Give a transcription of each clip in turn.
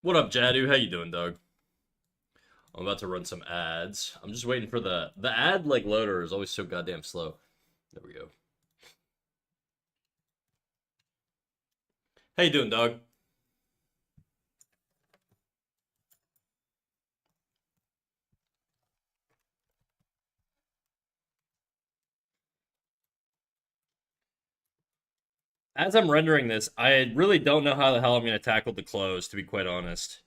What up, Jadu? How you doing, Doug? I'm about to run some ads. I'm just waiting for the ad like loader is always so goddamn slow. There we go. How you doing, Doug? As I'm rendering this, I really don't know how the hell I'm gonna tackle the close, to be quite honest.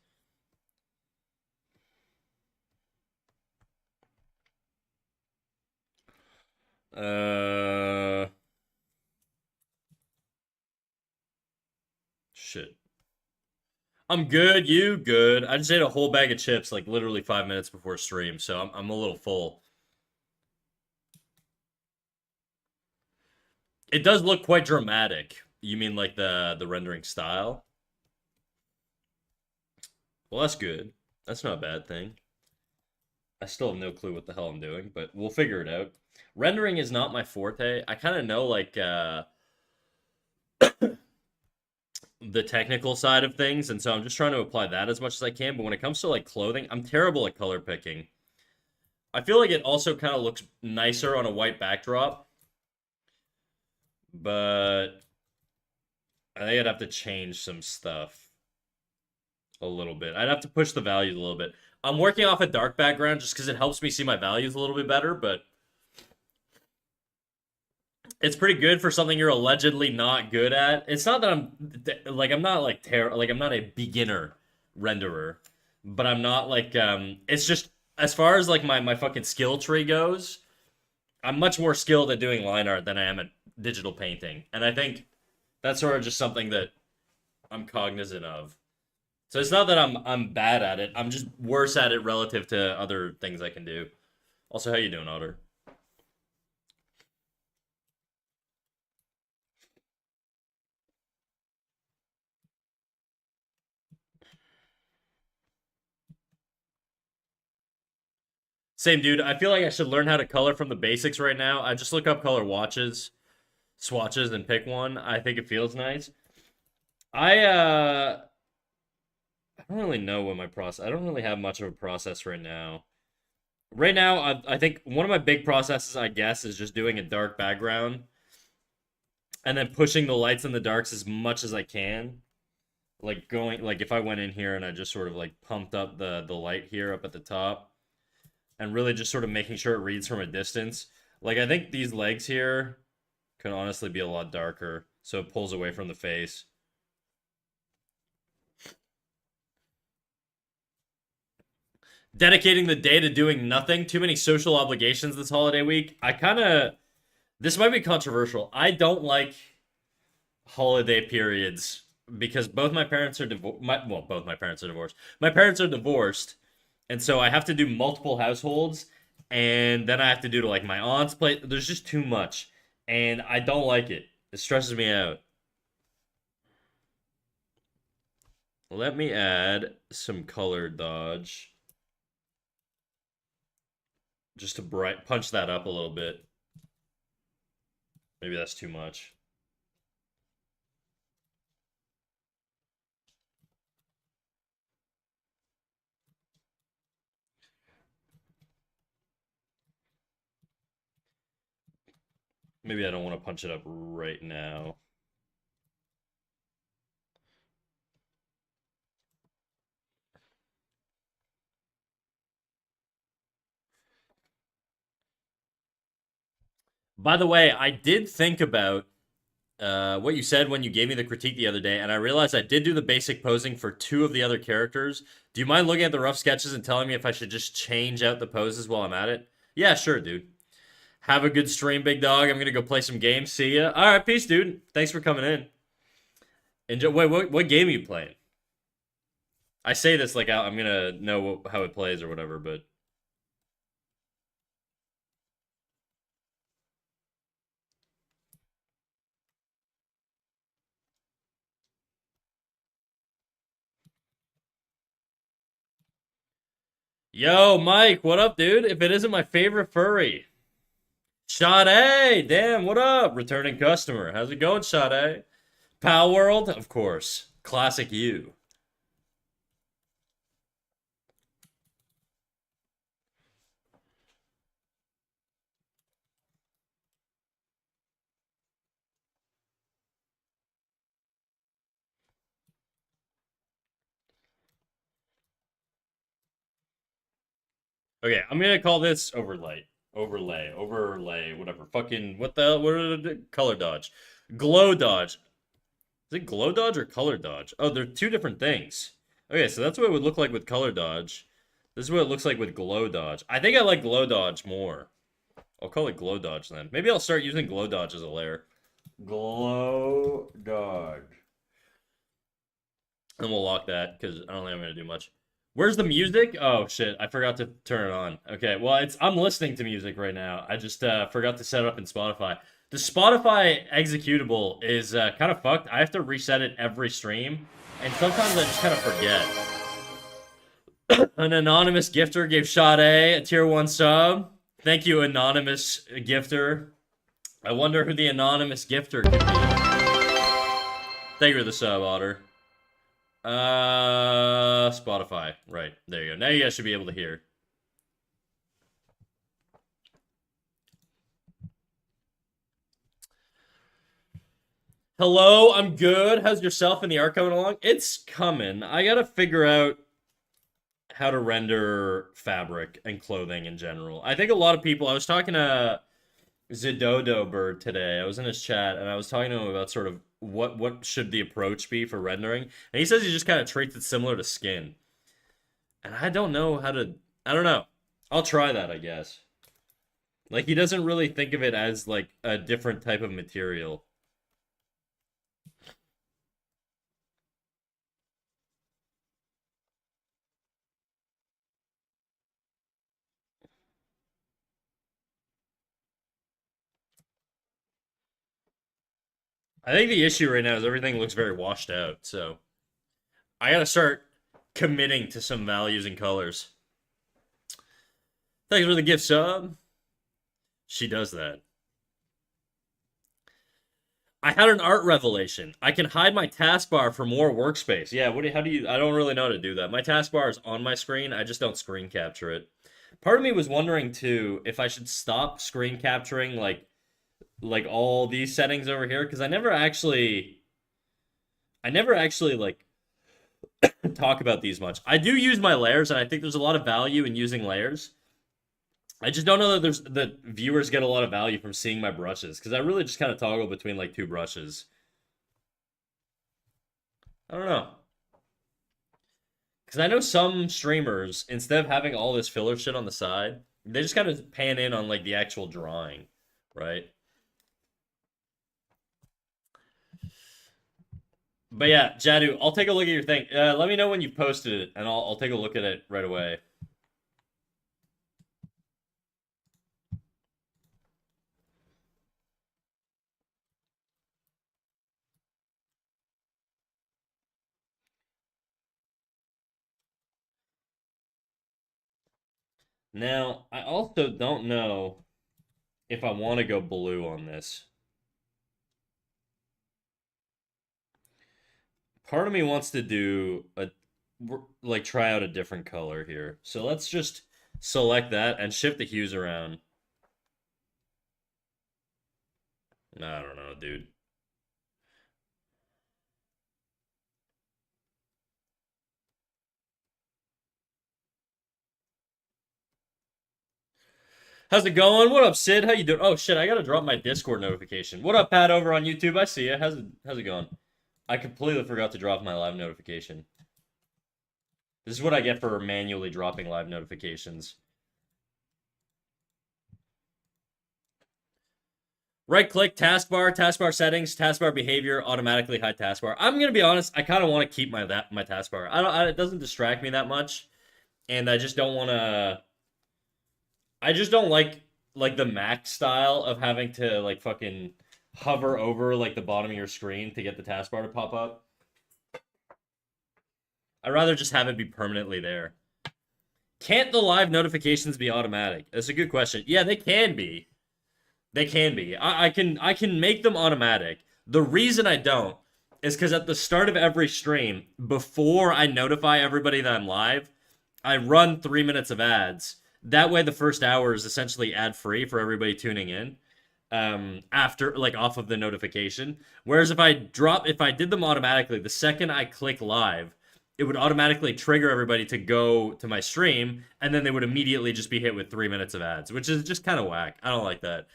Uh, shit. I'm good. You good? I just ate a whole bag of chips like literally 5 minutes before stream, so I'm a little full. It does look quite dramatic. You mean like the rendering style? Well, that's good. That's not a bad thing. I still have no clue what the hell I'm doing, but we'll figure it out. Rendering is not my forte. I kind of know like the technical side of things, and so I'm just trying to apply that as much as I can. But when it comes to like clothing, I'm terrible at color picking. I feel like it also kind of looks nicer on a white backdrop, but I think I'd have to change some stuff a little bit. I'd have to push the values a little bit. I'm working off a dark background just because it helps me see my values a little bit better, but it's pretty good for something you're allegedly not good at. It's not that I'm not like like I'm not a beginner renderer, but I'm not like it's just as far as like my fucking skill tree goes, I'm much more skilled at doing line art than I am at digital painting. And I think that's sort of just something that I'm cognizant of. So it's not that I'm bad at it. I'm just worse at it relative to other things I can do. Also, how you doing, Otter? Same dude. I feel like I should learn how to color from the basics right now. I just look up color swatches, and pick one. I think it feels nice. I don't really know what my process. I don't really have much of a process right now. Right now, I think one of my big processes, I guess, is just doing a dark background and then pushing the lights and the darks as much as I can. Like going like if I went in here and I just sort of like pumped up the light here up at the top and really just sort of making sure it reads from a distance. Like I think these legs here can honestly be a lot darker, so it pulls away from the face. Dedicating the day to doing nothing, too many social obligations this holiday week. This might be controversial. I don't like holiday periods because both my parents are divorced. Well, both my parents are divorced. My parents are divorced, and so I have to do multiple households, and then I have to do to like my aunt's place. There's just too much, and I don't like it. It stresses me out. Let me add some color dodge just to bright punch that up a little bit. Maybe that's too much. Maybe I don't want to punch it up right now. By the way, I did think about what you said when you gave me the critique the other day, and I realized I did do the basic posing for two of the other characters. Do you mind looking at the rough sketches and telling me if I should just change out the poses while I'm at it? Yeah, sure, dude. Have a good stream, big dog. I'm gonna go play some games. See ya. All right, peace, dude. Thanks for coming in. Enjoy. Wait, what game are you playing? I say this like I'm gonna know how it plays or whatever, but yo, Mike, what up, dude? If it isn't my favorite furry, Sade, damn, what up? Returning customer. How's it going, Sade? Pal World, of course. Classic you. Okay, I'm gonna call this overlay. Overlay, whatever. Fucking what are the color dodge? Glow dodge. Is it glow dodge or color dodge? Oh, they're two different things. Okay, so that's what it would look like with color dodge. This is what it looks like with glow dodge. I think I like glow dodge more. I'll call it glow dodge then. Maybe I'll start using glow dodge as a layer. Glow dodge. And we'll lock that because I don't think I'm gonna do much. Where's the music? Oh shit, I forgot to turn it on. Okay, well I'm listening to music right now. I just forgot to set it up in Spotify. The Spotify executable is kind of fucked. I have to reset it every stream, and sometimes I just kind of forget. An anonymous gifter gave Sade a tier 1 sub. Thank you, anonymous gifter. I wonder who the anonymous gifter could be. Thank you for the sub, Otter. Spotify. Right. There you go. Now you guys should be able to hear. Hello, I'm good. How's yourself and the art coming along? It's coming. I gotta figure out how to render fabric and clothing in general. I think a lot of people, I was talking to Zidodo Bird today. I was in his chat and I was talking to him about sort of what should the approach be for rendering. And he says he just kind of treats it similar to skin. And I don't know how to I don't know. I'll try that, I guess. Like he doesn't really think of it as like a different type of material. I think the issue right now is everything looks very washed out, so I gotta start committing to some values and colors. Thanks for the gift sub. She does that. I had an art revelation. I can hide my taskbar for more workspace. Yeah, how do you I don't really know how to do that. My taskbar is on my screen. I just don't screen capture it. Part of me was wondering too if I should stop screen capturing like all these settings over here because I never actually like talk about these much. I do use my layers and I think there's a lot of value in using layers. I just don't know that viewers get a lot of value from seeing my brushes because I really just kind of toggle between like two brushes. I don't know. Because I know some streamers, instead of having all this filler shit on the side, they just kind of pan in on like the actual drawing, right? But yeah, Jadu, I'll take a look at your thing. Let me know when you've posted it, and I'll take a look at it right away. Now, I also don't know if I want to go blue on this. Part of me wants to do like try out a different color here. So let's just select that and shift the hues around. I don't know, dude. How's it going? What up, Sid? How you doing? Oh shit, I gotta drop my Discord notification. What up, Pat, over on YouTube? I see you. How's it going? I completely forgot to drop my live notification. This is what I get for manually dropping live notifications. Right click, taskbar settings, taskbar behavior, automatically hide taskbar. I'm gonna be honest, I kind of want to keep my taskbar. It doesn't distract me that much, and I just don't want to. I just don't like the Mac style of having to like fucking hover over like the bottom of your screen to get the taskbar to pop up. I'd rather just have it be permanently there. Can't the live notifications be automatic? That's a good question. Yeah, they can be. They can be. I can make them automatic. The reason I don't is because at the start of every stream, before I notify everybody that I'm live, I run 3 minutes of ads. That way, the first hour is essentially ad free for everybody tuning in. After like off of the notification. Whereas if I did them automatically, the second I click live, it would automatically trigger everybody to go to my stream, and then they would immediately just be hit with 3 minutes of ads, which is just kind of whack. I don't like that.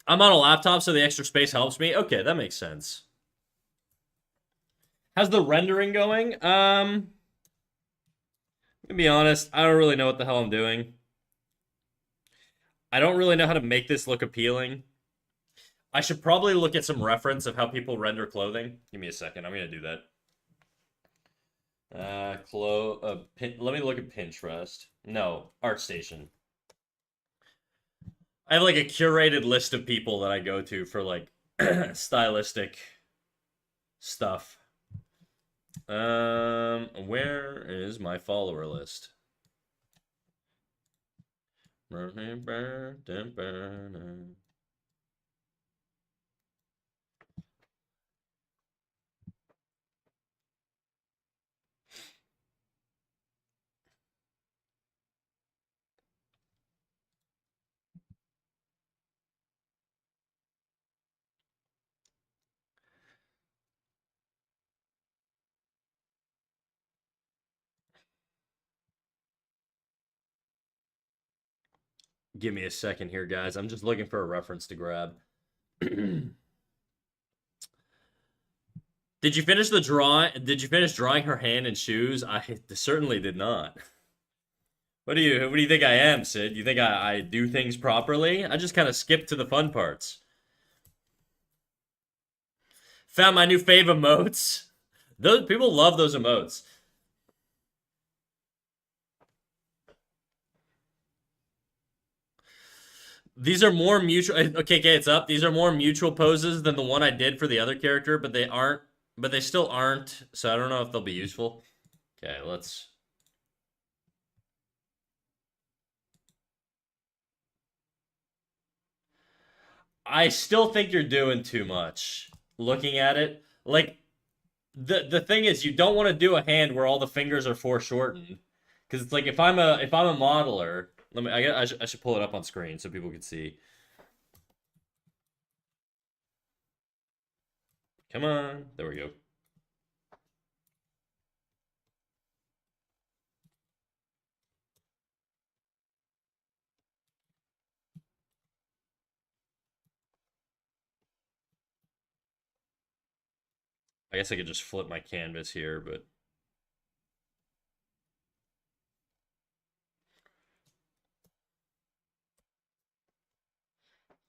I'm on a laptop, so the extra space helps me. Okay, that makes sense. How's the rendering going? To be honest, I don't really know what the hell I'm doing. I don't really know how to make this look appealing. I should probably look at some reference of how people render clothing. Give me a second. I'm gonna do that. Let me look at Pinterest. No, ArtStation. I have like a curated list of people that I go to for like stylistic stuff. Where is my follower list? Give me a second here, guys. I'm just looking for a reference to grab. Did you finish the drawing? Did you finish drawing her hand and shoes? I certainly did not. What do you think I am, Sid? You think I do things properly? I just kind of skip to the fun parts. Found my new fave emotes. Those people love those emotes. These are more mutual. Okay, it's up. These are more mutual poses than the one I did for the other character, but they aren't. But they still aren't. So I don't know if they'll be useful. Okay, let's. I still think you're doing too much. Looking at it, like the thing is, you don't want to do a hand where all the fingers are foreshortened, because it's like if I'm a modeler, I should pull it up on screen so people can see. Come on, there we go. I guess I could just flip my canvas here, but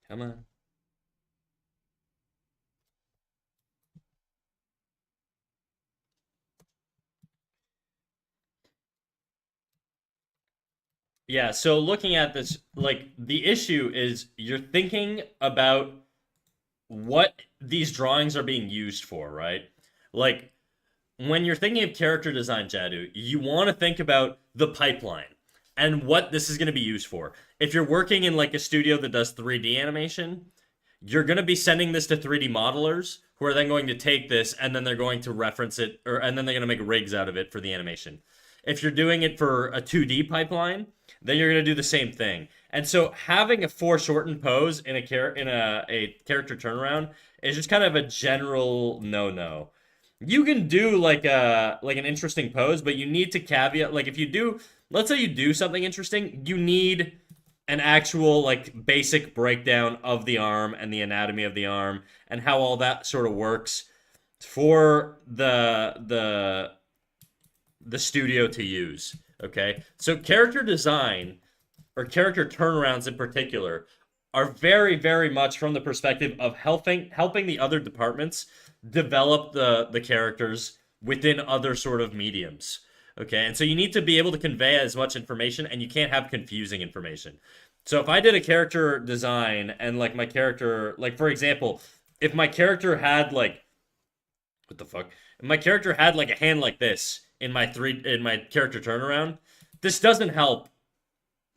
come on. Yeah, so looking at this, like the issue is you're thinking about what these drawings are being used for, right? Like when you're thinking of character design, Jadu, you want to think about the pipeline and what this is going to be used for. If you're working in like a studio that does 3D animation, you're going to be sending this to 3D modelers who are then going to take this and then they're going to reference it, or and then they're going to make rigs out of it for the animation. If you're doing it for a 2D pipeline, then you're going to do the same thing. And so having a foreshortened pose in a character turnaround is just kind of a general no-no. You can do like an interesting pose, but you need to caveat, like if you do, let's say you do something interesting, you need an actual like basic breakdown of the arm and the anatomy of the arm and how all that sort of works for the studio to use. Okay, so character design or character turnarounds in particular are very, very much from the perspective of helping the other departments develop the characters within other sort of mediums. Okay, and so you need to be able to convey as much information, and you can't have confusing information. So if I did a character design and like my character, like for example, if my character had like, what the fuck? If my character had like a hand like this in my character turnaround, this doesn't help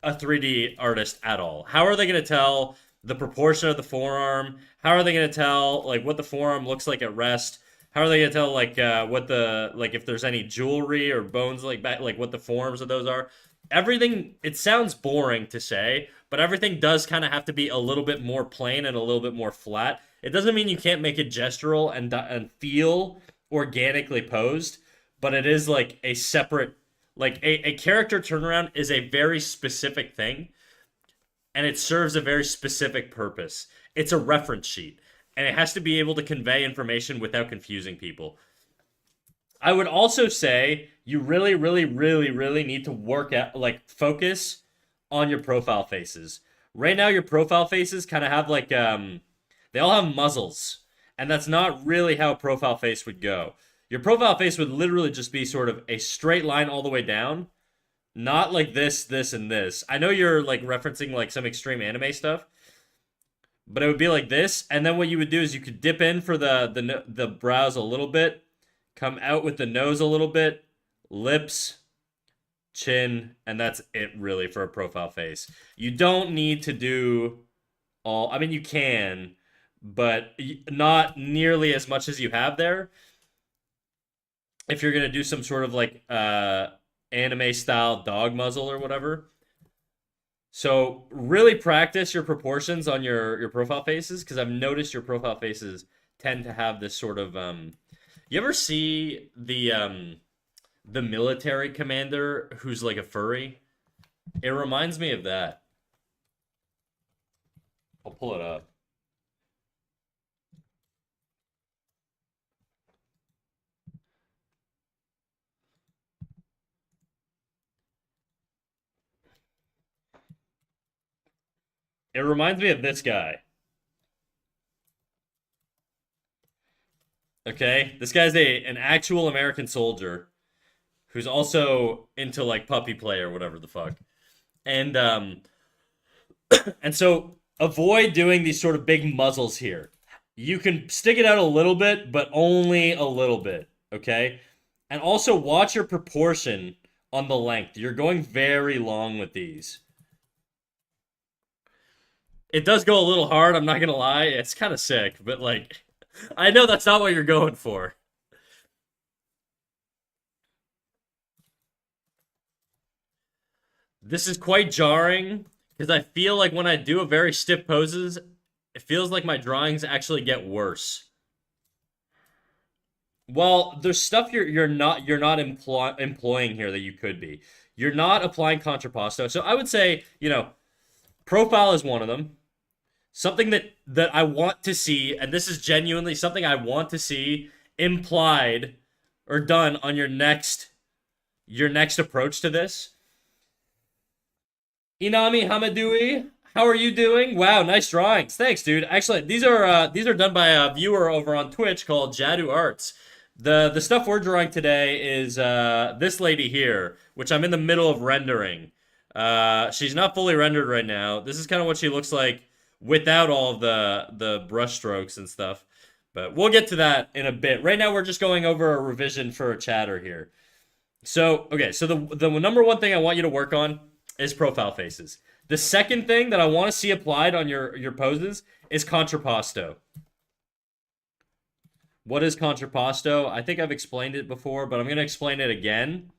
a 3D artist at all. How are they going to tell the proportion of the forearm? How are they going to tell like what the forearm looks like at rest? How are they going to tell like what the like if there's any jewelry or bones like back like what the forms of those are? Everything, it sounds boring to say, but everything does kind of have to be a little bit more plain and a little bit more flat. It doesn't mean you can't make it gestural and feel organically posed, but it is like a separate, like a character turnaround is a very specific thing, and it serves a very specific purpose. It's a reference sheet, and it has to be able to convey information without confusing people. I would also say you really, really, really, really need to work at, like, focus on your profile faces. Right now, your profile faces kind of have, like, they all have muzzles, and that's not really how a profile face would go. Your profile face would literally just be sort of a straight line all the way down, not like this, this, and this. I know you're, like, referencing, like, some extreme anime stuff, but it would be like this, and then what you would do is you could dip in for the brows a little bit, come out with the nose a little bit, lips, chin, and that's it really for a profile face. You don't need to do all, I mean, you can, but not nearly as much as you have there. If you're going to do some sort of like anime style dog muzzle or whatever. So really practice your proportions on your profile faces, because I've noticed your profile faces tend to have this sort of you ever see the military commander who's like a furry? It reminds me of that. I'll pull it up. It reminds me of this guy. Okay? This guy's an actual American soldier who's also into like puppy play or whatever the fuck. And and so avoid doing these sort of big muzzles here. You can stick it out a little bit, but only a little bit, okay? And also watch your proportion on the length. You're going very long with these. It does go a little hard, I'm not gonna lie. It's kind of sick, but like, I know that's not what you're going for. This is quite jarring because I feel like when I do a very stiff poses, it feels like my drawings actually get worse. Well, there's stuff you're not employing here that you could be. You're not applying contrapposto. So I would say, profile is one of them. Something that I want to see, and this is genuinely something I want to see implied or done on your next approach to this. Inami Hamadui, how are you doing? Wow, nice drawings. Thanks, dude. Actually, these are done by a viewer over on Twitch called Jadu Arts. The stuff we're drawing today is this lady here, which I'm in the middle of rendering. She's not fully rendered right now. This is kind of what she looks like without all of the brush strokes and stuff. But we'll get to that in a bit. Right now, we're just going over a revision for a chatter here. So, okay, so the number one thing I want you to work on is profile faces. The second thing that I want to see applied on your poses is contrapposto. What is contrapposto? I think I've explained it before, but I'm going to explain it again.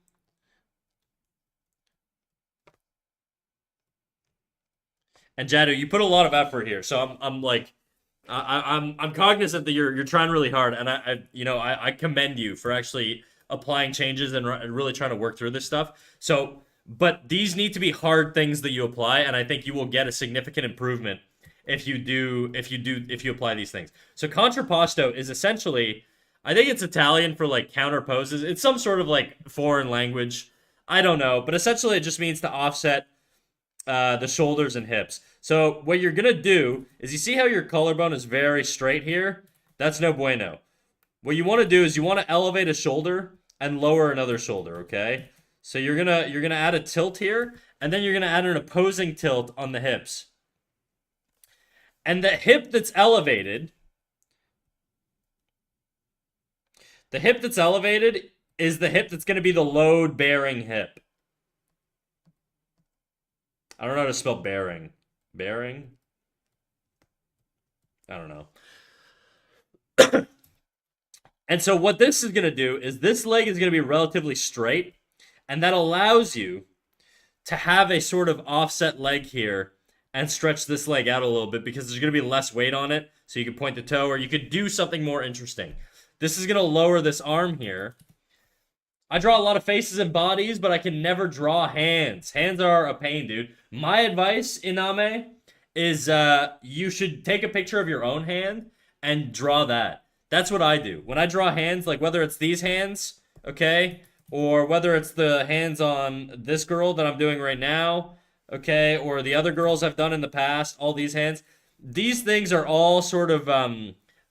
And Jadu, you put a lot of effort here, so I'm like, I'm cognizant that you're trying really hard, and I commend you for actually applying changes and really trying to work through this stuff. So, but these need to be hard things that you apply, and I think you will get a significant improvement if you apply these things. So contrapposto is essentially, I think it's Italian for like counter poses. It's some sort of like foreign language. I don't know, but essentially it just means to offset the shoulders and hips. So what you're gonna do is you see how your collarbone is very straight here? That's no bueno. What you want to do is you want to elevate a shoulder and lower another shoulder, okay? So you're gonna add a tilt here, and then you're gonna add an opposing tilt on the hips. And the hip that's elevated, is the hip that's going to be the load-bearing hip. I don't know how to spell bearing. Bearing? I don't know. And so what this is going to do is this leg is going to be relatively straight, and that allows you to have a sort of offset leg here and stretch this leg out a little bit because there's going to be less weight on it. So you can point the toe, or you could do something more interesting. This is going to lower this arm here. I draw a lot of faces and bodies, but I can never draw hands. Hands are a pain, dude. My advice, Iname, is you should take a picture of your own hand and draw that. That's what I do. When I draw hands, like whether it's these hands, okay, or whether it's the hands on this girl that I'm doing right now, okay, or the other girls I've done in the past, all these hands. These things are all sort of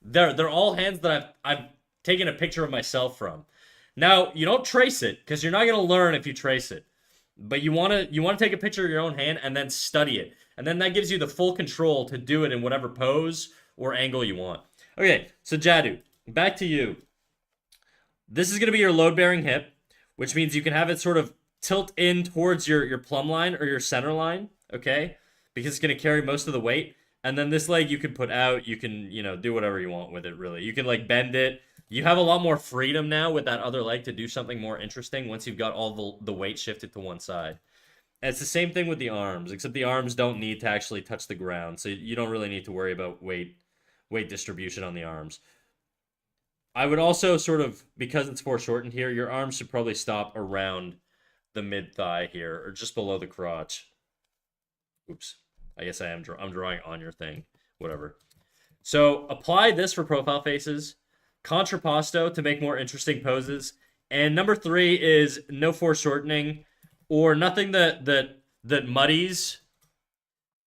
they're all hands that I've taken a picture of myself from. Now, you don't trace it because you're not going to learn if you trace it. But you want to take a picture of your own hand and then study it. And then that gives you the full control to do it in whatever pose or angle you want. Okay, so Jadu, back to you. This is going to be your load-bearing hip, which means you can have it sort of tilt in towards your plumb line or your center line, okay? Because it's going to carry most of the weight. And then this leg you can put out. You can, do whatever you want with it, really. You can, like, bend it. You have a lot more freedom now with that other leg to do something more interesting once you've got all the weight shifted to one side. And it's the same thing with the arms, except the arms don't need to actually touch the ground. So you don't really need to worry about weight distribution on the arms. I would also sort of, because it's foreshortened here, your arms should probably stop around the mid-thigh here, or just below the crotch. Oops. I guess I'm drawing on your thing. Whatever. So apply this for profile faces. Contrapposto to make more interesting poses. And number 3 is no foreshortening, or nothing that muddies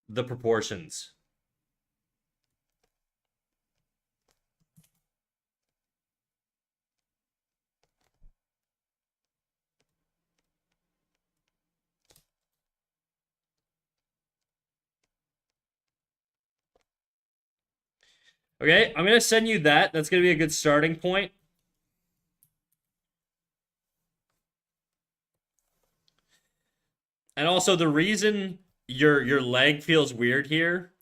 the proportions. Okay, I'm going to send you that. That's going to be a good starting point. And also the reason your leg feels weird here,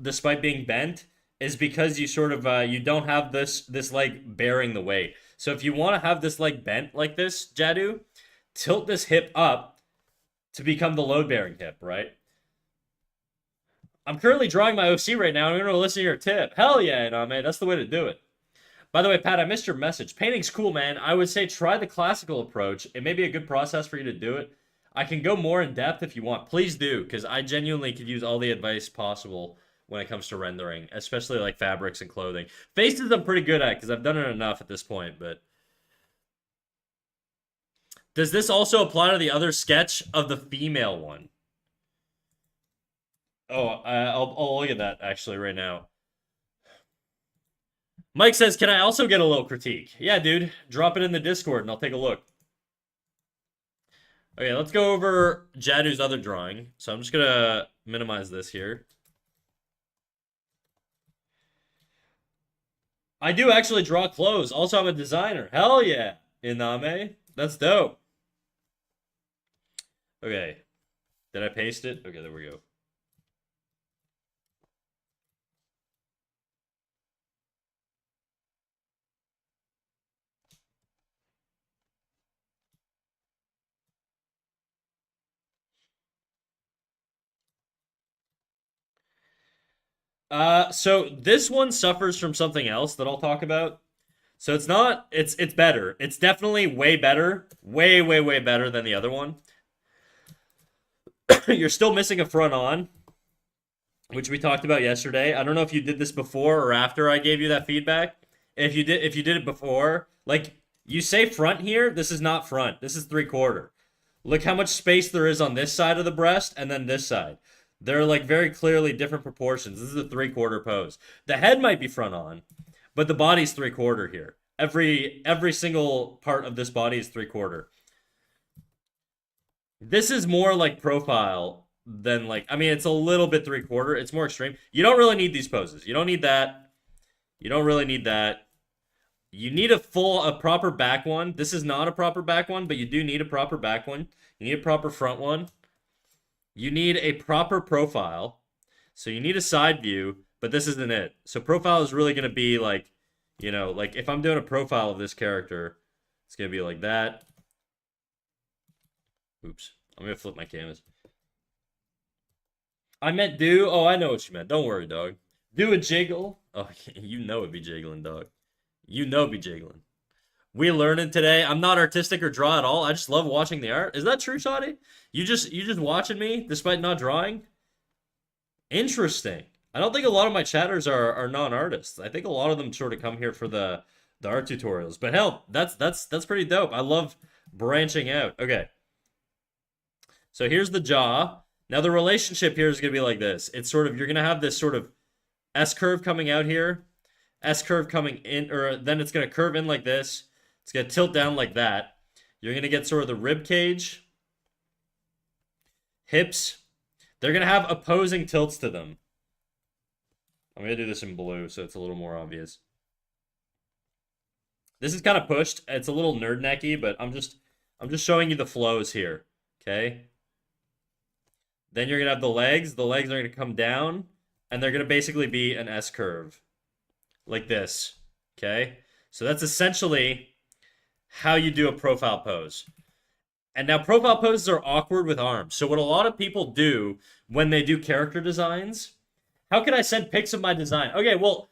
despite being bent, is because you sort of you don't have this leg bearing the weight. So if you want to have this leg bent like this, Jadu, tilt this hip up to become the load-bearing hip, right? I'm currently drawing my OC right now. I'm going to listen to your tip. Hell yeah, man. That's the way to do it. By the way, Pat, I missed your message. Painting's cool, man. I would say try the classical approach. It may be a good process for you to do it. I can go more in depth if you want. Please do, because I genuinely could use all the advice possible when it comes to rendering, especially like fabrics and clothing. Faces I'm pretty good at because I've done it enough at this point, but... Does this also apply to the other sketch of the female one? Oh, I'll look at that actually right now. Mike says, can I also get a little critique? Yeah, dude. Drop it in the Discord and I'll take a look. Okay, let's go over Jadu's other drawing. So I'm just going to minimize this here. I do actually draw clothes. Also, I'm a designer. Hell yeah, Iname. That's dope. Okay. Did I paste it? Okay, there we go. So this one suffers from something else that I'll talk about. So it's not, it's better. It's definitely way better. Way, way, way better than the other one. You're still missing a front on, which we talked about yesterday. I don't know if you did this before or after I gave you that feedback. If you did it before, like you say front here, this is not front. This is 3/4. Look how much space there is on this side of the breast and then this side. They're like very clearly different proportions. This is a 3/4 pose. The head might be front on, but the body's 3/4 here. Every single part of this body is 3/4. This is more like profile than like, I mean, it's a little bit 3/4. It's more extreme. You don't really need these poses. You don't need that. You don't really need that. You need a proper back one. This is not a proper back one, but you do need a proper back one. You need a proper front one. You need a proper profile. So you need a side view, but this isn't it. So profile is really going to be like, you know, like if I'm doing a profile of this character, it's going to be like that. Oops. I'm going to flip my canvas. I meant do. Oh, I know what you meant. Don't worry, dog. Do a jiggle. Oh, you know it'd be jiggling, dog. You know it'd be jiggling. We learning today. I'm not artistic or draw at all. I just love watching the art. Is that true, Shotty? You just watching me despite not drawing? Interesting. I don't think a lot of my chatters are non-artists. I think a lot of them sort of come here for the art tutorials. But hell, that's pretty dope. I love branching out. Okay. So here's the jaw. Now the relationship here is going to be like this. It's sort of, you're going to have this sort of S-curve coming out here. S-curve coming in, or then it's going to curve in like this. It's going to tilt down like that. You're going to get sort of the rib cage. Hips. They're going to have opposing tilts to them. I'm going to do this in blue so it's a little more obvious. This is kind of pushed. It's a little nerd necky, but I'm just showing you the flows here. Okay? Then you're going to have the legs. The legs are going to come down, and they're going to basically be an S-curve. Like this. Okay? So that's essentially how you do a profile pose. And now profile poses are awkward with arms. So what a lot of people do when they do character designs, how can I send pics of my design? Okay, well,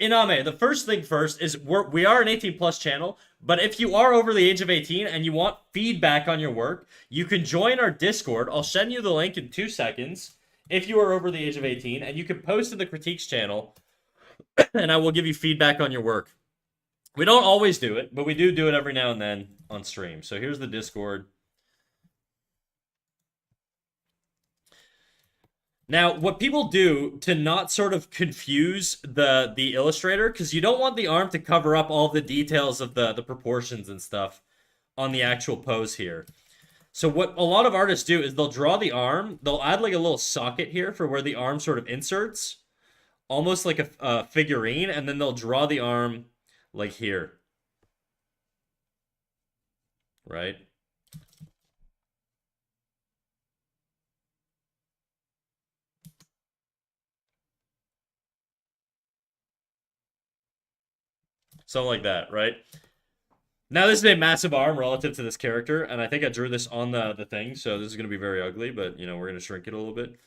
Iname, the first thing first is we are an 18 plus channel, but if you are over the age of 18 and you want feedback on your work, you can join our Discord. I'll send you the link in 2 seconds if you are over the age of 18, and you can post to the critiques channel, and I will give you feedback on your work. We don't always do it, but we do it every now and then on stream. So here's the Discord. Now, what people do to not sort of confuse the illustrator, because you don't want the arm to cover up all the details of the proportions and stuff on the actual pose here. So what a lot of artists do is they'll draw the arm, they'll add like a little socket here for where the arm sort of inserts, almost like a figurine, and then they'll draw the arm like here. Right? Something like that, right? Now this is a massive arm relative to this character, and I think I drew this on the thing, so this is going to be very ugly, but, you know, we're going to shrink it a little bit.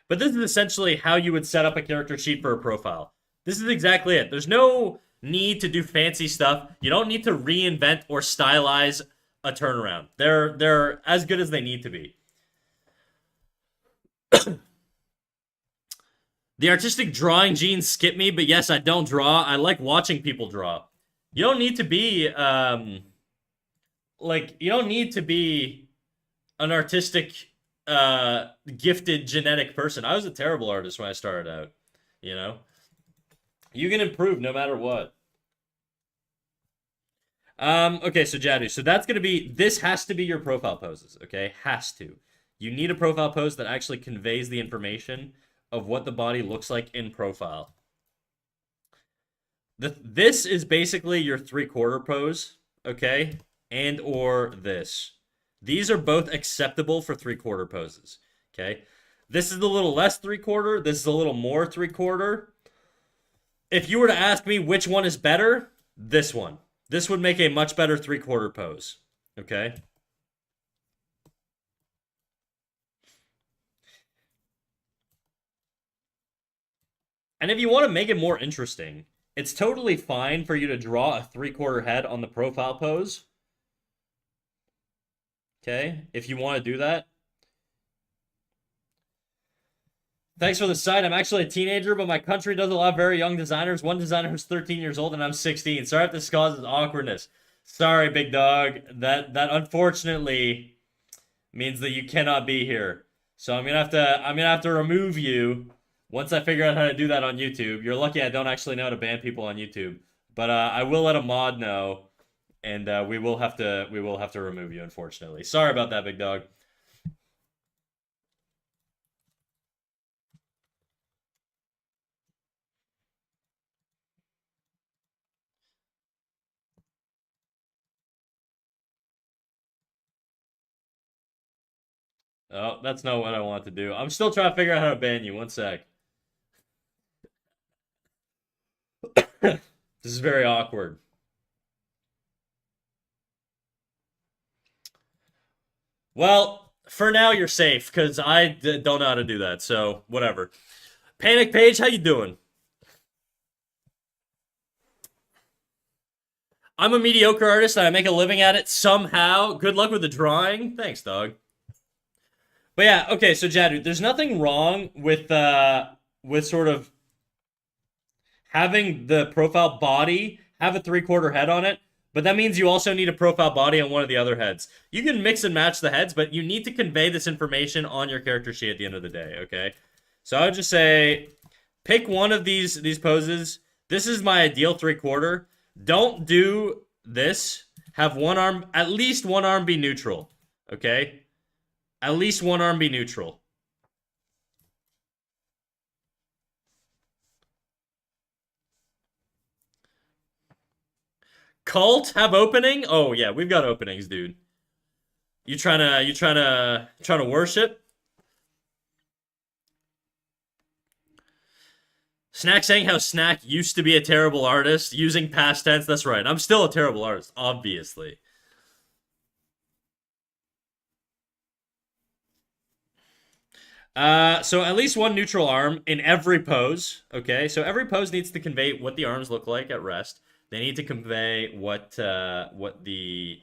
But this is essentially how you would set up a character sheet for a profile. This is exactly it. There's no need to do fancy stuff. You don't need to reinvent or stylize a turnaround. They're as good as they need to be. The artistic drawing genes skip me, but yes, I don't draw. I like watching people draw. You don't need to be, you don't need to be an artistic, gifted genetic person. I was a terrible artist when I started out, you know? You can improve no matter what. Okay, so Jadu, so that's gonna be, this has to be your profile poses, okay? Has to. You need a profile pose that actually conveys the information of what the body looks like in profile. This is basically your 3/4 pose, okay? And or this. These are both acceptable for 3/4 poses. Okay. This is a little less 3/4. This is a little more 3/4. If you were to ask me which one is better, this one. This would make a much better 3/4 pose. Okay. And if you want to make it more interesting, it's totally fine for you to draw a 3/4 head on the profile pose. Okay, if you want to do that. Thanks for the site. I'm actually a teenager, but my country does allow very young designers. One designer who's 13 years old, and I'm 16. Sorry if this causes awkwardness. Sorry, big dog. That unfortunately means that you cannot be here. So I'm gonna have to remove you once I figure out how to do that on YouTube. You're lucky I don't actually know how to ban people on YouTube, but I will let a mod know, and we will have to remove you. Unfortunately, sorry about that, big dog. Oh, that's not what I want to do. I'm still trying to figure out how to ban you. One sec. This is very awkward. Well, for now you're safe because don't know how to do that. So whatever. Panic Page, how you doing? I'm a mediocre artist and I make a living at it somehow. Good luck with the drawing. Thanks, dog. But yeah, okay. So Jadu, there's nothing wrong with sort of having the profile body have a 3/4 head on it, but that means you also need a profile body on one of the other heads. You can mix and match the heads, but you need to convey this information on your character sheet at the end of the day, okay? So I would just say pick one of these poses. This is my ideal 3/4. Don't do this. Have one arm, at least one arm be neutral, okay? At least one arm be neutral. Cult have opening? Oh yeah, we've got openings, dude. You trying to worship? Snack saying how Snack used to be a terrible artist using past tense. That's right. I'm still a terrible artist, obviously. So at least one neutral arm in every pose. Okay, so every pose needs to convey what the arms look like at rest. They need to convey what the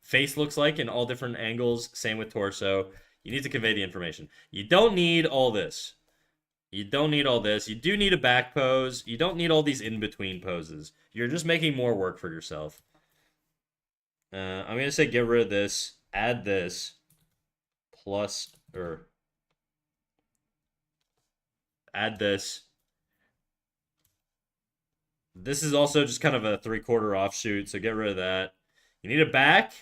face looks like in all different angles. Same with torso. You need to convey the information. You don't need all this. You don't need all this. You do need a back pose. You don't need all these in-between poses. You're just making more work for yourself. I'm gonna say get rid of this. Add this. Plus or add this. This is also just kind of a 3/4 offshoot, so get rid of that. You need a back.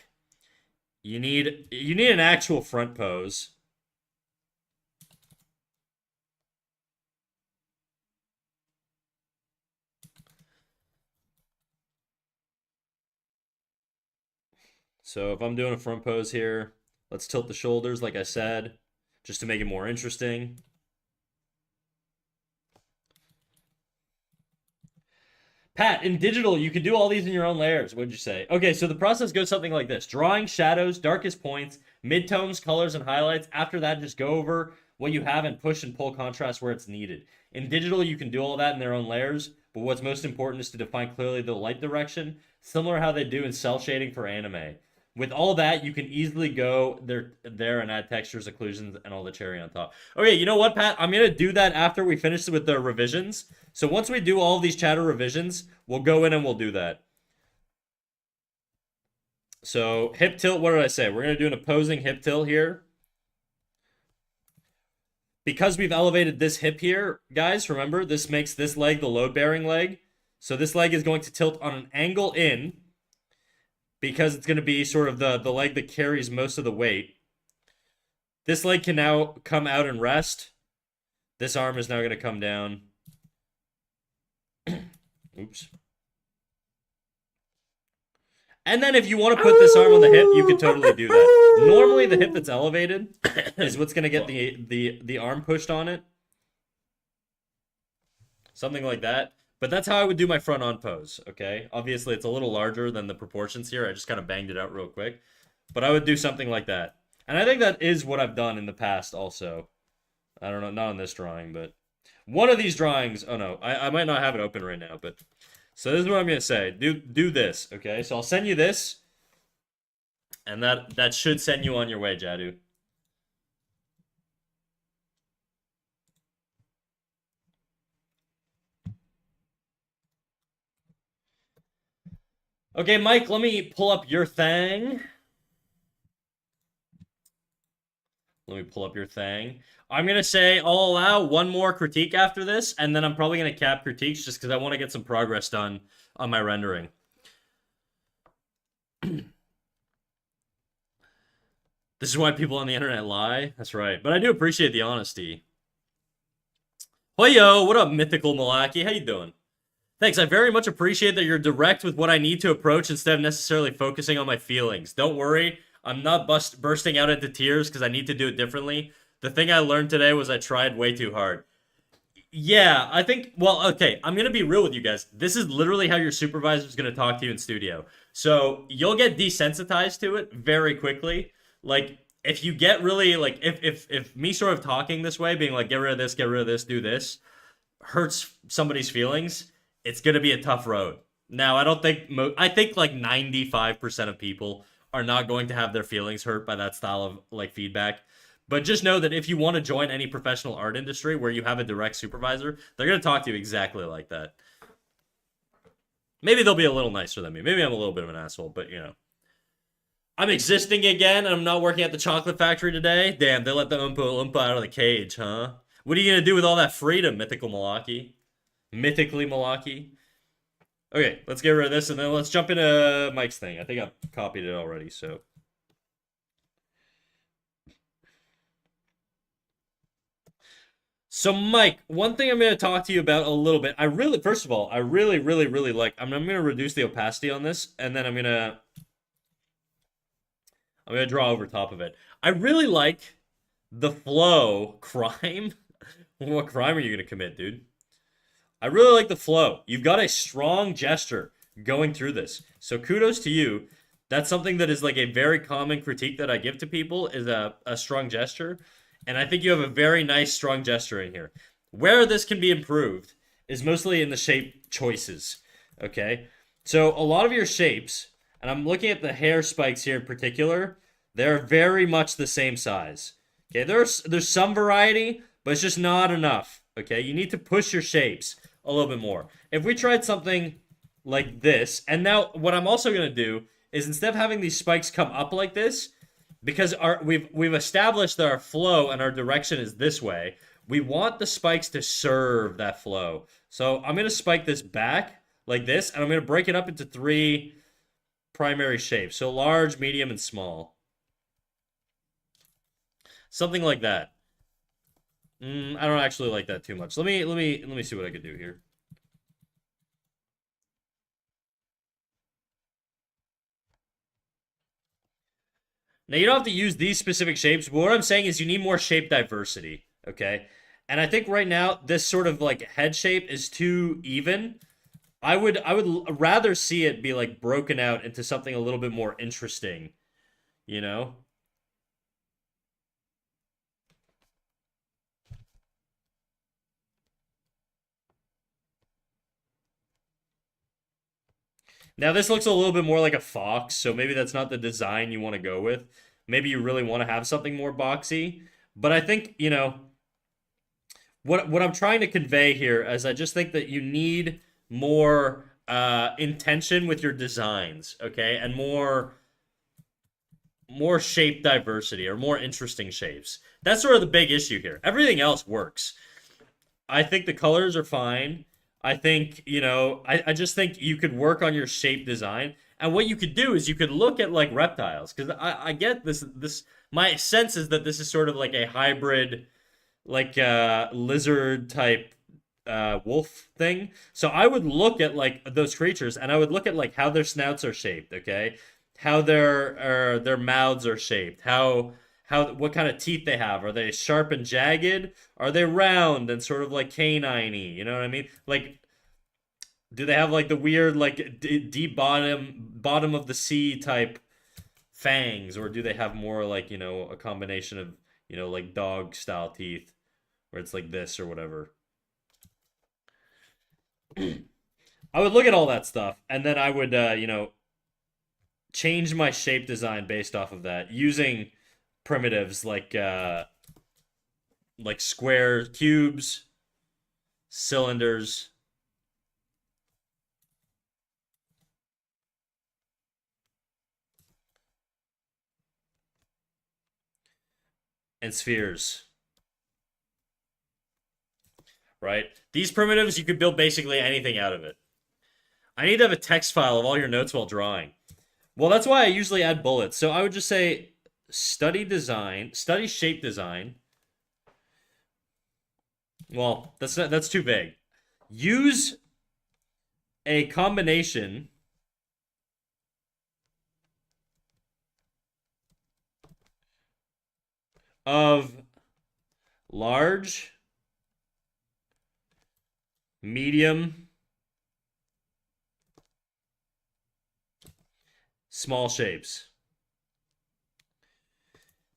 You need an actual front pose. So if I'm doing a front pose here, let's tilt the shoulders like I said, just to make it more interesting. Pat, in digital, you can do all these in your own layers. What'd you say? Okay, so the process goes something like this: drawing shadows, darkest points, midtones, colors, and highlights. After that, just go over what you have and push and pull contrast where it's needed. In digital, you can do all that in their own layers, but what's most important is to define clearly the light direction, similar how they do in cell shading for anime. With all that, you can easily go there and add textures, occlusions, and all the cherry on top. Okay, you know what, Pat? I'm gonna do that after we finish with the revisions. So once we do all of these chatter revisions, we'll go in and we'll do that. So hip tilt, what did I say? We're gonna do an opposing hip tilt here. Because we've elevated this hip here, guys, remember, this makes this leg the load-bearing leg. So this leg is going to tilt on an angle in, because it's going to be sort of the leg that carries most of the weight. This leg can now come out and rest. This arm is now going to come down. Oops. And then if you want to put this arm on the hip, you could totally do that. Normally, the hip that's elevated is what's going to get the arm pushed on it. Something like that. But that's how I would do my front on pose, okay? Obviously, it's a little larger than the proportions here. I just kind of banged it out real quick. But I would do something like that. And I think that is what I've done in the past also. I don't know, not on this drawing, but one of these drawings, oh no, I might not have it open right now, but so this is what I'm gonna say. Do this, okay? So I'll send you this, and that should send you on your way, Jadu. Okay, Mike, let me pull up your thing. Let me pull up your thing. I'm going to say I'll allow one more critique after this, and then I'm probably going to cap critiques just because I want to get some progress done on my rendering. This is why people on the internet lie. That's right. But I do appreciate the honesty. Hoyo, what up, Mythical Malaki? How you doing? Thanks, I very much appreciate that you're direct with what I need to approach instead of necessarily focusing on my feelings. Don't worry, I'm not bursting out into tears because I need to do it differently. The thing I learned today was I tried way too hard. Yeah, I think, well, okay, I'm going to be real with you guys. This is literally how your supervisor is going to talk to you in studio. So you'll get desensitized to it very quickly. Like, if you get really, like, if me sort of talking this way, being like, get rid of this, do this, hurts somebody's feelings, it's going to be a tough road. Now, I don't think, I think like 95% of people are not going to have their feelings hurt by that style of, like, feedback. But just know that if you want to join any professional art industry where you have a direct supervisor, they're going to talk to you exactly like that. Maybe they'll be a little nicer than me. Maybe I'm a little bit of an asshole, but, you know. I'm existing again, and I'm not working at the chocolate factory today. Damn, they let the Oompa Loompa out of the cage, huh? What are you going to do with all that freedom, Mythical Malaki? Mythically Malaki? Okay, let's get rid of this, and then let's jump into Mike's thing. I think I've copied it already, so... So, Mike, one thing I'm going to talk to you about a little bit. First of all, I really like. I'm going to reduce the opacity on this, and then I'm going to draw over top of it. I really like the flow crime. What crime are you going to commit, dude? I really like the flow. You've got a strong gesture going through this. So kudos to you. That's something that is like a very common critique that I give to people is a strong gesture. And I think you have a very nice, strong gesture in here. Where this can be improved is mostly in the shape choices, okay? So a lot of your shapes, and I'm looking at the hair spikes here in particular, they're very much the same size. Okay, there's some variety, but it's just not enough, okay? You need to push your shapes a little bit more. If we tried something like this, and now what I'm also going to do is instead of having these spikes come up like this, because we've established that our flow and our direction is this way, we want the spikes to serve that flow. So I'm going to spike this back like this, and I'm going to break it up into 3 primary shapes. So large, medium, and small. Something like that. I don't actually like that too much. Let me see what I can do here. Now, you don't have to use these specific shapes, but what I'm saying is you need more shape diversity, okay? And I think right now, this sort of, like, head shape is too even. I would rather see it be, like, broken out into something a little bit more interesting, you know? Now, this looks a little bit more like a fox, so maybe that's not the design you want to go with. Maybe you really want to have something more boxy. But I think, you know, what I'm trying to convey here is I just think that you need more intention with your designs, okay? And more shape diversity or more interesting shapes. That's sort of the big issue here. Everything else works. I think the colors are fine. I think, you know, I just think you could work on your shape design. And what you could do is you could look at like reptiles. Because I get this my sense is that this is sort of like a hybrid, like lizard type wolf thing. So I would look at like those creatures, and I would look at like how their snouts are shaped, okay, how their mouths are shaped, how what kind of teeth they have. Are they sharp and jagged? Are they round and sort of like canine-y? You know what I mean? Like, do they have like the weird like deep bottom of the sea type fangs, or do they have more like a combination of like dog style teeth, where it's like this or whatever? I would look at all that stuff, and then I would, change my shape design based off of that using primitives like square cubes, cylinders, and spheres. Right? These primitives, you could build basically anything out of it. I need to have a text file of all your notes while drawing. Well, that's why I usually add bullets. So I would just say study shape design. Well, that's too vague. Use a combination of large, medium, small shapes.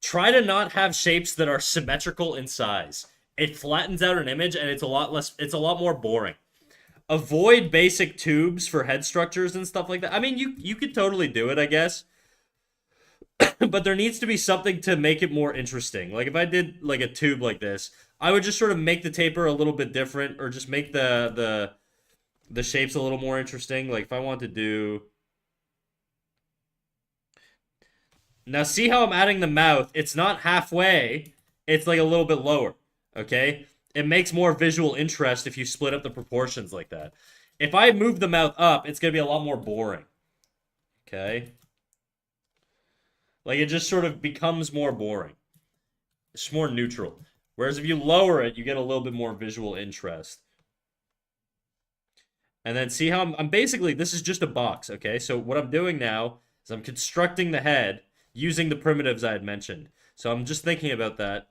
Try to not have shapes that are symmetrical in size. It flattens out an image and it's a lot more boring. Avoid basic tubes for head structures and stuff like that. I mean, you could totally do it, I guess. But there needs to be something to make it more interesting. Like if I did like a tube like this, I would just sort of make the taper a little bit different, or just make the shapes a little more interesting. Like if I want to do, now see how I'm adding the mouth? It's not halfway. It's like a little bit lower. Okay? It makes more visual interest if you split up the proportions like that. If I move the mouth up, it's going to be a lot more boring. Okay? Like it just sort of becomes more boring. It's more neutral. Whereas if you lower it, you get a little bit more visual interest. And then see how I'm basically, this is just a box, okay? So what I'm doing now is I'm constructing the head using the primitives I had mentioned. So I'm just thinking about that.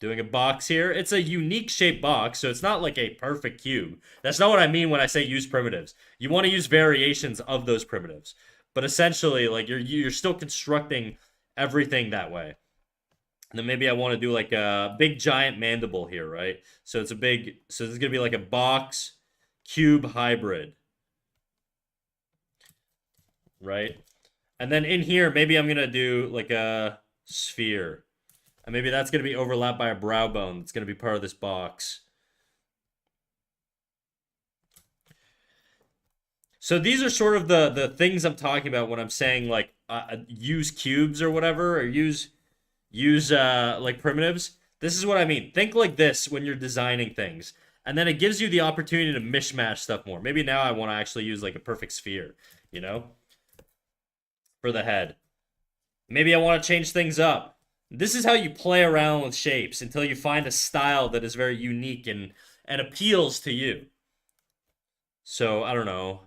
Doing a box here. It's a unique shaped box, so it's not like a perfect cube. That's not what I mean when I say use primitives. You want to use variations of those primitives. But essentially, like you're still constructing everything that way. And then maybe I want to do like a big giant mandible here, right? So so this is gonna be like a box cube hybrid, right? And then in here, maybe I'm gonna do like a sphere. And maybe that's gonna be overlapped by a brow bone that's gonna be part of this box. So these are sort of the things I'm talking about when I'm saying like use cubes or whatever, or use like primitives. This is what I mean. Think like this when you're designing things. And then it gives you the opportunity to mishmash stuff more. Maybe now I want to actually use like a perfect sphere, you know, for the head. Maybe I want to change things up. This is how you play around with shapes until you find a style that is very unique and appeals to you. So, I don't know.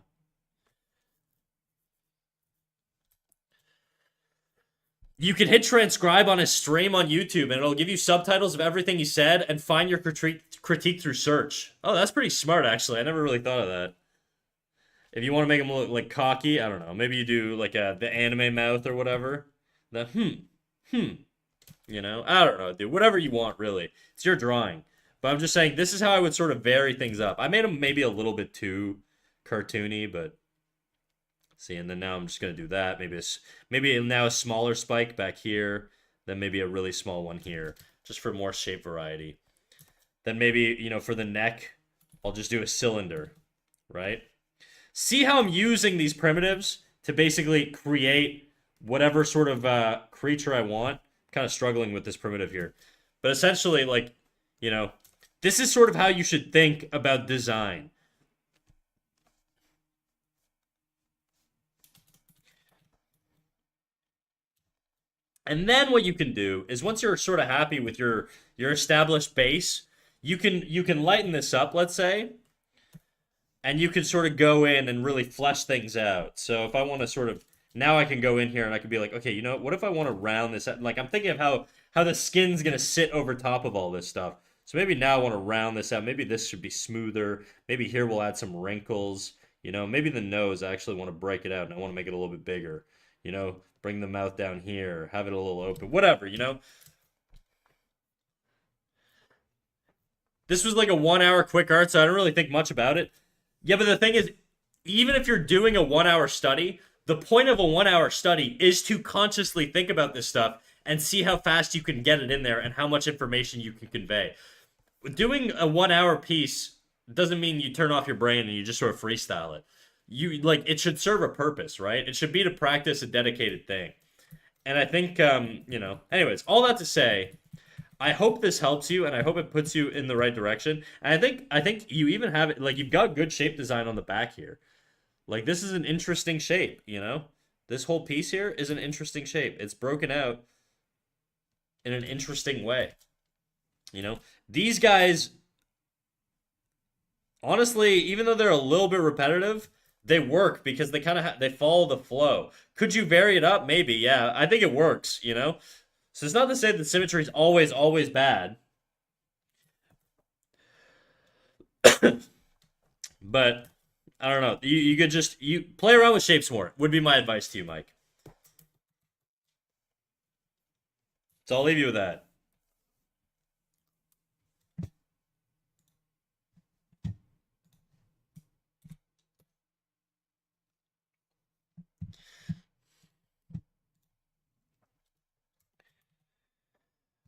You can hit transcribe on his stream on YouTube, and it'll give you subtitles of everything he said and find your critique through search. Oh, that's pretty smart, actually. I never really thought of that. If you want to make him look like cocky, I don't know. Maybe you do like the anime mouth or whatever. The hmm. You know, I don't know, dude. Whatever you want, really. It's your drawing. But I'm just saying, this is how I would sort of vary things up. I made him maybe a little bit too cartoony, but see, and then now I'm just gonna do that. Maybe now a smaller spike back here, then maybe a really small one here, just for more shape variety. Then maybe, for the neck, I'll just do a cylinder, right? See how I'm using these primitives to basically create whatever sort of creature I want. Kind of struggling with this primitive here. But essentially, like, this is sort of how you should think about design. And then what you can do is once you're sort of happy with your established base, you can lighten this up, let's say, and you can sort of go in and really flesh things out. So if I want to sort of now I can go in here and I can be like, okay, what if I want to round this out? Like I'm thinking of how the skin's gonna sit over top of all this stuff. So maybe now I want to round this out. Maybe this should be smoother. Maybe here we'll add some wrinkles. Maybe the nose, I actually want to break it out and I want to make it a little bit bigger. Bring the mouth down here, have it a little open, whatever. This was like a 1 hour quick art, so I don't really think much about it. Yeah, but the thing is, even if you're doing a 1 hour study, the point of a 1 hour study is to consciously think about this stuff and see how fast you can get it in there and how much information you can convey. Doing a 1 hour piece doesn't mean you turn off your brain and you just sort of freestyle it. It should serve a purpose, right? It should be to practice a dedicated thing. And I think anyways, all that to say, I hope this helps you and I hope it puts you in the right direction. And I think you even have it, like, you've got good shape design on the back here. Like, this is an interesting shape. This whole piece here is an interesting shape. It's broken out in an interesting way. These guys, honestly, even though they're a little bit repetitive, they work because they kind of they follow the flow. Could you vary it up? Maybe, yeah. I think it works. So it's not to say that symmetry is always bad. But I don't know. You could just play around with shapes more. Would be my advice to you, Mike. So I'll leave you with that.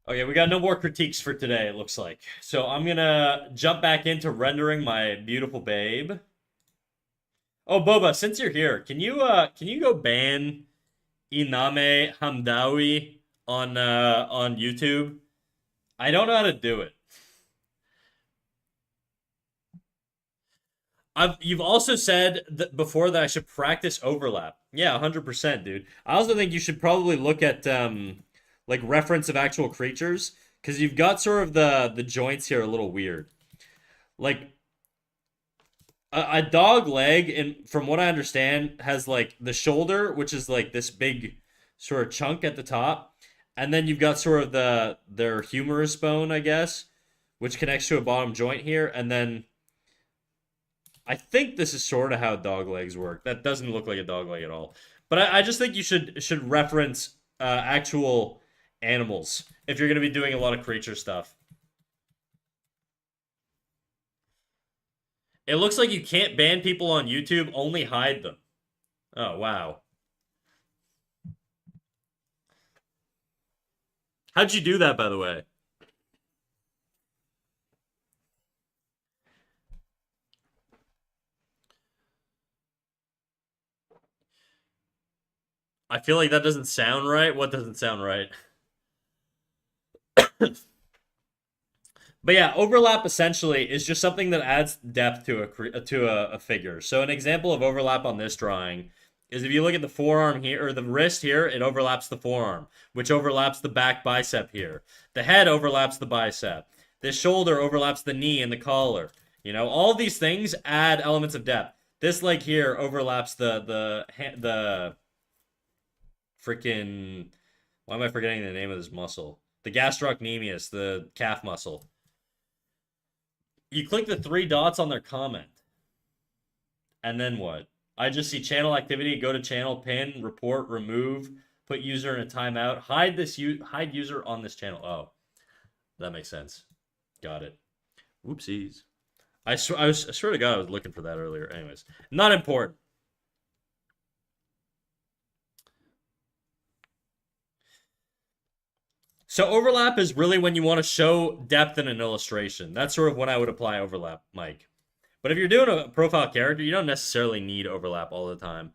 Okay, we got no more critiques for today, it looks like. So I'm gonna jump back into rendering my beautiful babe. Oh, Boba, since you're here, can you go ban Iname Hamdawi on YouTube? I don't know how to do it. You've also said that before that I should practice overlap. Yeah, 100%, dude. I also think you should probably look at like reference of actual creatures because you've got sort of the joints here a little weird. Like a dog leg, and from what I understand, has like the shoulder, which is like this big sort of chunk at the top, and then you've got sort of their humerus bone, I guess, which connects to a bottom joint here, and then I think this is sort of how dog legs work. That doesn't look like a dog leg at all. But I just think you should reference actual animals if you're going to be doing a lot of creature stuff. It looks like you can't ban people on YouTube, only hide them. Oh, wow. How'd you do that, by the way? I feel like that doesn't sound right. What doesn't sound right? But yeah, overlap essentially is just something that adds depth to a figure. So an example of overlap on this drawing is if you look at the forearm here, or the wrist here, it overlaps the forearm, which overlaps the back bicep here. The head overlaps the bicep. This shoulder overlaps the knee and the collar. All these things add elements of depth. This leg here overlaps the freaking, why am I forgetting the name of this muscle? The gastrocnemius, the calf muscle. You click the three dots on their comment. And then what? I just see channel activity, go to channel, pin, report, remove, put user in a timeout, hide user on this channel. Oh, that makes sense. Got it. Whoopsies. I swear to God I was looking for that earlier. Anyways, not important. So overlap is really when you want to show depth in an illustration. That's sort of when I would apply overlap, Mike. But if you're doing a profile character, you don't necessarily need overlap all the time.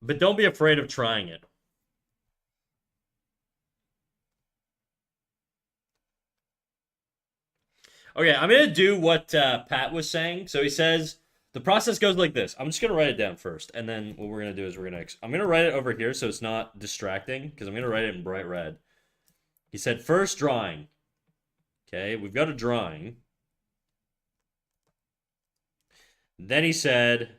But don't be afraid of trying it. Okay, I'm going to do what Pat was saying. So he says, the process goes like this. I'm just going to write it down first. And then what we're going to do is I'm going to write it over here so it's not distracting, because I'm going to write it in bright red. He said, first drawing. Okay, we've got a drawing. Then he said,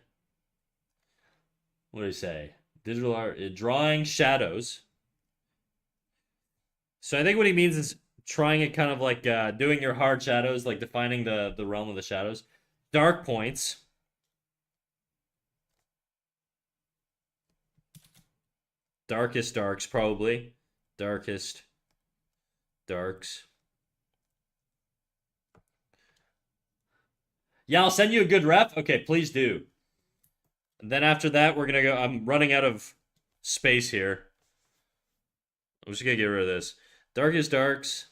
what did he say? Digital art, drawing shadows. So I think what he means is trying it kind of like doing your hard shadows, like defining the realm of the shadows. Dark points. Darkest darks, probably. Darkest darks. Yeah, I'll send you a good rep. Okay, please do. And then after that, we're gonna go. I'm running out of space here. I'm just gonna get rid of this. Darkest darks.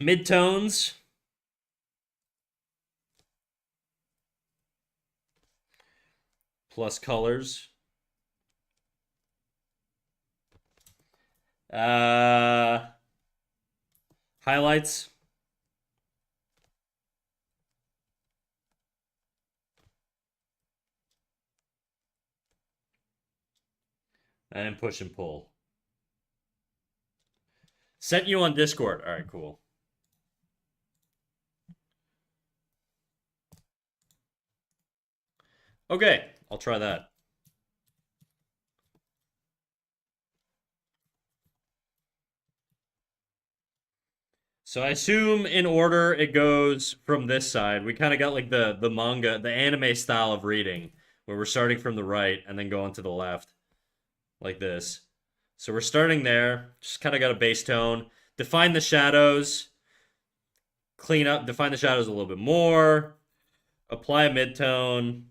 Midtones. Plus colors. Uh, Highlights. And push and pull. Sent you on Discord. All right, cool. Okay, I'll try that. So I assume in order it goes from this side. We kind of got like the manga, the anime style of reading, where we're starting from the right and then going to the left, like this. So we're starting there. Just kind of got a base tone. Define the shadows. Clean up. Define the shadows a little bit more. Apply a midtone.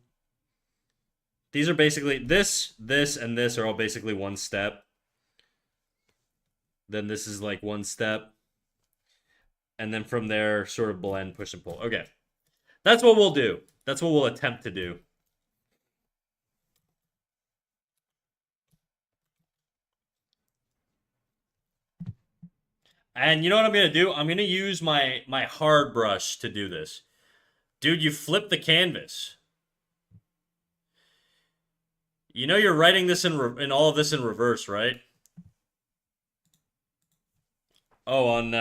These are basically this, and this are all basically one step. Then this is like one step. And then from there, sort of blend, push, and pull. Okay. That's what we'll do. That's what we'll attempt to do. And you know what I'm gonna do? I'm gonna use my hard brush to do this. Dude, you flip the canvas. You know you're writing this in all of this in reverse, right? Oh, on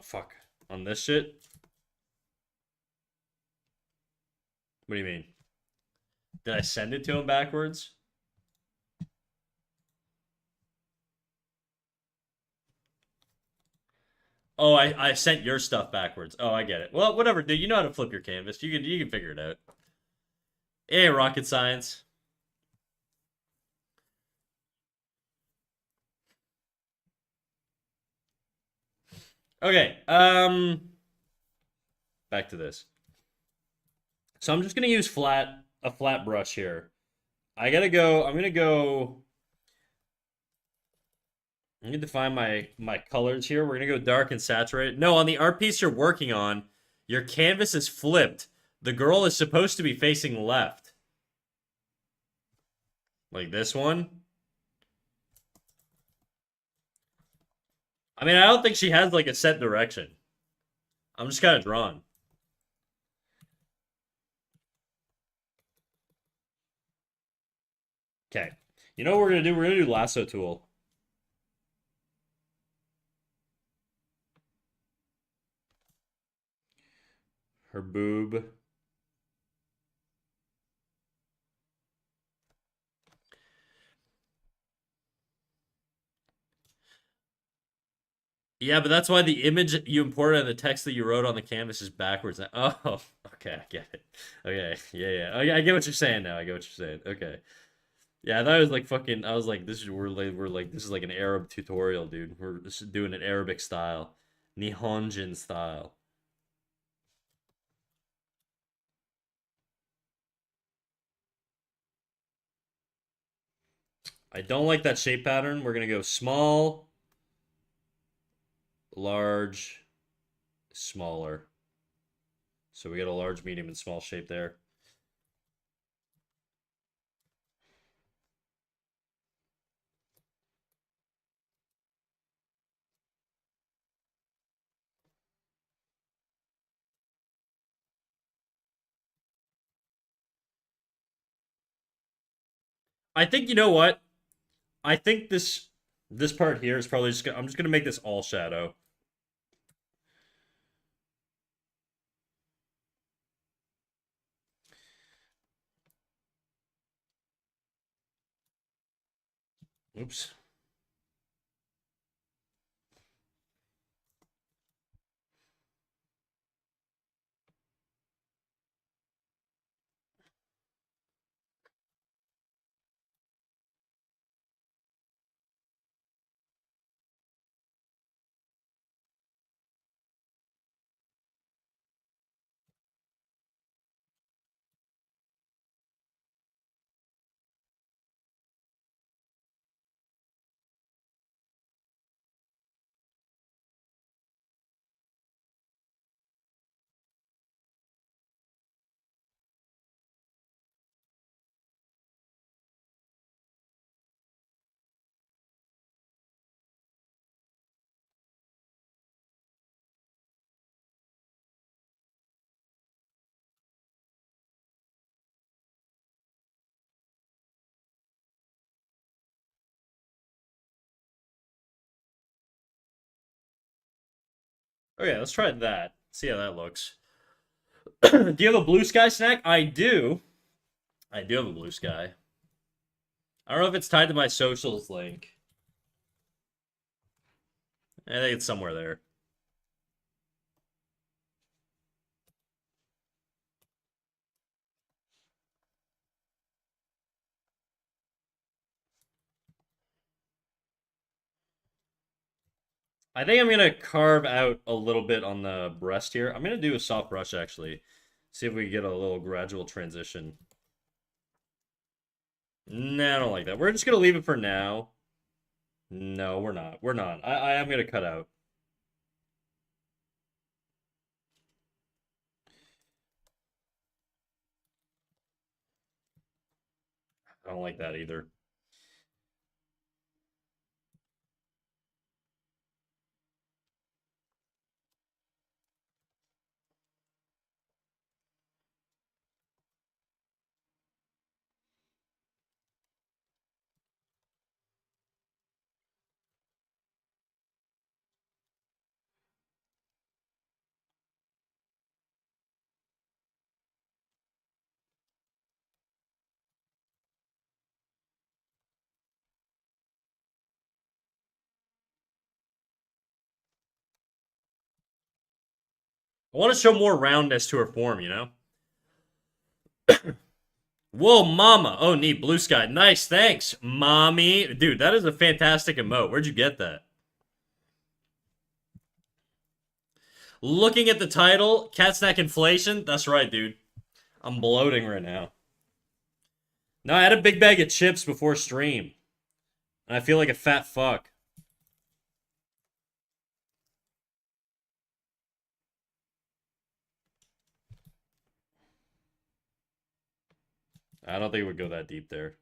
fuck. On this shit? What do you mean? Did I send it to him backwards? Oh, I sent your stuff backwards. Oh, I get it. Well, whatever, dude. You know how to flip your canvas. You can figure it out. Hey, rocket science. Okay. Back to this. So I'm just gonna use a flat brush here. I gotta go. I'm gonna go. I'm gonna define my colors here. We're gonna go dark and saturated. No, on the art piece you're working on, your canvas is flipped. The girl is supposed to be facing left, like this one. I mean, I don't think she has like a set direction. I'm just kind of drawn. Okay. You know what we're gonna do? We're gonna do lasso tool. Her boob. Yeah, but that's why the image you imported and the text that you wrote on the canvas is backwards. Oh, okay, I get it. Okay, yeah, yeah. Okay, I get what you're saying now. I get what you're saying. Okay. Yeah, I thought it was like fucking. I was like, this is we're like this is like an Arab tutorial, dude. We're just doing it Arabic style, Nihonjin style. I don't like that shape pattern. We're gonna go small, large, smaller. So we get a large, medium, and small shape there. I think, you know what? I think this part here is probably just I'm just gonna make this all shadow. Oops. Okay, let's try that. See how that looks. Do you have a blue sky snack? I do. I do have a blue sky. I don't know if it's tied to my socials link. I think it's somewhere there. I think I'm gonna carve out a little bit on the breast here. I'm gonna do a soft brush actually. See if we can get a little gradual transition. Nah, I don't like that. We're just gonna leave it for now. No, we're not. We're not. I am gonna cut out. I don't like that either. I want to show more roundness to her form, you know? Whoa, mama. Oh, neat. Blue sky. Nice. Thanks, mommy. Dude, that is a fantastic emote. Where'd you get that? Looking at the title, Cat Snack Inflation. That's right, dude. I'm bloating right now. No, I had a big bag of chips before stream. And I feel like a fat fuck. I don't think it would go that deep there.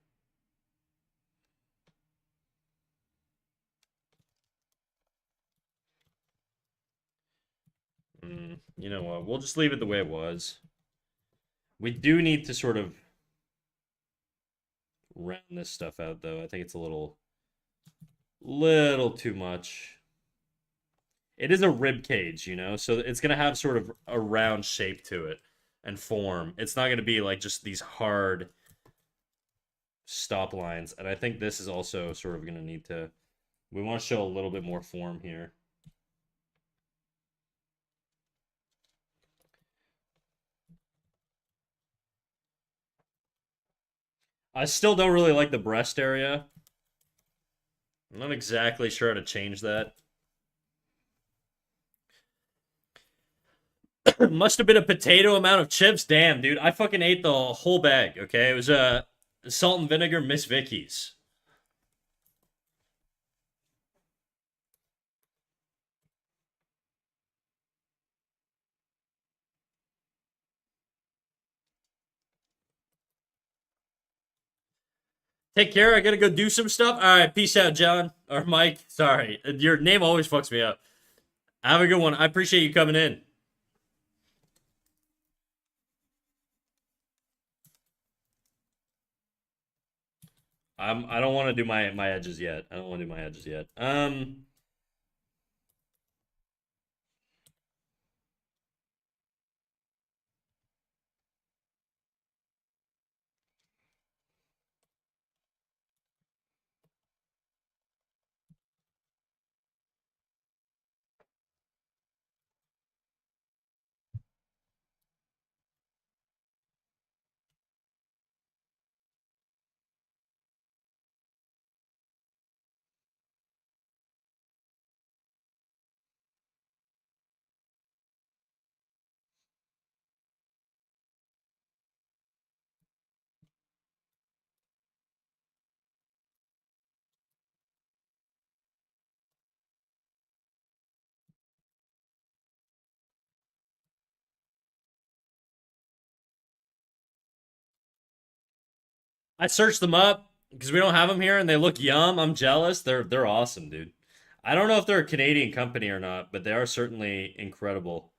You know what? We'll just leave it the way it was. We do need to sort of round this stuff out, though. I think it's a little too much. It is a rib cage, you know, so it's gonna have sort of a round shape to it and form. It's not gonna be like just these hard stop lines. And I think this is also sort of gonna need to. We want to show a little bit more form here. I still don't really like the breast area. I'm not exactly sure how to change that. Must have been a potato amount of chips. Damn, dude. I fucking ate the whole bag, okay? It was a salt and vinegar Miss Vicky's. Take care. I gotta go do some stuff. All right, peace out, John. Or Mike. Sorry. Your name always fucks me up. Have a good one. I appreciate you coming in. I don't want to do my edges yet. I don't want to do my edges yet. I searched them up because we don't have them here, and they look yum. I'm jealous. They're awesome, dude. I don't know if they're a Canadian company or not, but they are certainly incredible.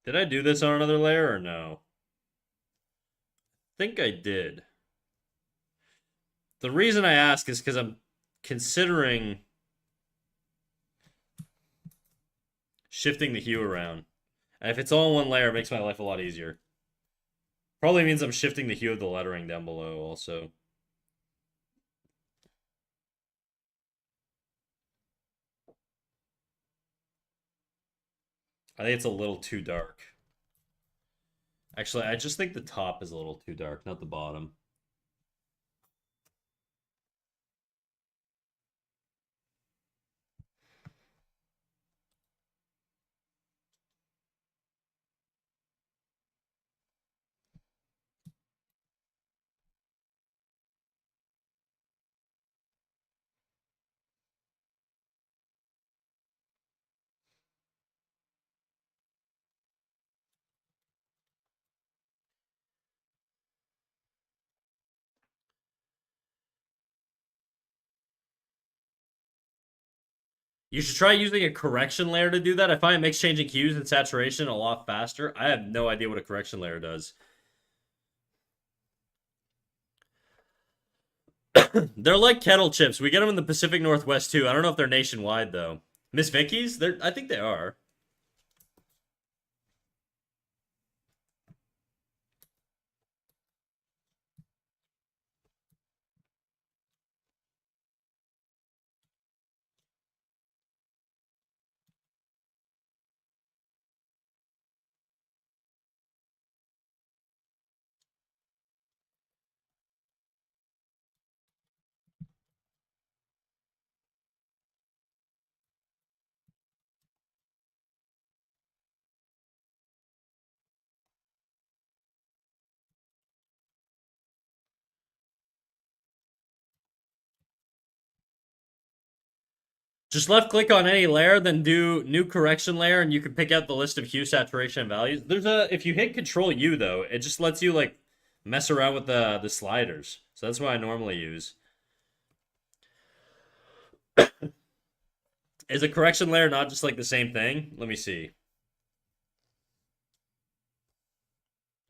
Did I do this on another layer or no? I think I did. The reason I ask is because I'm considering shifting the hue around. And if it's all in one layer, it makes my life a lot easier. Probably means I'm shifting the hue of the lettering down below also. I think it's a little too dark. Actually, I just think the top is a little too dark, not the bottom. You should try using a correction layer to do that. I find it makes changing hues and saturation a lot faster. I have no idea what a correction layer does. They're like kettle chips. We get them in the Pacific Northwest too. I don't know if they're nationwide though. Miss Vicky's? I think they are. Just left click on any layer, then do new correction layer, and you can pick out the list of hue, saturation, and values. There's a if you hit Control U though, it just lets you like mess around with the sliders. So that's what I normally use. Is a correction layer not just like the same thing? Let me see.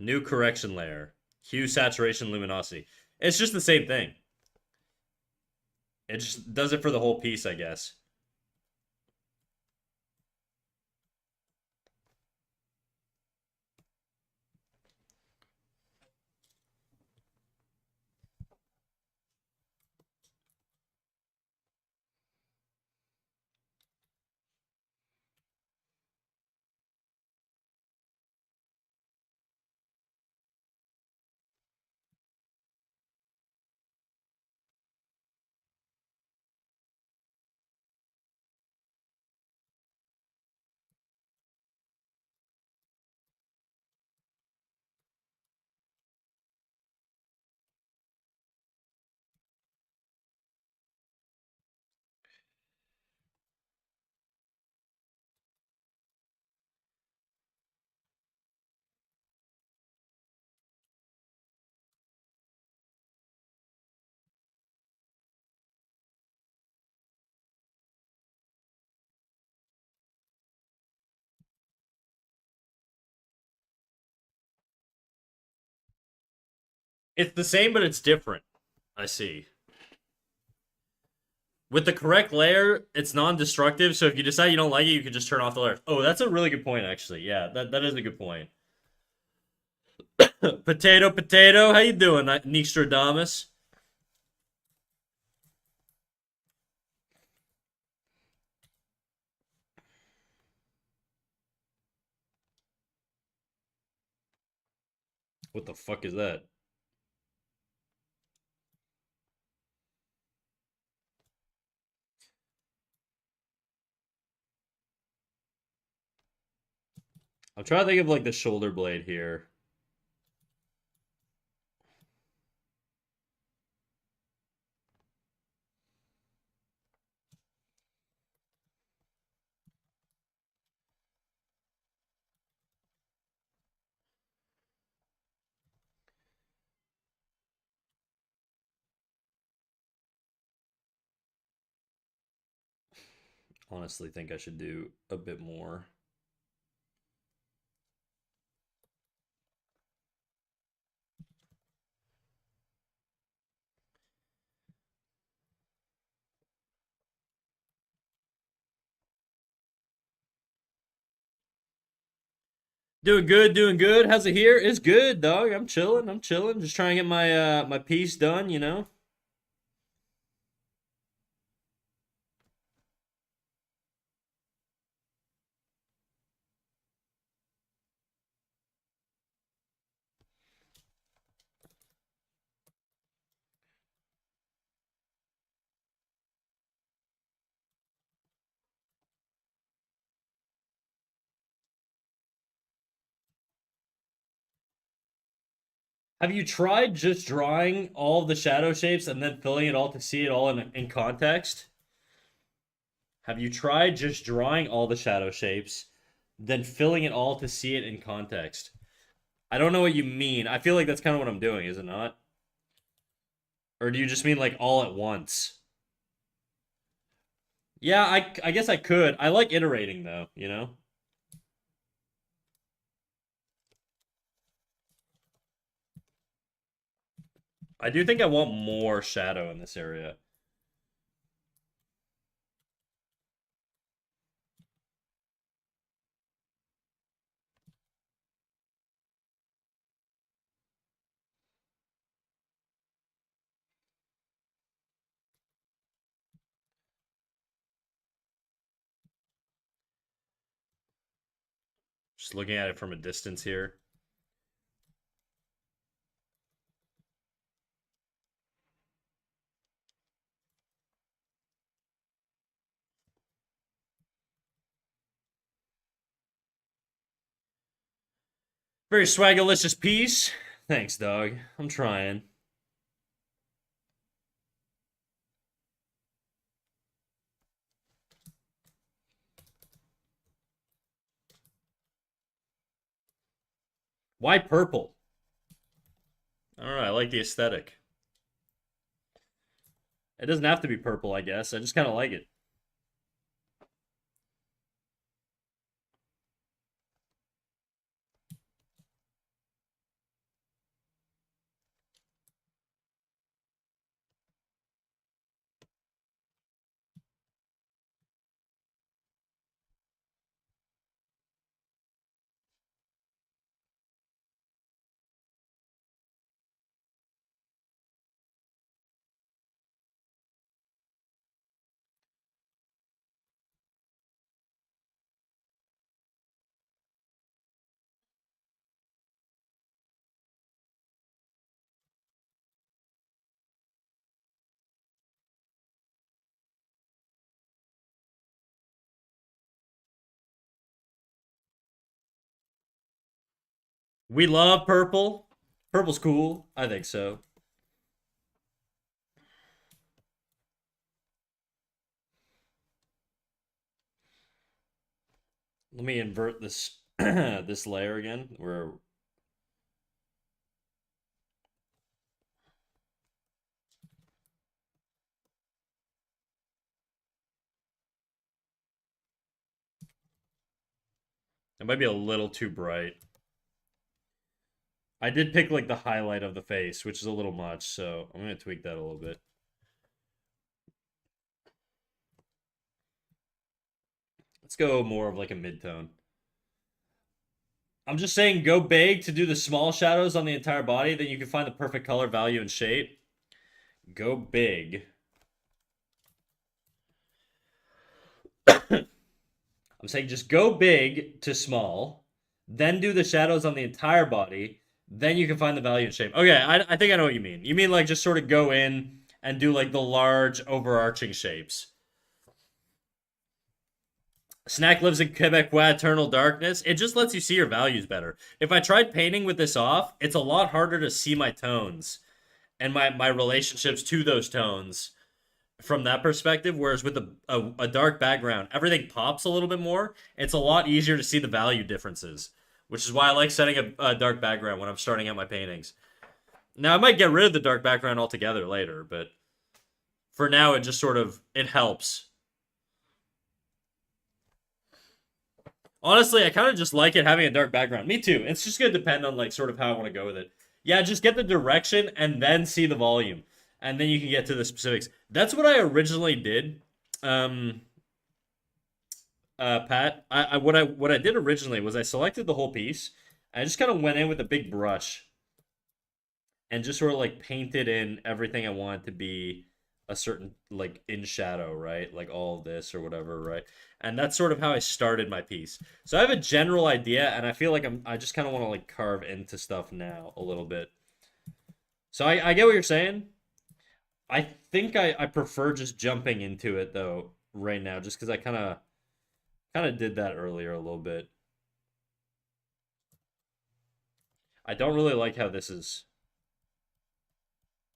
New correction layer. Hue, saturation, luminosity. It's just the same thing. It just does it for the whole piece, I guess. It's the same, but it's different. I see. With the correct layer, it's non-destructive, so if you decide you don't like it, you can just turn off the layer. Oh, that's a really good point, actually. Yeah, that is a good point. Potato, potato, how you doing, Nistradamus? What the fuck is that? I'm trying to think of like the shoulder blade here. Honestly, think I should do a bit more. Doing good, doing good. How's it here? It's good, dog. I'm chilling. I'm chilling. Just trying to get my piece done, you know? Have you tried just drawing all of the shadow shapes and then filling it all to see it all in context? Have you tried just drawing all the shadow shapes, then filling it all to see it in context? I don't know what you mean. I feel like that's kind of what I'm doing, is it not? Or do you just mean like all at once? Yeah, I guess I could. I like iterating though, you know? I do think I want more shadow in this area. Just looking at it from a distance here. Very swagalicious piece. Thanks, dog. I'm trying. Why purple? I don't know. I like the aesthetic. It doesn't have to be purple, I guess. I just kind of like it. We love purple. Purple's cool. I think so. Let me invert this this layer again. Where it might be a little too bright. I did pick like the highlight of the face, which is a little much, so I'm gonna tweak that a little bit. Let's go more of like a mid-tone. I'm just saying go big to do the small shadows on the entire body, then you can find the perfect color, value, and shape. Go big. I'm saying just go big to small, then do the shadows on the entire body, then you can find the value and shape. Okay, I think I know what you mean. You mean like just sort of go in and do like the large overarching shapes. Snack lives in Quebecois Eternal Darkness. It just lets you see your values better. If I tried painting with this off, it's a lot harder to see my tones and my relationships to those tones from that perspective. Whereas with a dark background, everything pops a little bit more. It's a lot easier to see the value differences, which is why I like setting a dark background when I'm starting out my paintings. Now, I might get rid of the dark background altogether later, but for now, it just sort of, it helps. Honestly, I kind of just like it having a dark background. Me too. It's just going to depend on like sort of how I want to go with it. Yeah, just get the direction and then see the volume. And then you can get to the specifics. That's what I originally did. Um Pat, what I did originally was I selected the whole piece. I just kind of went in with a big brush and just sort of like painted in everything I wanted to be a certain like in shadow, right? Like all of this or whatever, right? And that's sort of how I started my piece. So I have a general idea, and I feel like I just kind of want to like carve into stuff now a little bit. So I get what you're saying. I think I prefer just jumping into it though right now, just because I kind of did that earlier a little bit. I don't really like how this is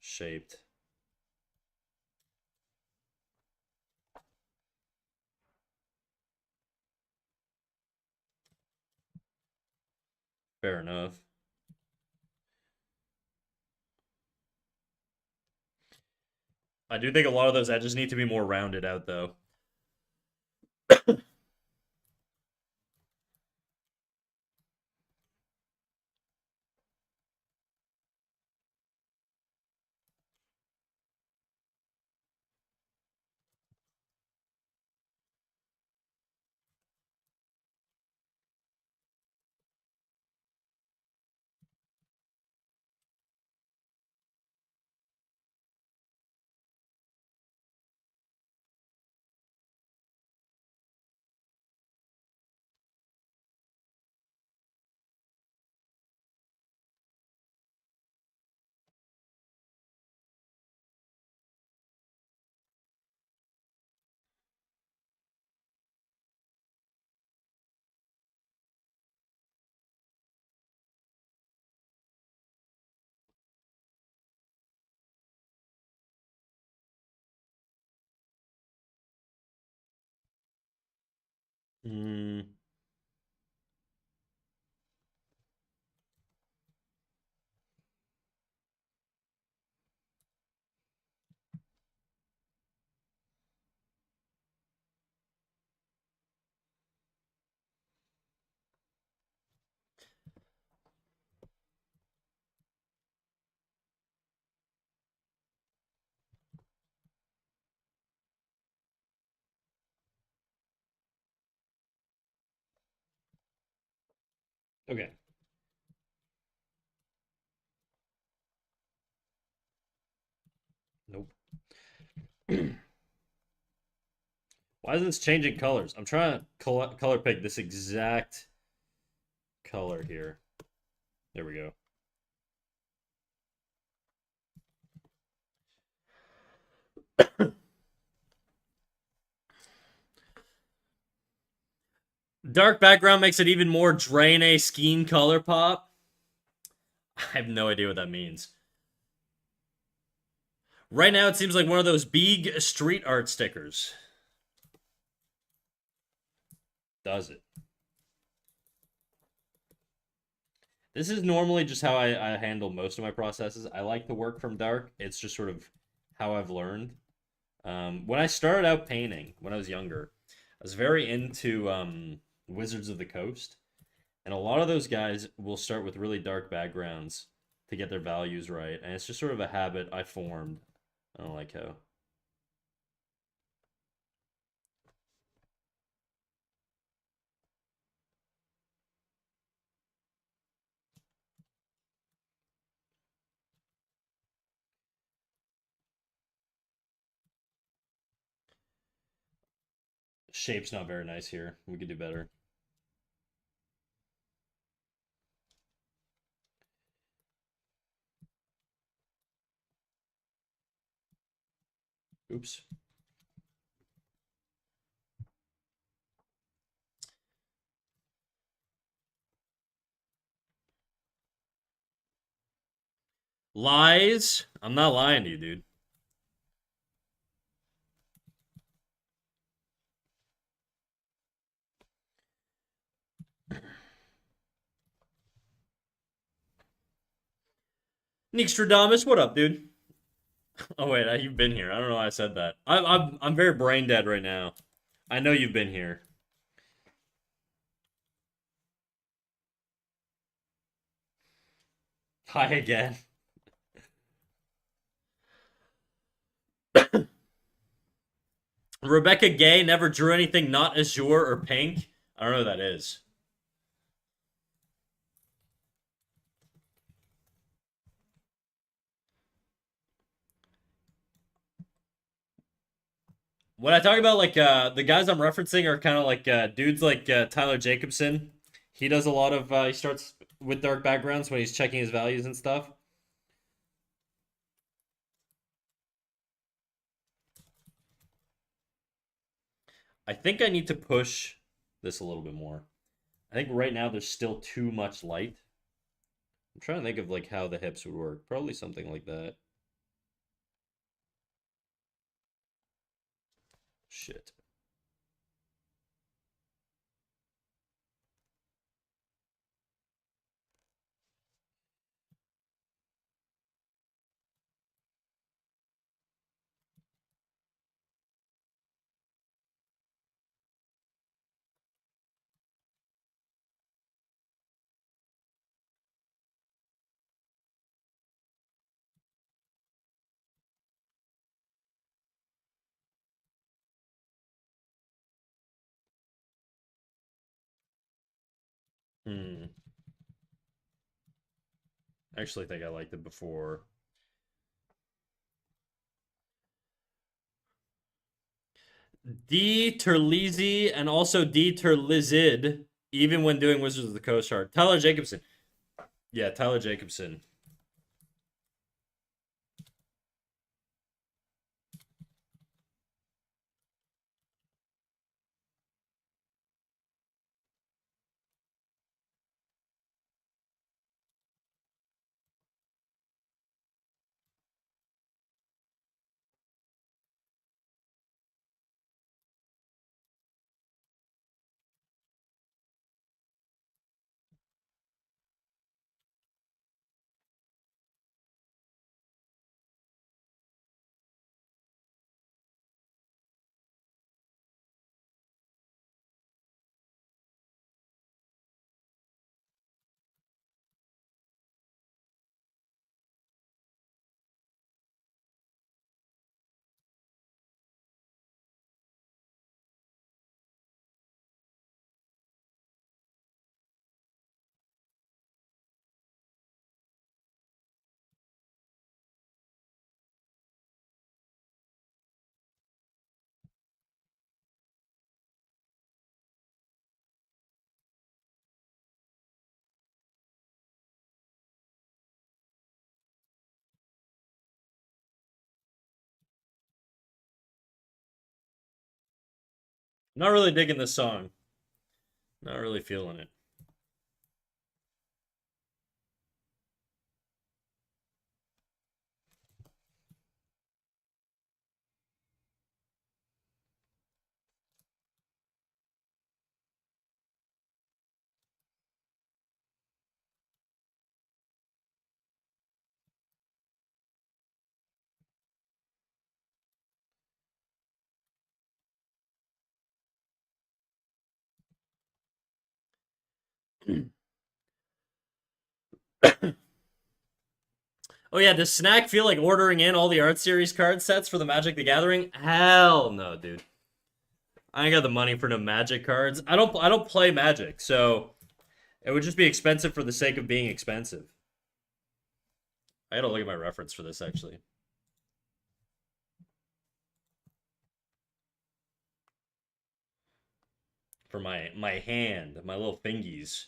shaped. Fair enough. I do think a lot of those edges need to be more rounded out though. Mm, okay. Nope. Why is this changing colors? I'm trying to color pick this exact color here. There we go. Dark background makes it even more Drain Skeen color pop. I have no idea what that means. Right now, it seems like one of those big street art stickers. Does it? This is normally just how I handle most of my processes. I like to work from dark. It's just sort of how I've learned. When I started out painting, when I was younger, I was very into Wizards of the Coast. And a lot of those guys will start with really dark backgrounds to get their values right. And it's just sort of a habit I formed. I don't like how. Shape's not very nice here. We could do better. Oops. Lies? I'm not lying to you, dude. Nixtradamus, what up, dude? Oh wait, you've been here. I don't know why I said that. I'm very brain dead right now. I know you've been here. Hi again. Rebecca Gay never drew anything not azure or pink. I don't know who that is. When I talk about like the guys I'm referencing are kind of like dudes like Tyler Jacobson. He does a lot of he starts with dark backgrounds when he's checking his values and stuff. I think I need to push this a little bit more. I think right now there's still too much light. I'm trying to think of like how the hips would work. Probably something like that. Shit. Hmm. I actually think I liked it before. D. Terlizzi and also D. Terlizid, even when doing Wizards of the Coast Guard. Tyler Jacobson. Yeah, Tyler Jacobson. Not really digging this song. Not really feeling it. Oh yeah, does Snack feel like ordering in all the art series card sets for the Magic the Gathering? Hell no, dude. I ain't got the money for no Magic cards. I don't play Magic, so it would just be expensive for the sake of being expensive. I gotta look at my reference for this actually. For my hand, my little fingies.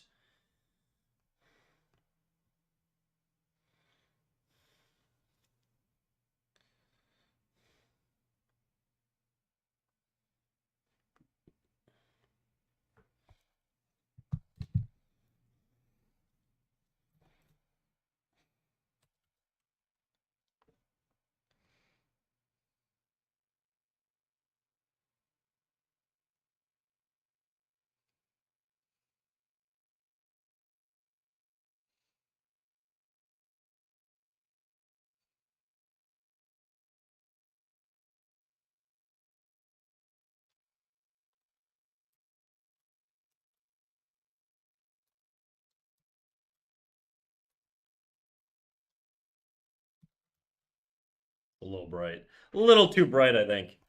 A little bright. A little too bright, I think.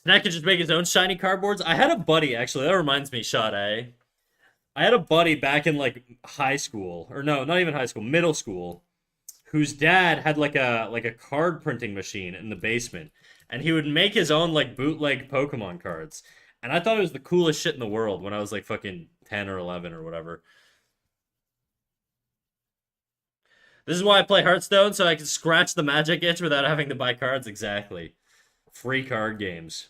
Snack could just make his own shiny cardboards. I had a buddy, actually. That reminds me, Sade. I had a buddy back in like high school, or no, not even high school, middle school, whose dad had like a card printing machine in the basement, and he would make his own like bootleg Pokemon cards. And I thought it was the coolest shit in the world when I was like fucking 10 or 11 or whatever. This is why I play Hearthstone, so I can scratch the magic itch without having to buy cards. Exactly. Free card games.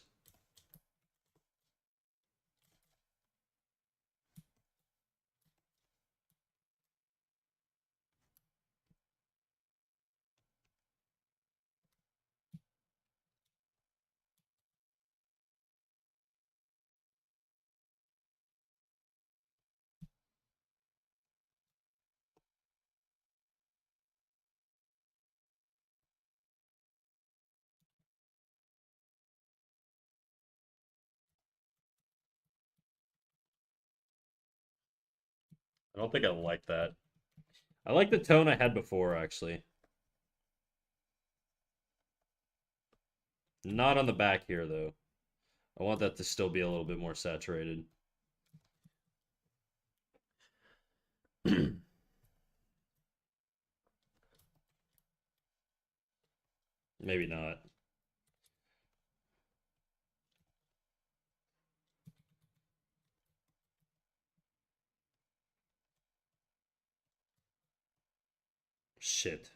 I don't think I like that. I like the tone I had before, actually. Not on the back here, though. I want that to still be a little bit more saturated. Maybe not. Shit.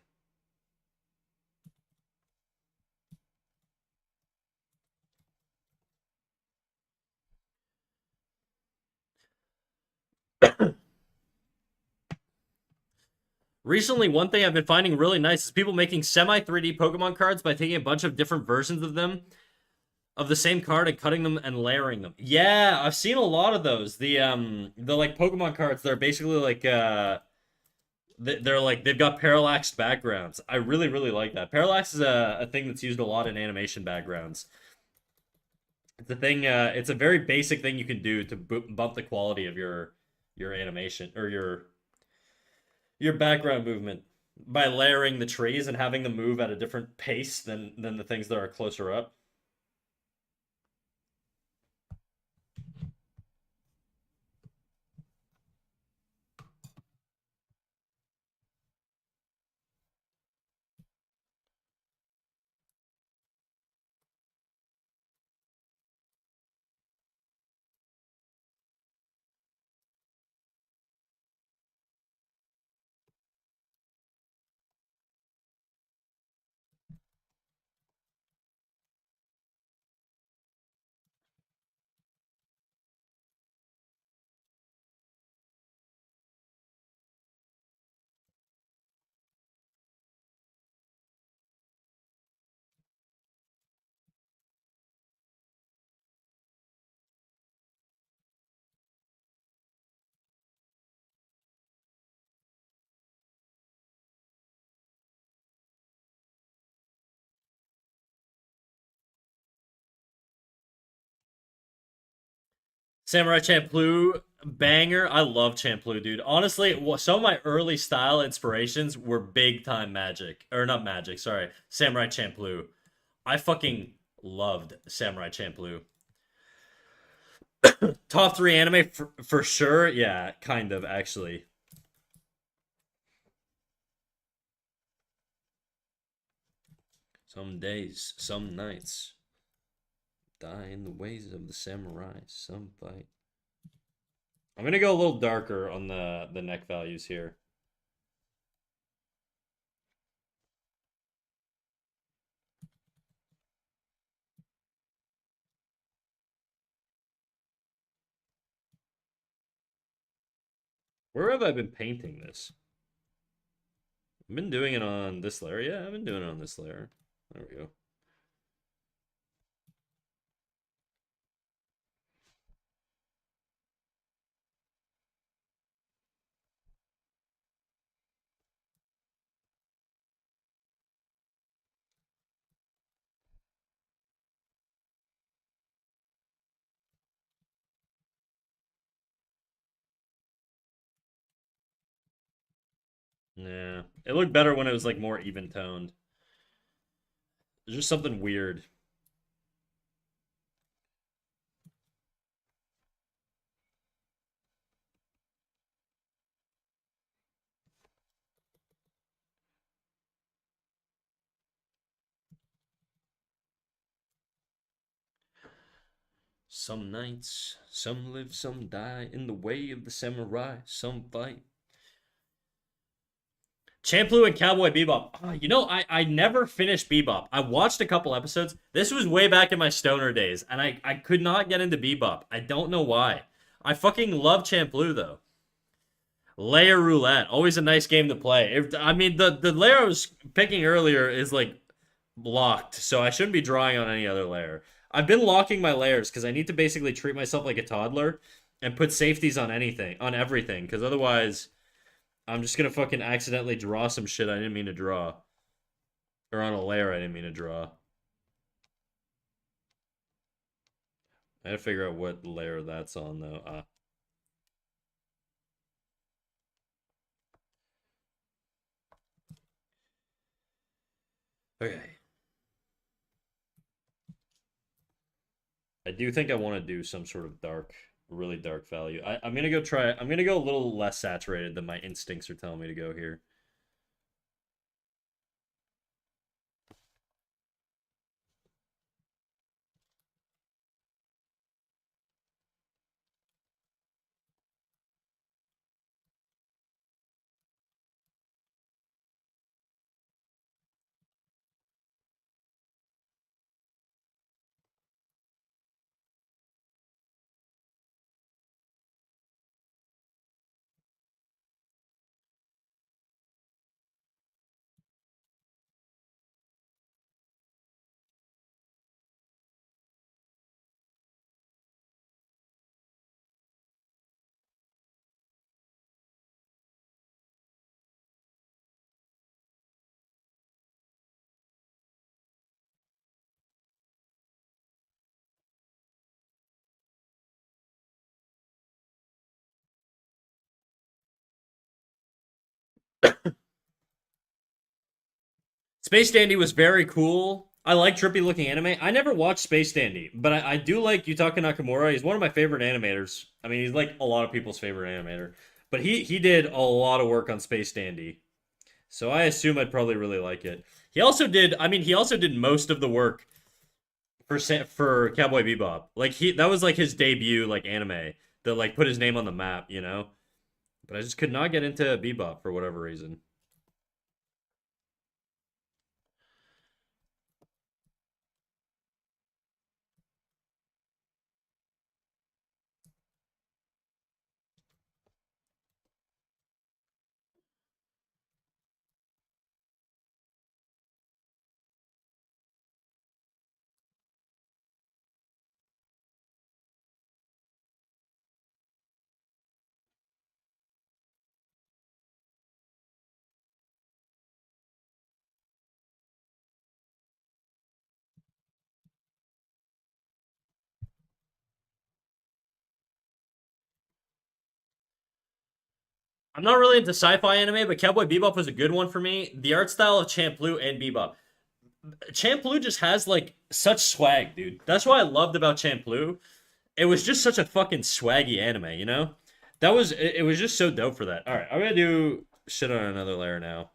Recently, one thing I've been finding really nice is people making semi 3D Pokemon cards by taking a bunch of different versions of them, of the same card, and cutting them and layering them. Yeah, I've seen a lot of those. The like Pokemon cards, they're basically like they're like they've got parallaxed backgrounds. I really really like that. Parallax is a thing that's used a lot in animation backgrounds. It's a thing. It's a very basic thing you can do to bump the quality of your animation or your background movement by layering the trees and having them move at a different pace than the things that are closer up. Samurai Champloo Banger. I love Champloo, dude. Honestly, some of my early style inspirations were big time Magic. Or not Magic, sorry. Samurai Champloo. I fucking loved Samurai Champloo. Top three anime for sure. Yeah, kind of, actually. Some days, some nights, die in the ways of the samurai. Some fight. I'm gonna go a little darker on the neck values here. Where have I been painting this? I've been doing it on this layer. Yeah, I've been doing it on this layer. There we go. Yeah, it looked better when it was like more even toned. There's just something weird. Some nights, some live, some die in the way of the samurai. Some fight. Champloo and Cowboy Bebop. I never finished Bebop. I watched a couple episodes. This was way back in my stoner days, and I could not get into Bebop. I don't know why. I fucking love Champloo though. Layer Roulette, always a nice game to play. I mean, the layer I was picking earlier is like locked, so I shouldn't be drawing on any other layer. I've been locking my layers because I need to basically treat myself like a toddler and put safeties on anything, on everything, because otherwise I'm just gonna fucking accidentally draw some shit I didn't mean to draw. Or on a layer I didn't mean to draw. I gotta figure out what layer that's on though. Okay. I do think I want to do some sort of dark, really dark value. I'm gonna go try. I'm gonna go a little less saturated than my instincts are telling me to go here. Space Dandy was very cool. I like trippy looking anime. I never watched Space Dandy, but I do like Yutaka Nakamura. He's one of my favorite animators. I mean, he's like a lot of people's favorite animator. But he did a lot of work on Space Dandy. So I assume I'd probably really like it. He also did, I mean, he also did most of the work for Cowboy Bebop. Like that was like his debut like anime that like put his name on the map, you know? But I just could not get into Bebop for whatever reason. I'm not really into sci-fi anime, but Cowboy Bebop was a good one for me. The art style of Champloo and Bebop. Champloo just has like such swag, dude. That's what I loved about Champloo. It was just such a fucking swaggy anime, you know? It was just so dope for that. All right, I'm gonna do shit on another layer now.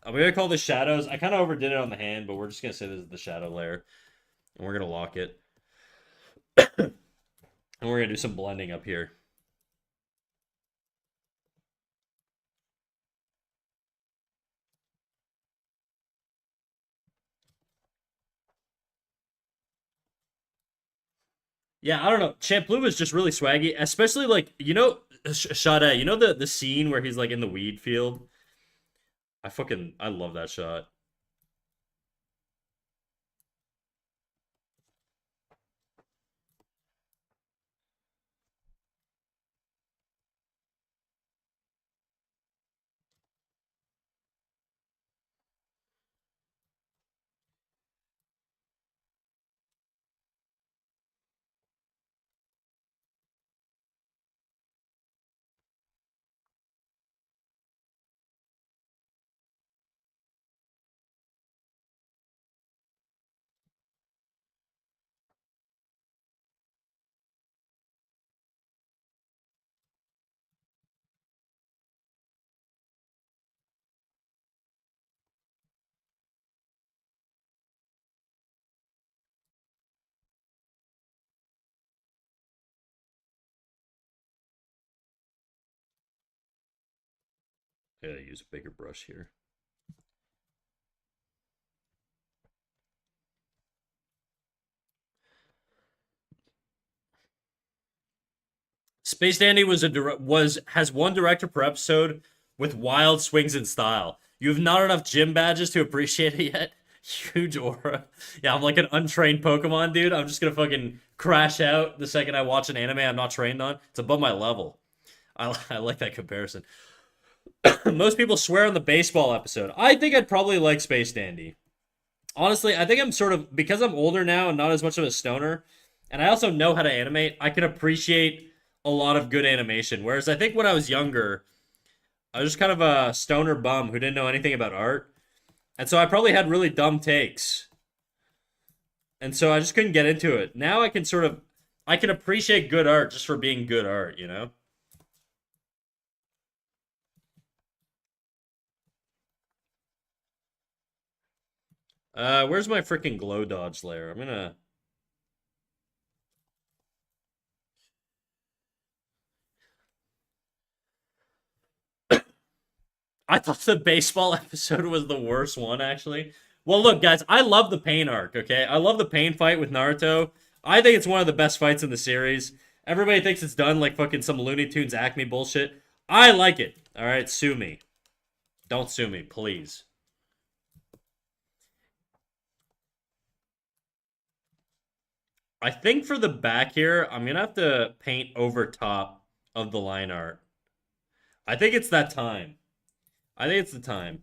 I'm gonna call this shadows. I kind of overdid it on the hand, but we're just gonna say this is the shadow layer, and we're gonna lock it, and we're gonna do some blending up here. Yeah, I don't know. Champloo is just really swaggy, especially like Sade. You know the scene where he's like in the weed field. I love that shot. I gotta use a bigger brush here. Space Dandy was has one director per episode with wild swings in style. You have not enough gym badges to appreciate it yet. Huge aura. Yeah, I'm like an untrained Pokemon, dude. I'm just gonna fucking crash out the second I watch an anime I'm not trained on. It's above my level. I like that comparison. Most people swear on the baseball episode. I think I'd probably like Space Dandy. Honestly, I think I'm sort of because I'm older now and not as much of a stoner, and I also know how to animate. I can appreciate a lot of good animation. Whereas I think when I was younger, I was just kind of a stoner bum who didn't know anything about art, and so I probably had really dumb takes, and so I just couldn't get into it. Now I can appreciate good art just for being good art, you know. Where's my freaking glow dodge layer? I'm gonna. I thought the baseball episode was the worst one, actually. Well, look, guys, I love the pain arc, okay? I love the pain fight with Naruto. I think it's one of the best fights in the series. Everybody thinks it's done like fucking some Looney Tunes Acme bullshit. I like it. All right, sue me. Don't sue me, please. I think for the back here, I'm gonna have to paint over top of the line art. I think it's that time. I think it's the time.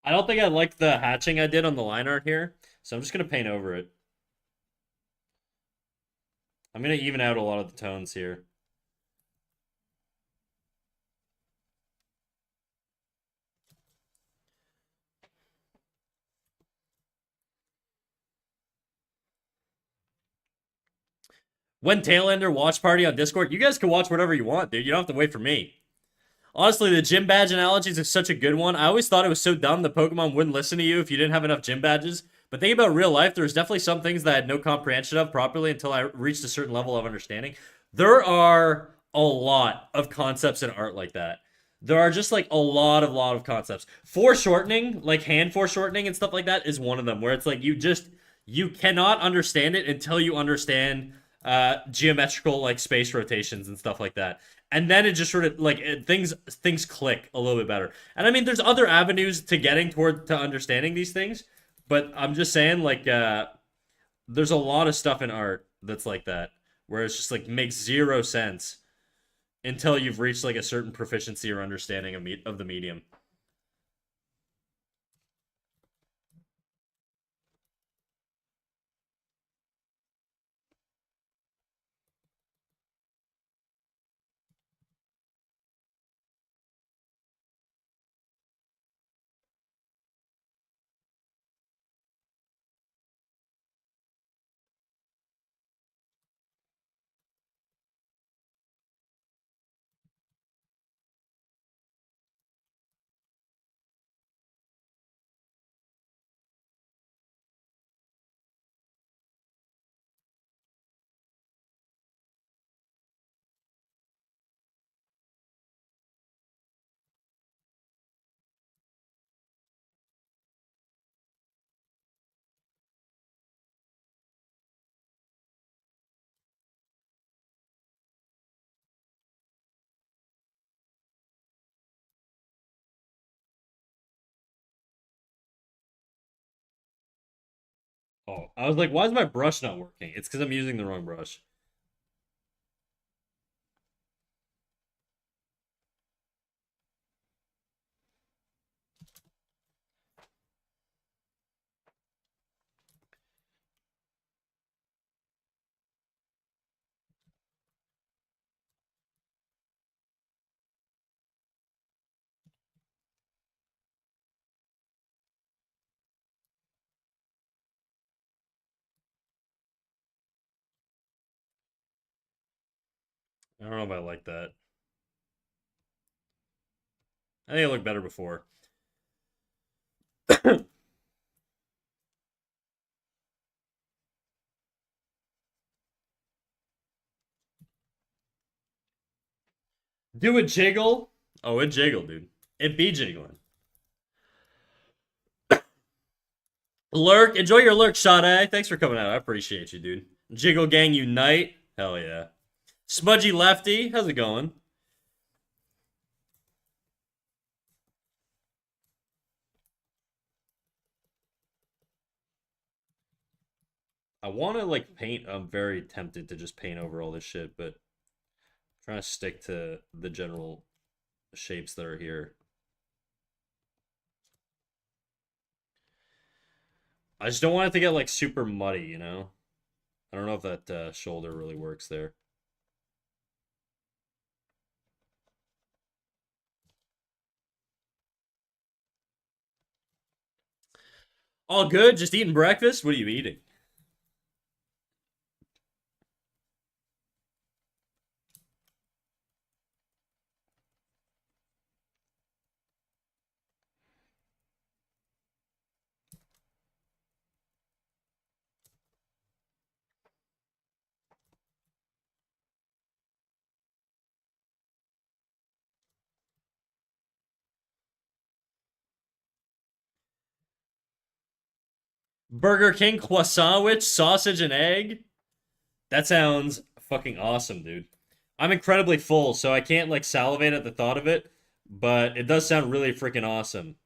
I don't think I like the hatching I did on the line art here, so I'm just gonna paint over it. I'm gonna even out a lot of the tones here. When Tailender watch party on Discord, you guys can watch whatever you want, dude. You don't have to wait for me. Honestly, the gym badge analogies is such a good one. I always thought it was so dumb the Pokemon wouldn't listen to you if you didn't have enough gym badges. But thinking about real life, there's definitely some things that I had no comprehension of properly until I reached a certain level of understanding. There are a lot of concepts in art like that. There are just like a lot of concepts. Foreshortening, like hand foreshortening and stuff like that, is one of them. Where it's like you cannot understand it until you understand geometrical like space rotations and stuff like that, and then it just sort of like things click a little bit better. And I mean, there's other avenues to getting toward to understanding these things, but I'm just saying like there's a lot of stuff in art that's like that. where it's just like makes zero sense until you've reached like a certain proficiency or understanding of the medium. Oh, I was like, why is my brush not working? It's because I'm using the wrong brush. I don't know if I like that. I think it looked better before. Do a jiggle. Oh, it jiggle, dude. It be jiggling. Lurk, enjoy your lurk, Sade. Thanks for coming out. I appreciate you, dude. Jiggle Gang Unite. Hell yeah. Smudgy Lefty, how's it going? I want to like paint. I'm very tempted to just paint over all this shit, but I'm trying to stick to the general shapes that are here. I just don't want it to get like super muddy, you know? I don't know if that shoulder really works there. All good? Just eating breakfast? What are you eating? Burger King croissant with sausage and egg? That sounds fucking awesome, dude. I'm incredibly full, so I can't like salivate at the thought of it, but it does sound really freaking awesome.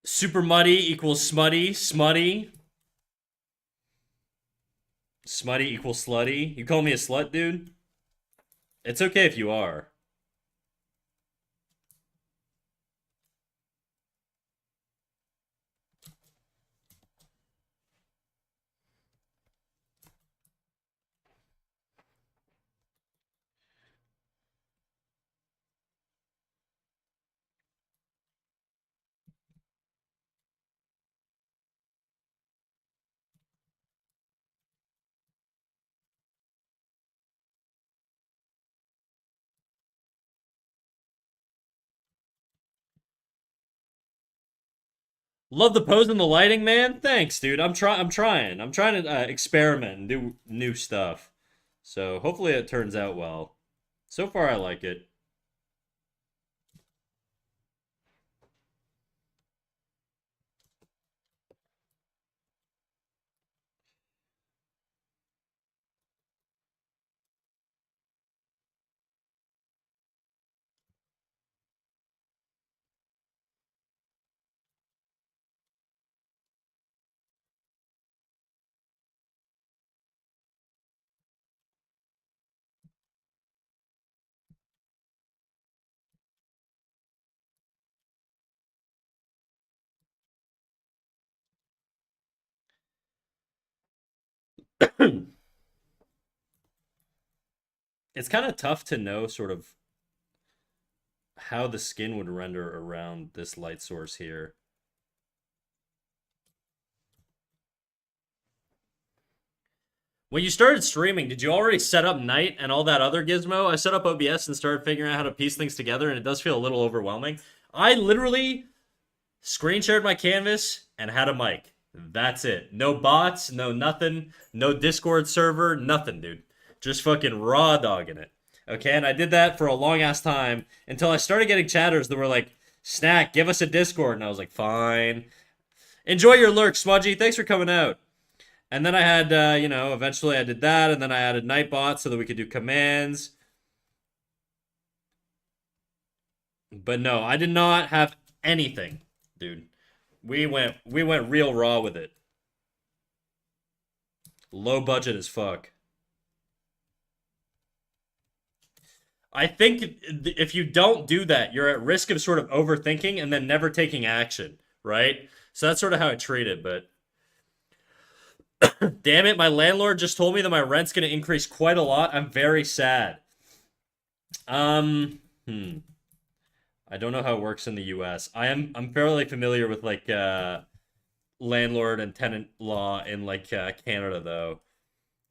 Super muddy equals smutty, smutty. Smutty equals slutty. You call me a slut, dude? It's okay if you are. Love the pose and the lighting, man. Thanks, dude. I'm trying to experiment and do new stuff. So hopefully it turns out well. So far, I like it. It's kind of tough to know sort of how the skin would render around this light source here. When you started streaming, did you already set up Night and all that other gizmo? I set up OBS and started figuring out how to piece things together, and it does feel a little overwhelming. I literally screen shared my canvas and had a mic. That's it. No bots, no nothing, no Discord server, nothing, dude. Just fucking raw dogging it. Okay, and I did that for a long ass time until I started getting chatters that were like, Snack, give us a Discord. And I was like, fine. Enjoy your lurk, Smudgy. Thanks for coming out. And then I had, eventually I did that, and then I added Nightbot so that we could do commands. But no, I did not have anything, dude. We went real raw with it. Low budget as fuck. I think if you don't do that, you're at risk of sort of overthinking and then never taking action, right? So that's sort of how I treat it, but damn it, my landlord just told me that my rent's going to increase quite a lot. I'm very sad. I don't know how it works in the US. I'm fairly familiar with like landlord and tenant law in like Canada though.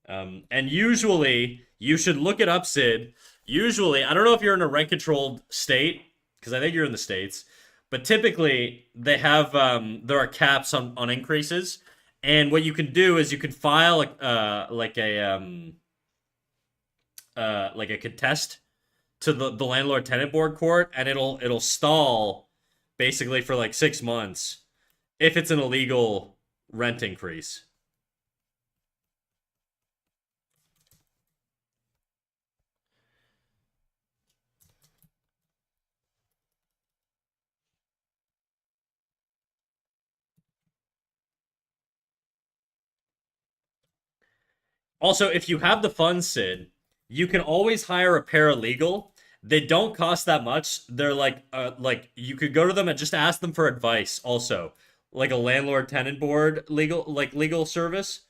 And usually you should look it up, Sid. Usually, I don't know if you're in a rent controlled state because I think you're in the States, but typically they have there are caps on increases. And what you can do is you can file like a contest to the landlord tenant board court, and it'll stall basically for like 6 months if it's an illegal rent increase. Also, if you have the funds, Sid, you can always hire a paralegal. They don't cost that much. They're like you could go to them and just ask them for advice. Also, like a landlord tenant board legal service.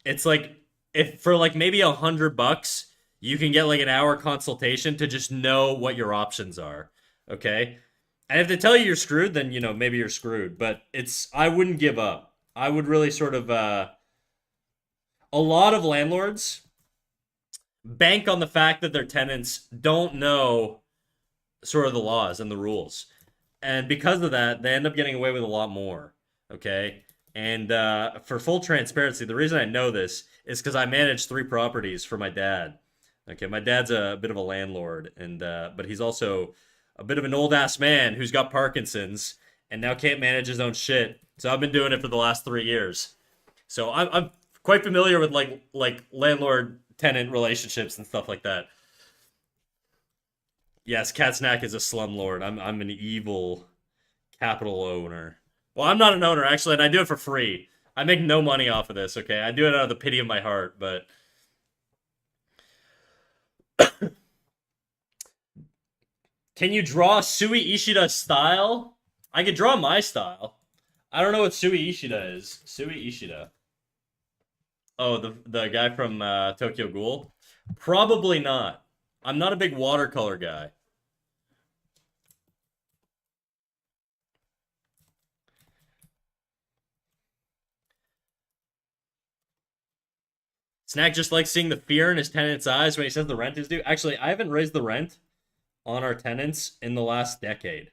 It's like if for like maybe $100, you can get like an hour consultation to just know what your options are. Okay, and if they tell you you're screwed, then maybe you're screwed. But I wouldn't give up. I would really sort of a lot of landlords bank on the fact that their tenants don't know sort of the laws and the rules. And because of that, they end up getting away with a lot more. Okay. And for full transparency, the reason I know this is because I manage 3 properties for my dad. Okay. My dad's a bit of a landlord, and but he's also a bit of an old ass man who's got Parkinson's and now can't manage his own shit. So I've been doing it for the last 3 years. So I'm quite familiar with like landlord tenant relationships and stuff like that. Yes, Cat Snack is a slumlord. I'm an evil capital owner. Well, I'm not an owner actually, and I do it for free. I make no money off of this. Okay, I do it out of the pity of my heart. But can you draw Sui Ishida style? I could draw my style. I don't know what Sui Ishida is. Sui Ishida. Oh, the guy from Tokyo Ghoul? Probably not. I'm not a big watercolor guy. Snack just likes seeing the fear in his tenant's eyes when he says the rent is due. Actually, I haven't raised the rent on our tenants in the last decade.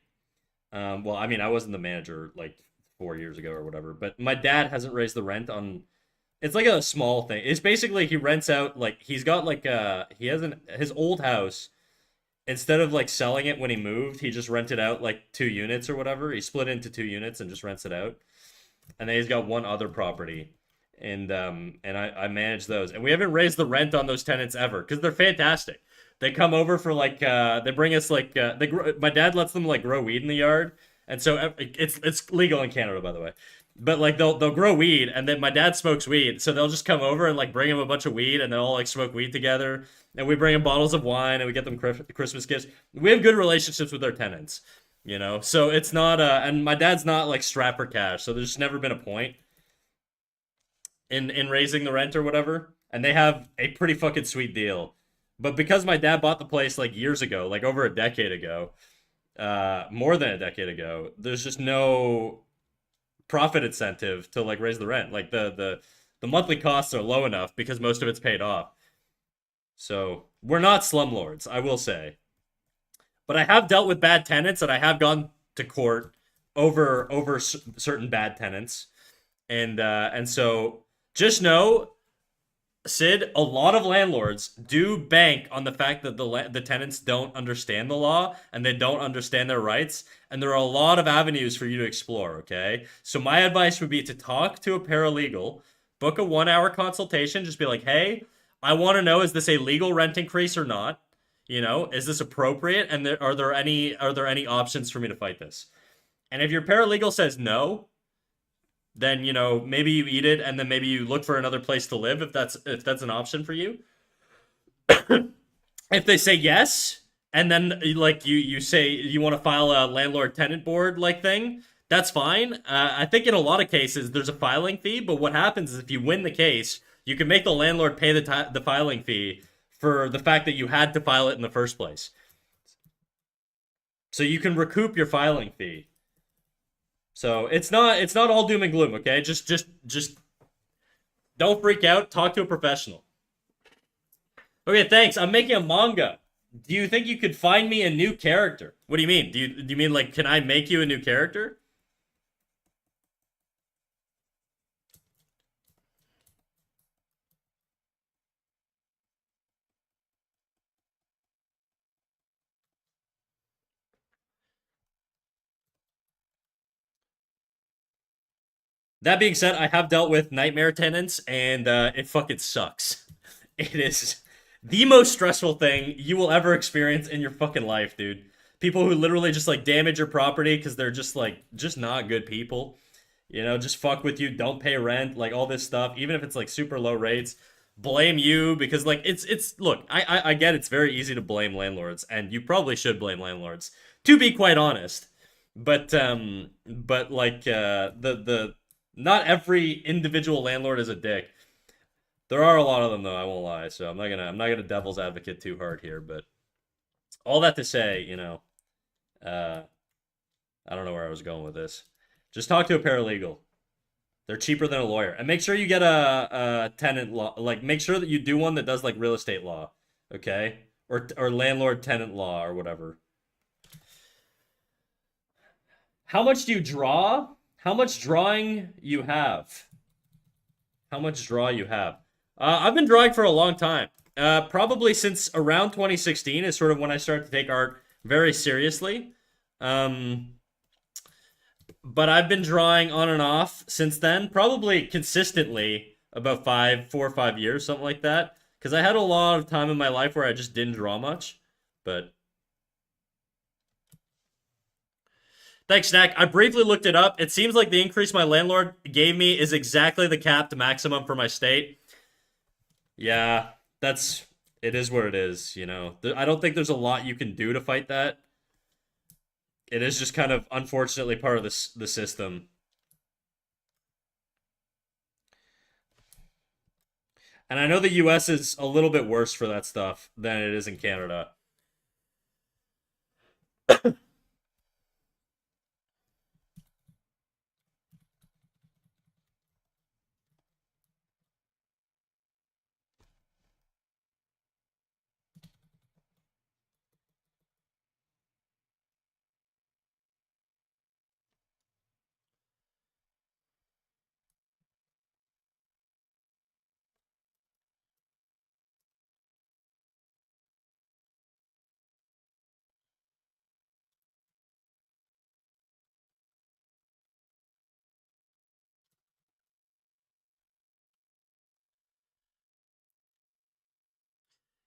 Well, I mean, I wasn't the manager like 4 years ago or whatever, but my dad hasn't raised the rent on. It's like a small thing. It's basically he rents out like he's got like he has his old house. Instead of like selling it when he moved, he just rented out like 2 units or whatever. He split into 2 units and just rents it out. And then he's got one other property, and I manage those. And we haven't raised the rent on those tenants ever because they're fantastic. They come over for like they bring us like my dad lets them like grow weed in the yard, and so it's legal in Canada, by the way. But like they'll grow weed, and then my dad smokes weed, so they'll just come over and like bring him a bunch of weed, and they'll all like smoke weed together. And we bring him bottles of wine, and we get them Christmas gifts. We have good relationships with our tenants, So it's not and my dad's not like strapped for cash, so there's never been a point. in raising the rent or whatever, and they have a pretty fucking sweet deal. But because my dad bought the place like years ago, like over a decade ago, more than a decade ago, there's just no profit incentive to like raise the rent. Like the monthly costs are low enough because most of it's paid off. So we're not slumlords, I will say. But I have dealt with bad tenants, and I have gone to court over certain bad tenants, and so just know, Sid, a lot of landlords do bank on the fact that the tenants don't understand the law and they don't understand their rights, and there are a lot of avenues for you to explore, okay? So my advice would be to talk to a paralegal, book a 1 hour consultation, just be like, "Hey, I want to know, is this a legal rent increase or not? You know, is this appropriate, and are there any options for me to fight this?" And if your paralegal says no, then maybe you eat it, and then maybe you look for another place to live if that's an option for you. If they say yes, and then like you say you want to file a landlord tenant board like thing, that's fine. I think in a lot of cases there's a filing fee, but what happens is if you win the case, you can make the landlord pay the filing fee for the fact that you had to file it in the first place. So you can recoup your filing fee. So it's not all doom and gloom, okay? Just don't freak out. Talk to a professional. Okay, thanks. I'm making a manga. Do you think you could find me a new character? What do you mean? Do you mean like can I make you a new character? That being said, I have dealt with nightmare tenants, and it fucking sucks. It is the most stressful thing you will ever experience in your fucking life, dude. People who literally just like damage your property because they're just like just not good people. Just fuck with you, don't pay rent, like all this stuff, even if it's like super low rates. Blame you because like it's look, I get it's very easy to blame landlords, and you probably should blame landlords, to be quite honest. But like the not every individual landlord is a dick. There are a lot of them though, I won't lie. So I'm not gonna devil's advocate too hard here, but all that to say, uh I don't know where I was going with this. Just talk to a paralegal. They're cheaper than a lawyer. And make sure you get a tenant law. Like, make sure that you do one that does, like, real estate law. Okay? Or landlord tenant law or whatever. How much do you draw? How much drawing you have? How much draw you have? I've been drawing for a long time. Probably since around 2016 is sort of when I started to take art very seriously. Um, but I've been drawing on and off since then, probably consistently about 4 or 5 years, something like that. Because I had a lot of time in my life where I just didn't draw much. But thanks, Snack. I briefly looked it up. It seems like the increase my landlord gave me is exactly the capped maximum for my state. Yeah, it is what it is. I don't think there's a lot you can do to fight that. It is just kind of unfortunately part of the system. And I know the US is a little bit worse for that stuff than it is in Canada.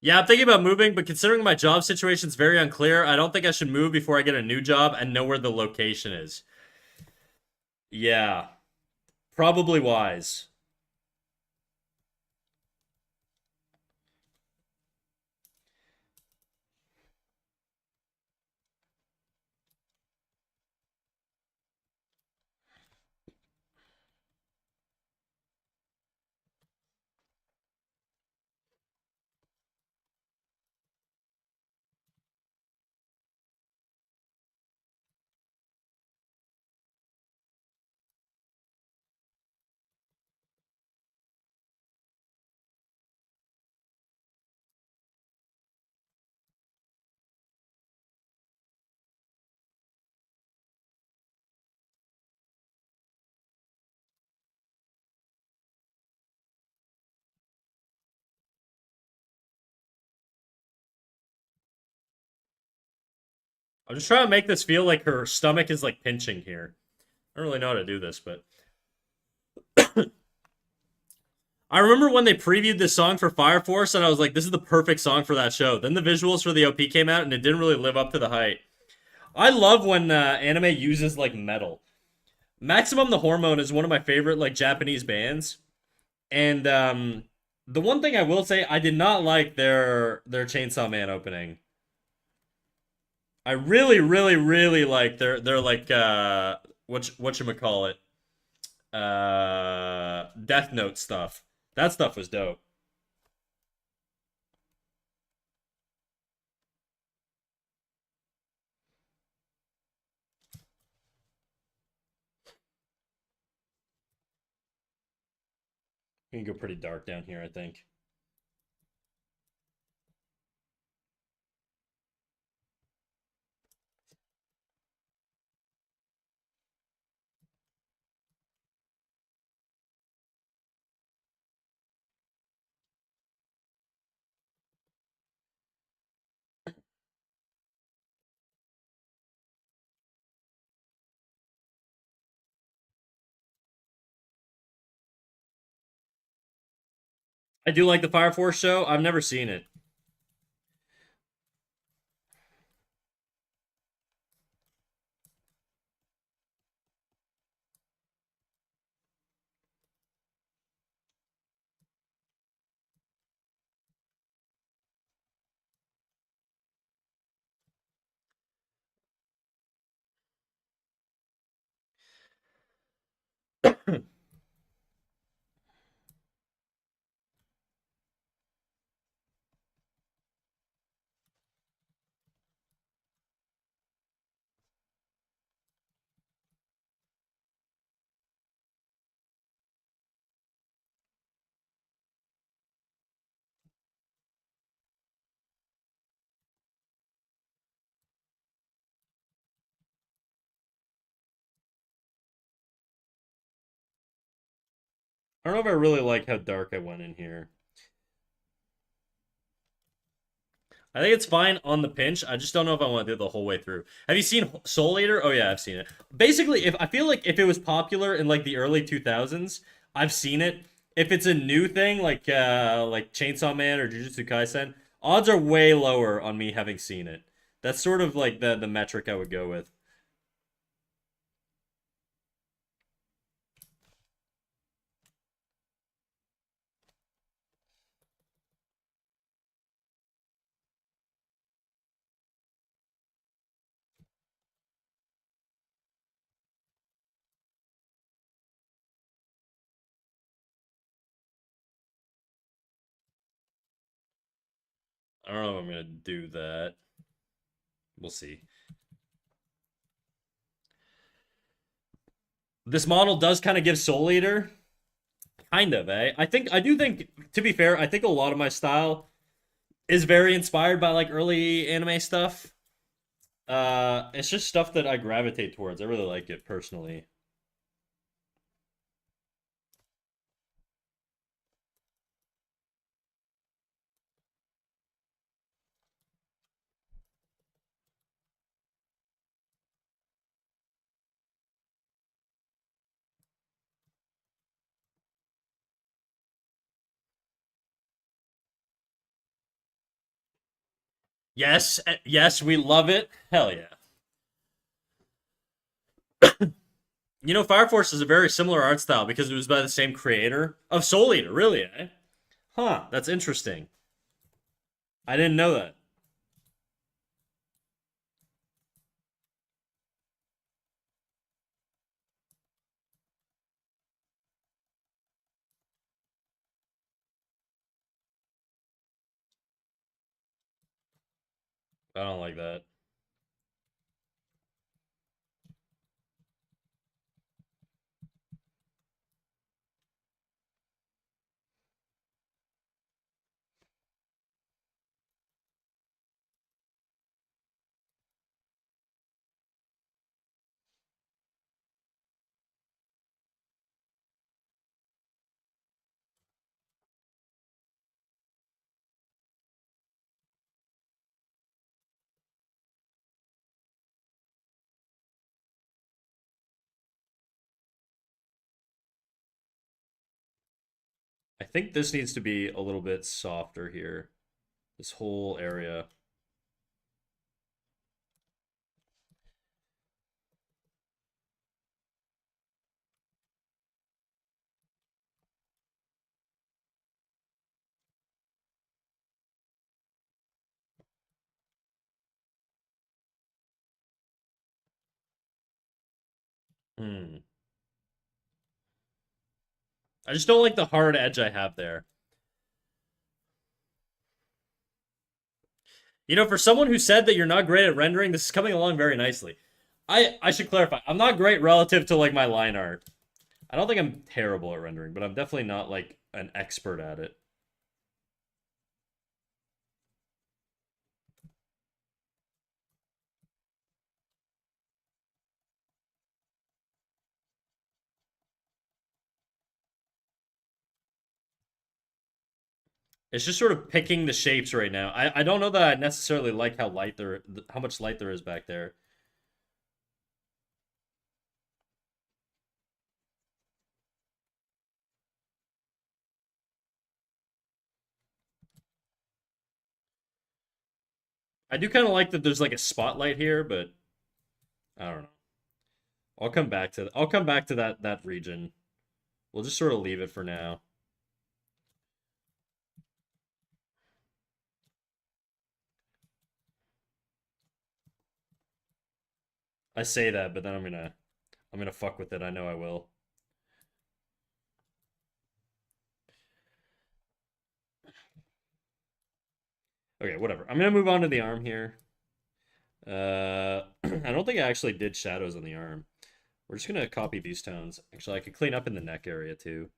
Yeah, I'm thinking about moving, but considering my job situation is very unclear, I don't think I should move before I get a new job and know where the location is. Yeah, probably wise. I'm just trying to make this feel like her stomach is like pinching here. I don't really know how to do this, but I remember when they previewed this song for Fire Force, and I was like, this is the perfect song for that show. Then the visuals for the OP came out, and it didn't really live up to the hype. I love when anime uses like metal. Maximum the Hormone is one of my favorite like Japanese bands, and the one thing I will say, I did not like their Chainsaw Man opening. I really, really, really like their like what you call it, Death Note stuff. That stuff was dope. You can go pretty dark down here, I think. I do like the Fire Force show. I've never seen it. I don't know if I really like how dark I went in here. I think it's fine on the pinch. I just don't know if I want to do it the whole way through. Have you seen Soul Eater? Oh yeah, I've seen it. Basically, if I feel like if it was popular in like the early 2000s, I've seen it. If it's a new thing like Chainsaw Man or Jujutsu Kaisen, odds are way lower on me having seen it. That's sort of like the metric I would go with. I don't know if I'm gonna do that. We'll see. This model does kind of give Soul Eater, kind of, eh? I do think, to be fair, I think a lot of my style is very inspired by like early anime stuff. It's just stuff that I gravitate towards. I really like it personally. Yes, yes, we love it. Hell yeah. You know, Fire Force is a very similar art style because it was by the same creator of Soul Eater, really, eh? Huh, that's interesting. I didn't know that. I don't like that. I think this needs to be a little bit softer here. This whole area. Hmm. I just don't like the hard edge I have there. You know, for someone who said that you're not great at rendering, this is coming along very nicely. I should clarify. I'm not great relative to like my line art. I don't think I'm terrible at rendering, but I'm definitely not like an expert at it. It's just sort of picking the shapes right now. I don't know that I necessarily like how much light there is back there. I do kind of like that there's like a spotlight here, but I don't know. I'll come back to that region. We'll just sort of leave it for now. I say that, but then I'm gonna fuck with it. I know I will. Okay, whatever. I'm gonna move on to the arm here. I don't think I actually did shadows on the arm. We're just gonna copy these tones. Actually, I could clean up in the neck area too.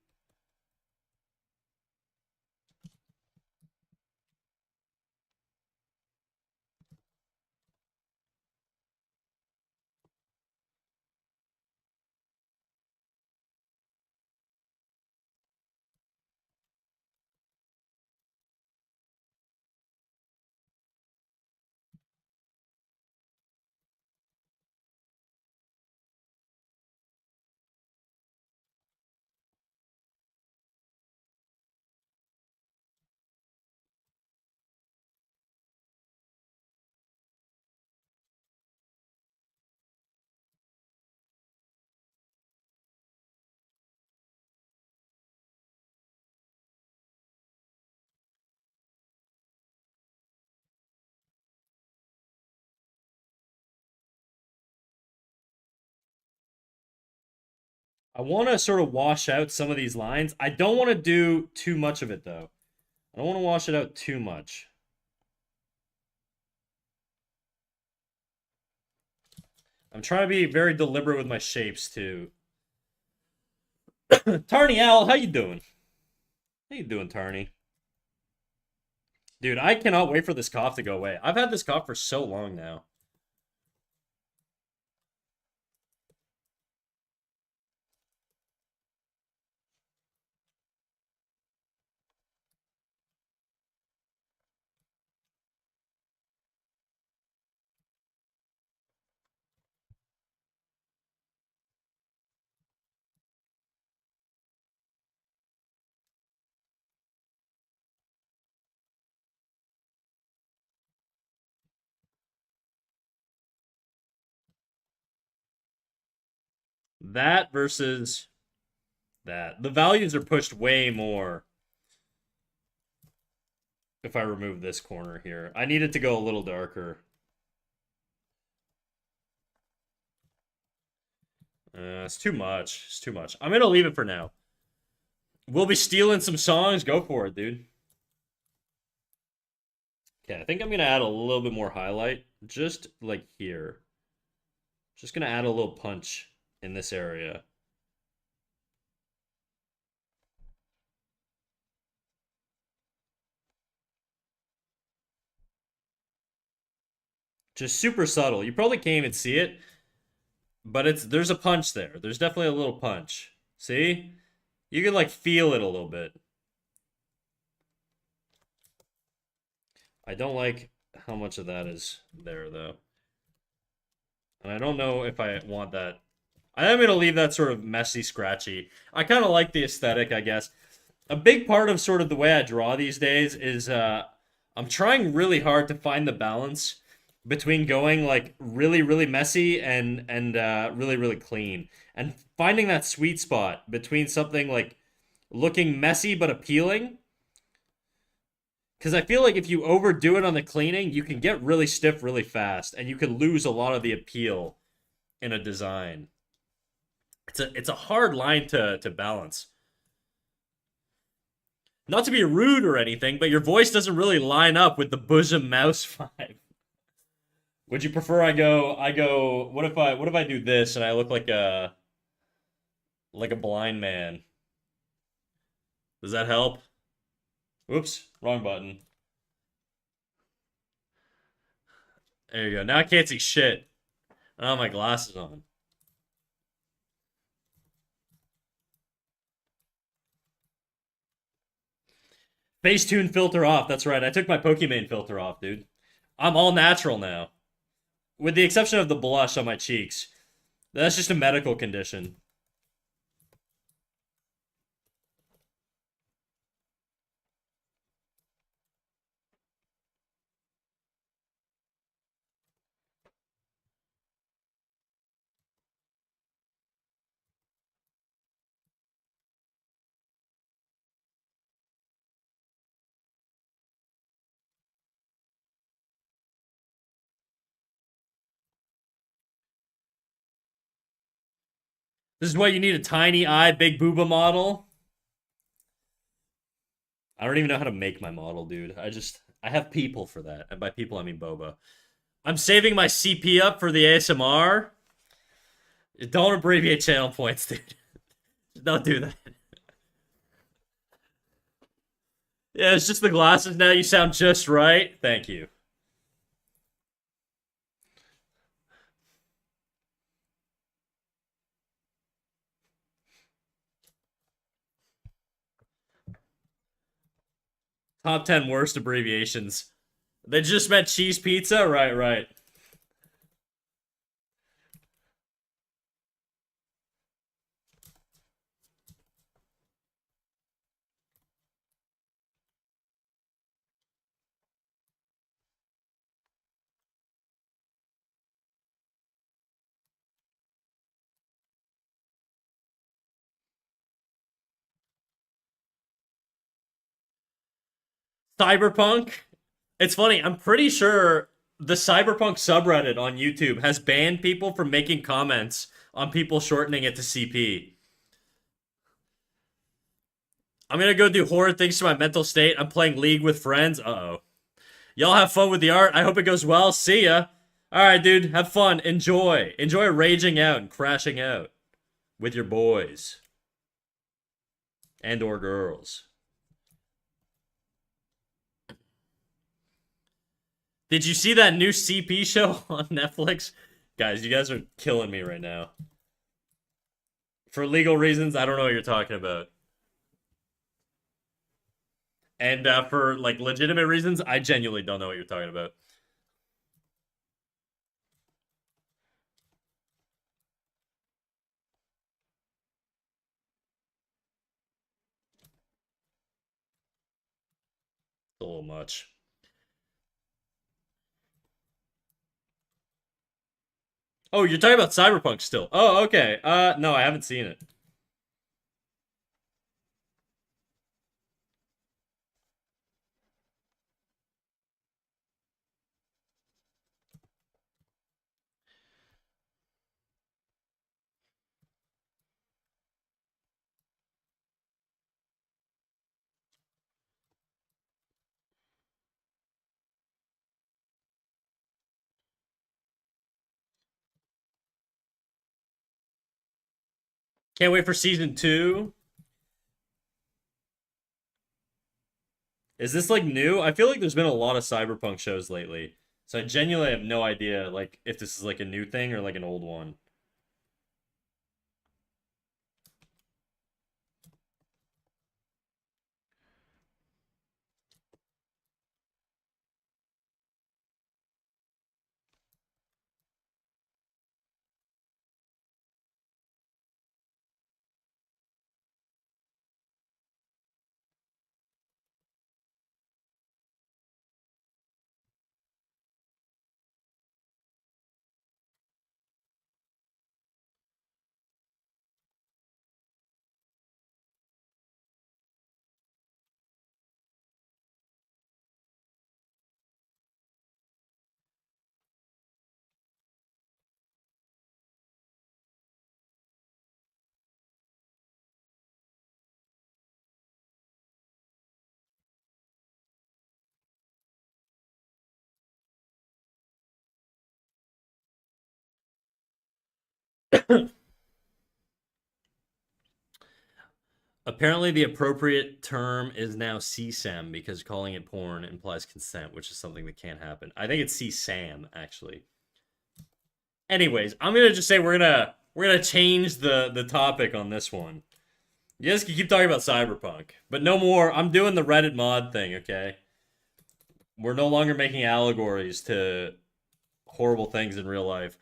I want to sort of wash out some of these lines. I don't want to do too much of it though. I don't want to wash it out too much. I'm trying to be very deliberate with my shapes too. Tarny Owl, how you doing? How you doing, Tarny? Dude, I cannot wait for this cough to go away. I've had this cough for so long now. That versus that. The values are pushed way more if I remove this corner here. I need it to go a little darker. It's too much. It's too much. I'm gonna leave it for now. We'll be stealing some songs. Go for it, dude. Okay, I think I'm gonna add a little bit more highlight, just like here. Just gonna add a little punch in this area. Just super subtle. You probably can't even see it, but there's a punch there. There's definitely a little punch. See? You can like feel it a little bit. I don't like how much of that is there though. And I don't know if I want that. I am gonna leave that sort of messy, scratchy. I kind of like the aesthetic, I guess. a big part of sort of the way I draw these days is I'm trying really hard to find the balance between going like really really messy and really really clean, and finding that sweet spot between something like looking messy but appealing, because I feel like if you overdo it on the cleaning, you can get really stiff really fast and you can lose a lot of the appeal in a design. It's a hard line to balance. Not to be rude or anything, but your voice doesn't really line up with the bosom mouse vibe. Would you prefer I go what if I do this and I look like a blind man? Does that help? Oops, wrong button. There you go. Now I can't see shit. I don't have my glasses on. Facetune filter off. That's right. I took my Pokimane filter off, dude. I'm all natural now, with the exception of the blush on my cheeks. That's just a medical condition. This is why you need a tiny eye, big booba model. I don't even know how to make my model, dude. I have people for that, and by people I mean boba. I'm saving my CP up for the ASMR. Don't abbreviate channel points, dude. Don't do that. Yeah, it's just the glasses now. You sound just right. Thank you. Top 10 worst abbreviations. They just meant cheese pizza? Right, right. Cyberpunk? It's funny, I'm pretty sure the Cyberpunk subreddit on YouTube has banned people from making comments on people shortening it to CP. I'm gonna go do horror things to my mental state. I'm playing League with friends. Uh-oh. Y'all have fun with the art. I hope it goes well. See ya. Alright, dude. Have fun. Enjoy. Enjoy raging out and crashing out with your boys. And or girls. Did you see that new CP show on Netflix? Guys, you guys are killing me right now. For legal reasons, I don't know what you're talking about. And for like legitimate reasons, I genuinely don't know what you're talking about. It's a little much. Oh, you're talking about Cyberpunk still. Oh, okay. No, I haven't seen it. Can't wait for season two. Is this like new? I feel like there's been a lot of Cyberpunk shows lately. So I genuinely have no idea like if this is like a new thing or like an old one. Apparently, the appropriate term is now CSAM because calling it porn implies consent, which is something that can't happen. I think it's CSAM actually. Anyways, I'm gonna just say we're gonna change the topic on this one. You guys can keep talking about Cyberpunk, but no more. I'm doing the Reddit mod thing. Okay, we're no longer making allegories to horrible things in real life.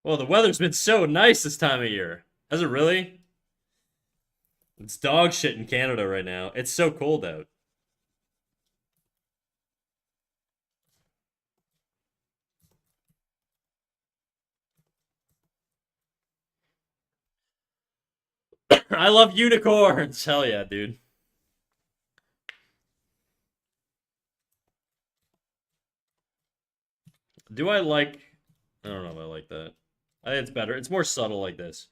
Well, the weather's been so nice this time of year. Has it really? It's dog shit in Canada right now. It's so cold out. I love unicorns. Hell yeah, dude. Do I like? I don't know if I like that. I think it's better. It's more subtle like this.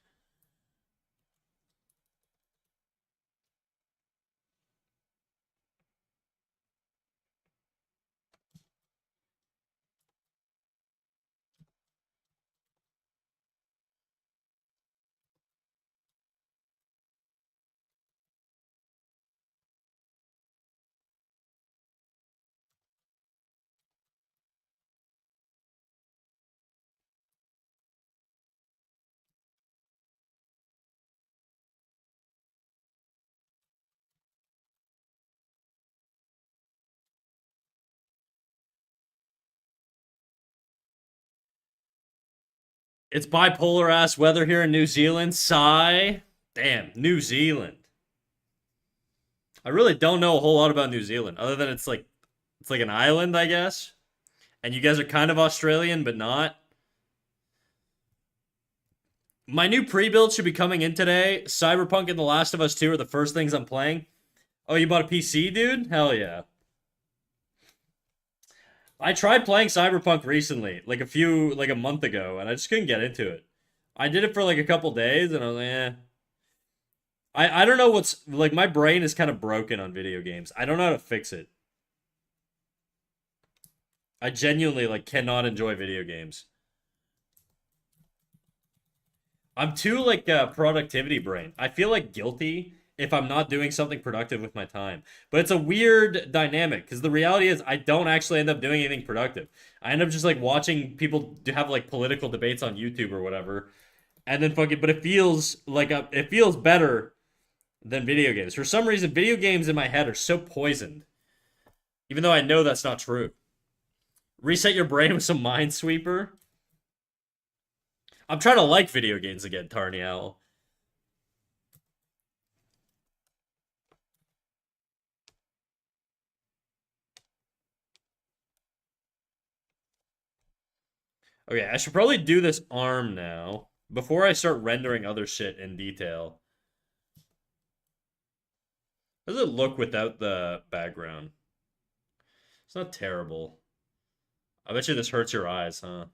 It's bipolar ass weather here in New Zealand. Sigh. Damn, New Zealand. I really don't know a whole lot about New Zealand, other than it's like an island, I guess. And you guys are kind of Australian, but not. My new pre-build should be coming in today. Cyberpunk and The Last of Us 2 are the first things I'm playing. Oh, you bought a PC, dude? Hell yeah. I tried playing Cyberpunk recently, like a month ago, and I just couldn't get into it. I did it for like a couple days, and I was like, eh. I don't know what's like. My brain is kind of broken on video games. I don't know how to fix it. I genuinely like cannot enjoy video games. I'm too like productivity brain. I feel like guilty if I'm not doing something productive with my time. But it's a weird dynamic because the reality is I don't actually end up doing anything productive. I end up just like watching people have like political debates on YouTube or whatever, and then fucking. But it feels like it feels better than video games. For some reason, video games in my head are so poisoned, even though I know that's not true. Reset your brain with some Minesweeper. I'm trying to like video games again, Tarniel. Okay, I should probably do this arm now before I start rendering other shit in detail. How does it look without the background? It's not terrible. I bet you this hurts your eyes, huh?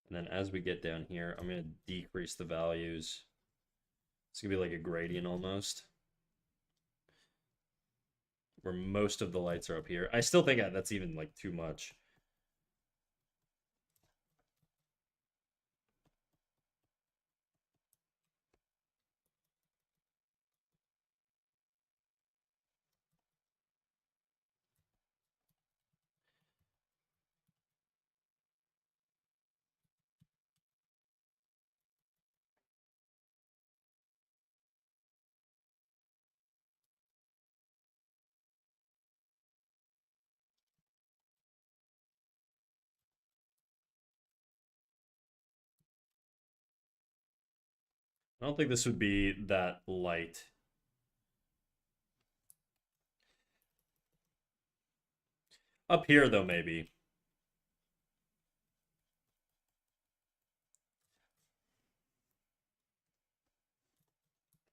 And then as we get down here, I'm going to decrease the values. It's going to be like a gradient almost, where most of the lights are up here. I still think that's even like too much. I don't think this would be that light. Up here, though, maybe.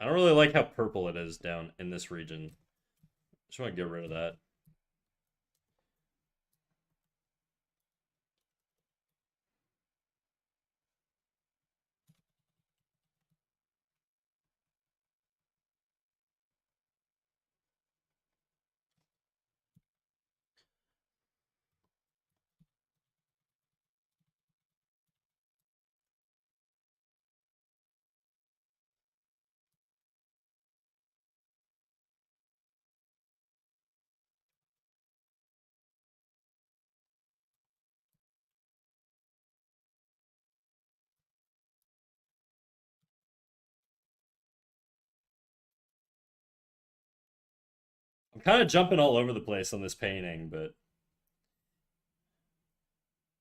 I don't really like how purple it is down in this region. Just want to get rid of that. I'm kind of jumping all over the place on this painting, but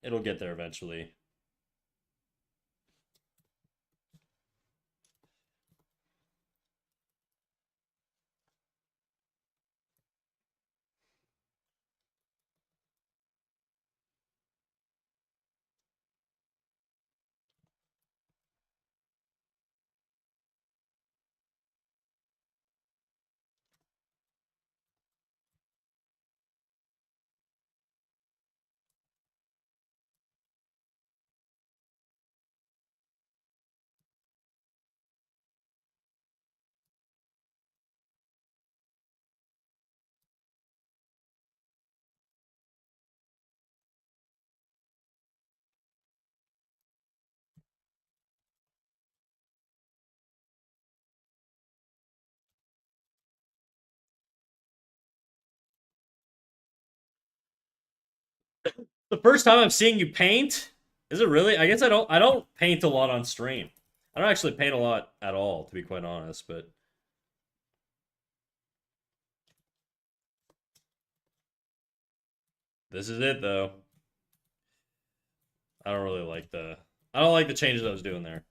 it'll get there eventually. The first time I'm seeing you paint? Is it really? I guess I don't paint a lot on stream. I don't actually paint a lot at all, to be quite honest, but this is it though. I don't like the changes I was doing there.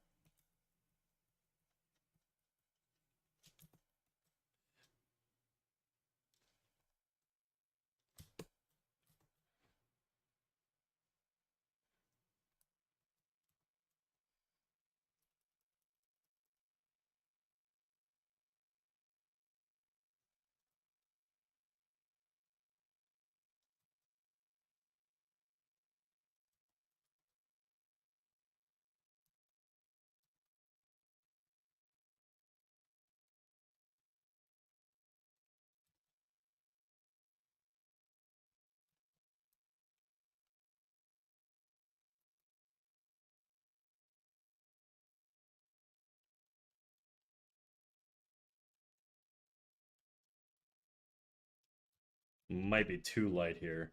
Might be too light here.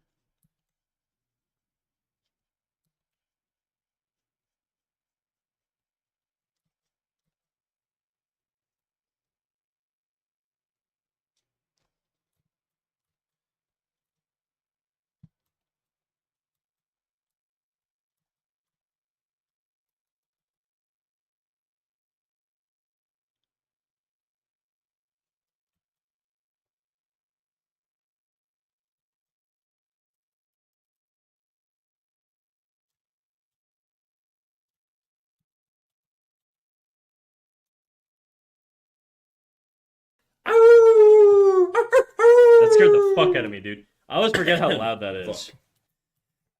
That scared the fuck out of me, dude. I always forget how loud that is.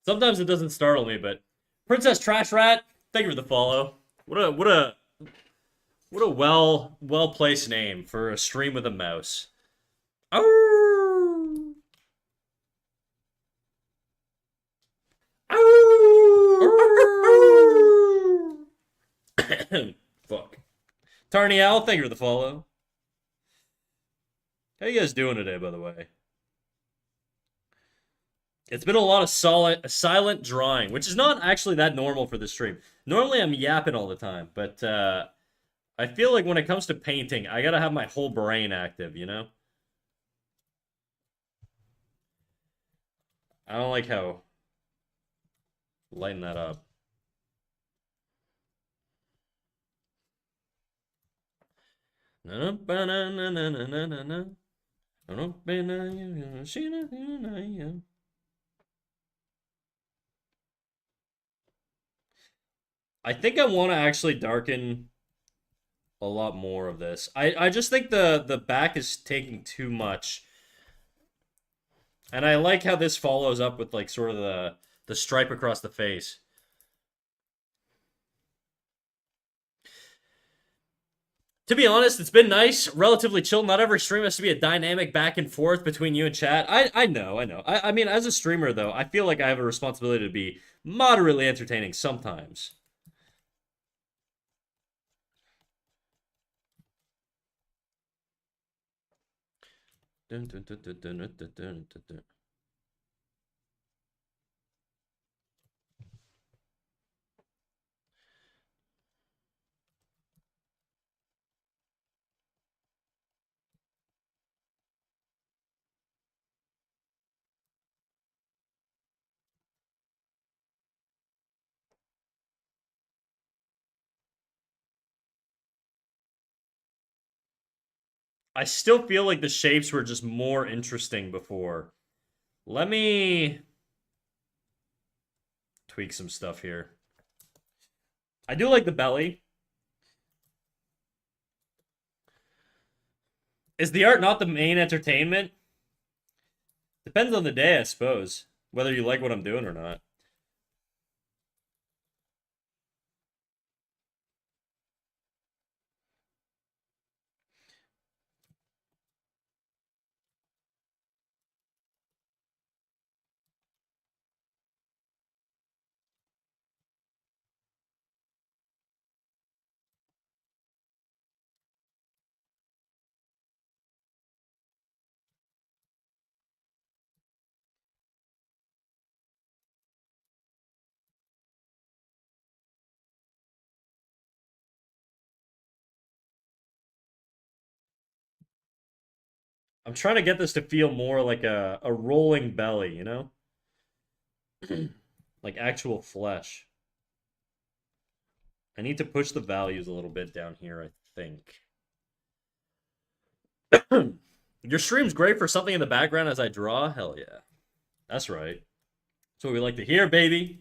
Sometimes it doesn't startle me, but Princess Trash Rat, thank you for the follow. What a well placed name for a stream with a mouse. Ow! Ow! Fuck. Tarniel, thank you for the follow. How you guys doing today, by the way? It's been a lot of silent drawing, which is not actually that normal for this stream. Normally I'm yapping all the time, but I feel like when it comes to painting, I gotta have my whole brain active, you know? I don't like how... Lighten that up. I think I want to actually darken a lot more of this. I just think the back is taking too much. And I like how this follows up with like sort of the stripe across the face. To be honest, it's been nice, relatively chill. Not every stream has to be a dynamic back and forth between you and chat. I know, I know. I mean, as a streamer though, I feel like I have a responsibility to be moderately entertaining sometimes. Dun, dun, dun, dun, dun, dun, dun, dun, dun. I still feel like the shapes were just more interesting before. Let me tweak some stuff here. I do like the belly. Is the art not the main entertainment? Depends on the day, I suppose. Whether you like what I'm doing or not. I'm trying to get this to feel more like a rolling belly, you know? Like actual flesh. I need to push the values a little bit down here, I think. Your stream's great for something in the background as I draw? Hell yeah. That's right. That's what we like to hear, baby.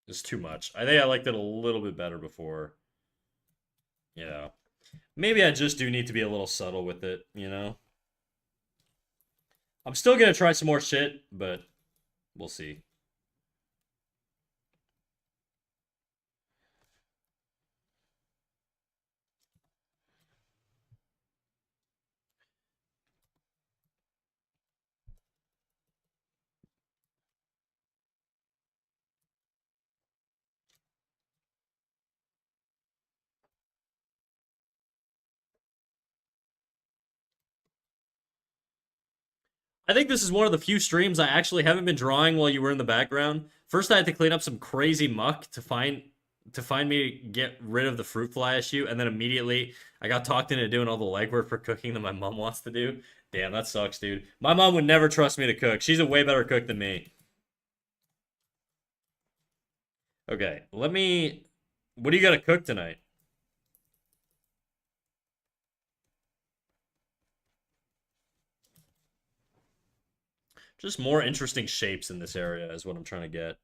It's too much. I think I liked it a little bit better before. Yeah. Maybe I just do need to be a little subtle with it, you know? I'm still gonna try some more shit, but we'll see. I think this is one of the few streams I actually haven't been drawing while you were in the background. First, I had to clean up some crazy muck to find me get rid of the fruit fly issue, and then immediately I got talked into doing all the legwork for cooking that my mom wants to do. Damn, that sucks, dude. My mom would never trust me to cook. She's a way better cook than me. Okay, let me. What do you got to cook tonight? Just more interesting shapes in this area is what I'm trying to get.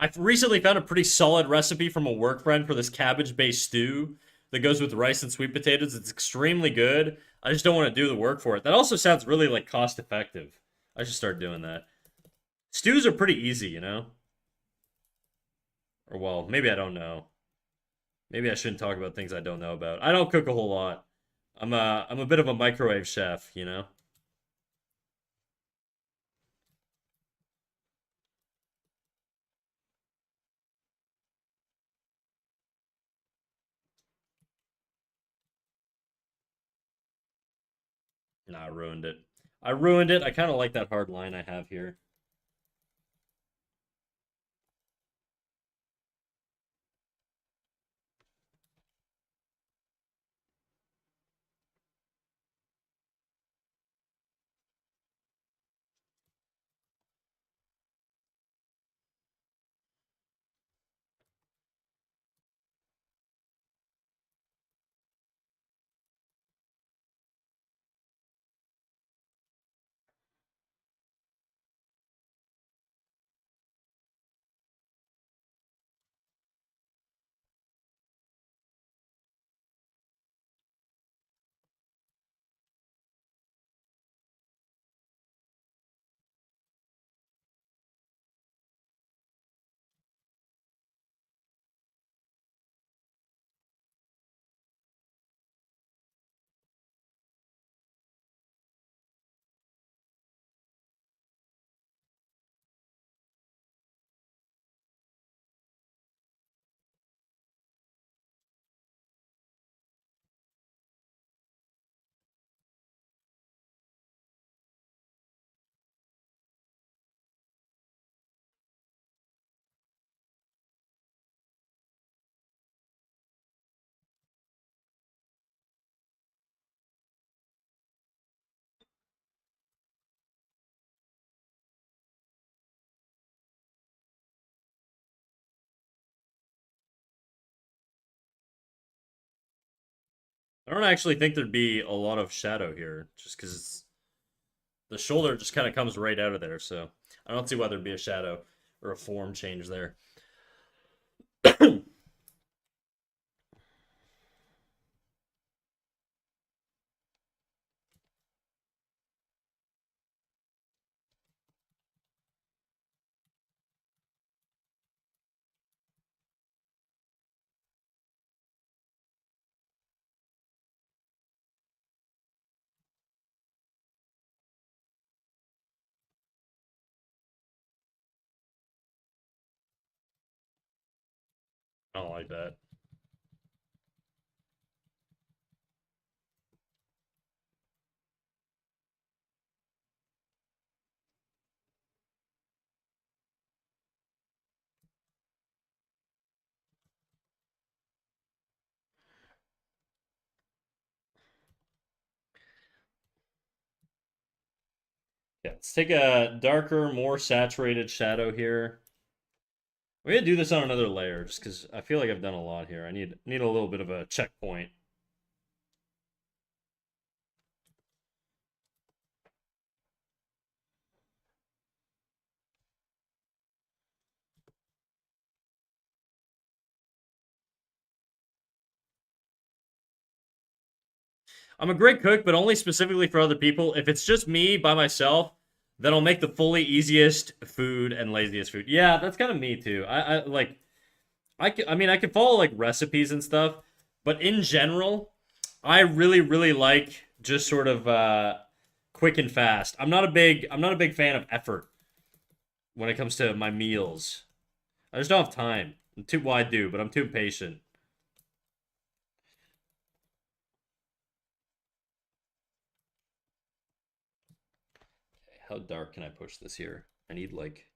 I've recently found a pretty solid recipe from a work friend for this cabbage-based stew that goes with rice and sweet potatoes. It's extremely good. I just don't want to do the work for it. That also sounds really like cost effective. I should start doing that. Stews are pretty easy, you know? Or well, maybe I don't know. Maybe I shouldn't talk about things I don't know about. I don't cook a whole lot. I'm a bit of a microwave chef, you know? Nah, I ruined it. I ruined it. I kind of like that hard line I have here. I don't actually think there'd be a lot of shadow here, just because the shoulder just kind of comes right out of there. So I don't see why there'd be a shadow or a form change there. I don't like that. Yeah, let's take a darker, more saturated shadow here. We're gonna do this on another layer, just because I feel like I've done a lot here. I need a little bit of a checkpoint. I'm a great cook, but only specifically for other people. If it's just me by myself, then I'll make the fully easiest food and laziest food. Yeah, that's kind of me too. I like I mean I can follow like recipes and stuff, but in general, I really like just sort of quick and fast. I'm not a big fan of effort when it comes to my meals. I just don't have time. Well, I do, but I'm too impatient. How dark can I push this here? I need like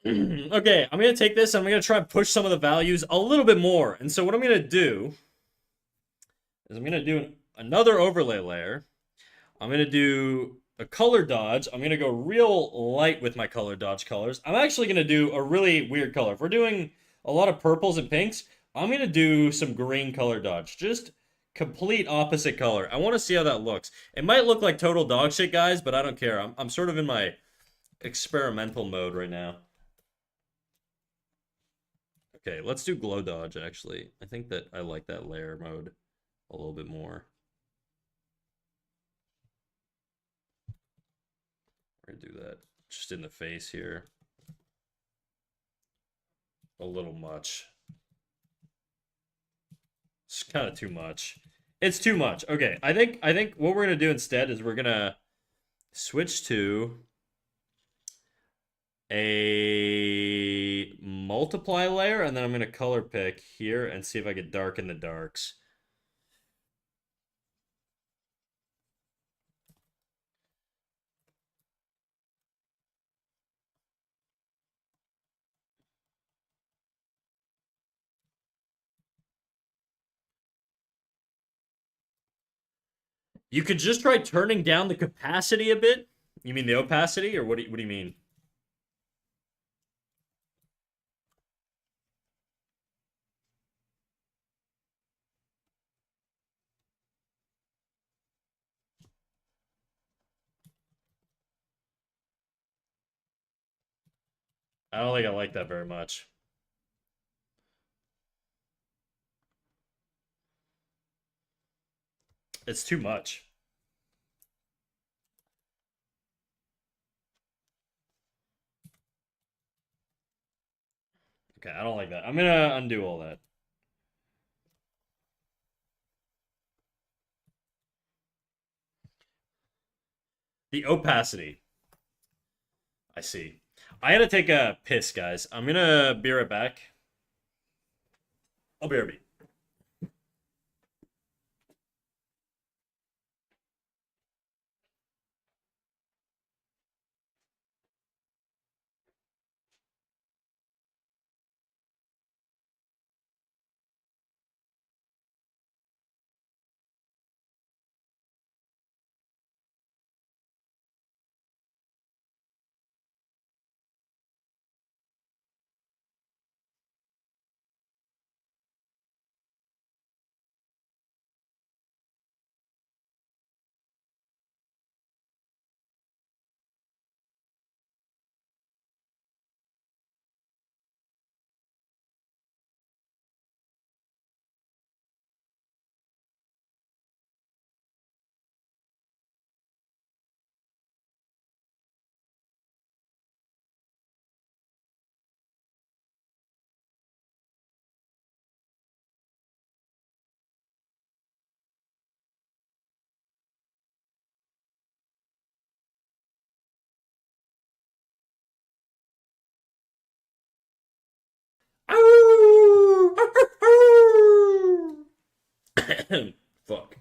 Okay, I'm gonna take this and I'm gonna try and push some of the values a little bit more. And so what I'm gonna do is I'm gonna do another overlay layer. I'm gonna do a color dodge. I'm gonna go real light with my color dodge colors. I'm actually gonna do a really weird color. If we're doing a lot of purples and pinks, I'm gonna do some green color dodge. Just complete opposite color. I want to see how that looks. It might look like total dog shit, guys, but I don't care. I'm sort of in my experimental mode right now. Okay, let's do glow dodge, actually. I think that I like that layer mode a little bit more. We're gonna do that just in the face here. A little much. It's kind of too much. It's too much. Okay, I think what we're gonna do instead is we're gonna switch to a multiply layer, and then I'm gonna color pick here and see if I can darken the darks. You could just try turning down the capacity a bit. You mean the opacity, or what do you mean? I don't think I like that very much. It's too much. Okay, I don't like that. I'm gonna undo all that. The opacity. I see. I had to take a piss, guys. I'm gonna be right back. I'll be right back. Fuck.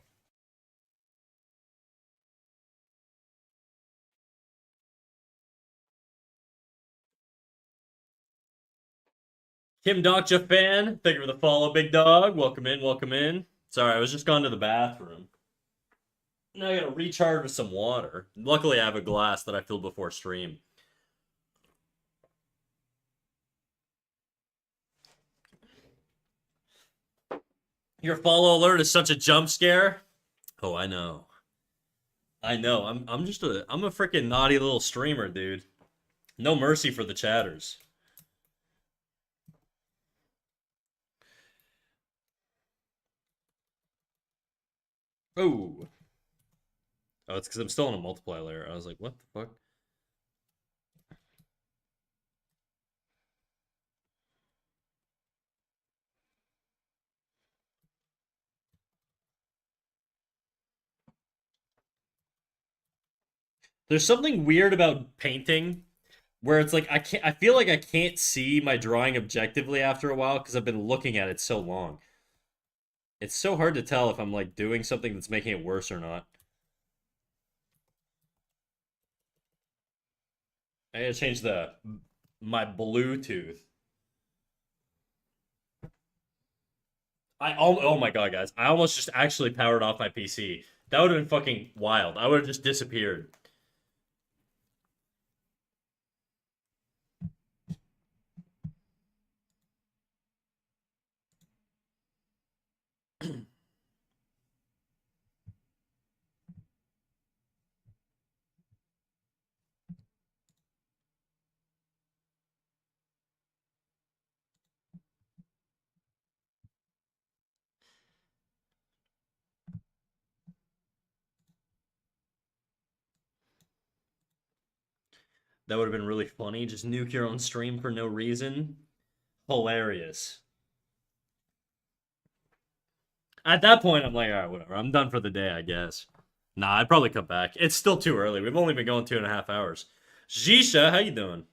Kim Dokja fan, thank you for the follow, big dog. Welcome in, welcome in. Sorry, I was just gone to the bathroom. Now I gotta recharge with some water. Luckily, I have a glass that I filled before stream. Your follow alert is such a jump scare. Oh, I know. I know. I'm a freaking naughty little streamer, dude. No mercy for the chatters. Oh. Oh, it's because I'm still on a multiply layer. I was like, what the fuck? There's something weird about painting where it's like I feel like I can't see my drawing objectively after a while because I've been looking at it so long. It's so hard to tell if I'm like doing something that's making it worse or not. I gotta change the My Bluetooth. Oh my god, guys! I almost just actually powered off my PC. That would have been fucking wild. I would have just disappeared. That would have been really funny. Just nuke your own stream for no reason. Hilarious. At that point, I'm like, all right, whatever. I'm done for the day, I guess. Nah, I'd probably come back. It's still too early. We've only been going 2.5 hours. Jisha, how you doing?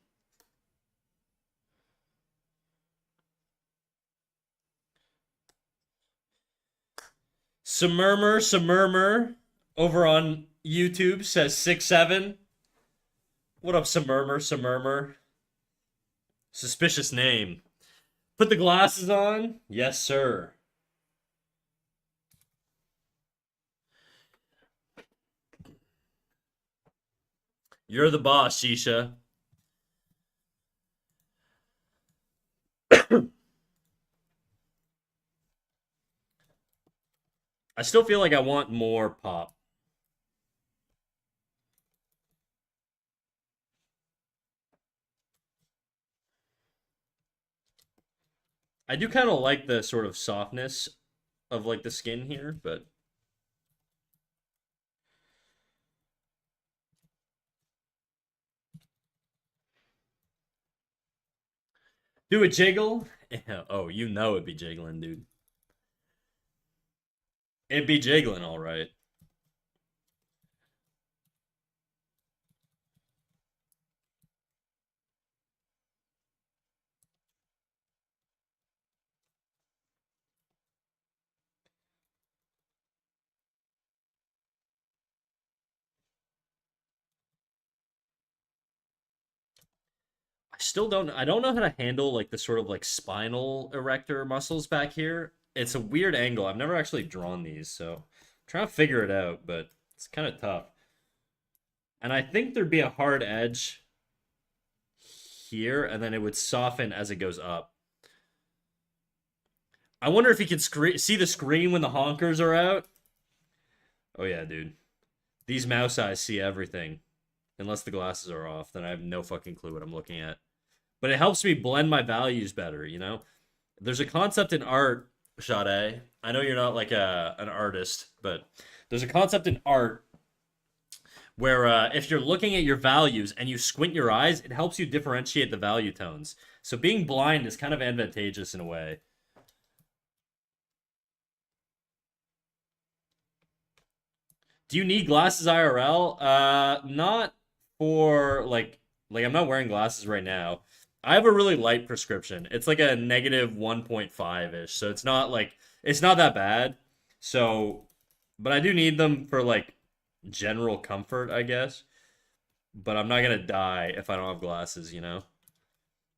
Samurmur over on YouTube says 6'7". What up, Samurmur? Suspicious name. Put the glasses on? Yes, sir. You're the boss, Shisha. I still feel like I want more pop. I do kind of like the sort of softness of like the skin here, but do it jiggle. Oh, you know it'd be jiggling, dude. It'd be jiggling, all right. I don't know how to handle like the sort of like spinal erector muscles back here. It's a weird angle. I've never actually drawn these, so I'm trying to figure it out, but it's kind of tough. And I think there'd be a hard edge here, and then it would soften as it goes up. I wonder if you can see the screen when the honkers are out. Oh yeah, dude. These mouse eyes see everything. Unless the glasses are off, then I have no fucking clue what I'm looking at. But it helps me blend my values better, you know? There's a concept in art, Sade. I know you're not like an artist, but there's a concept in art where if you're looking at your values and you squint your eyes, it helps you differentiate the value tones. So being blind is kind of advantageous in a way. Do you need glasses IRL? Not for like I'm not wearing glasses right now. I have a really light prescription. It's like a negative 1.5 ish, so it's not that bad. So, but I do need them for like general comfort, I guess. But I'm not gonna die if I don't have glasses, you know?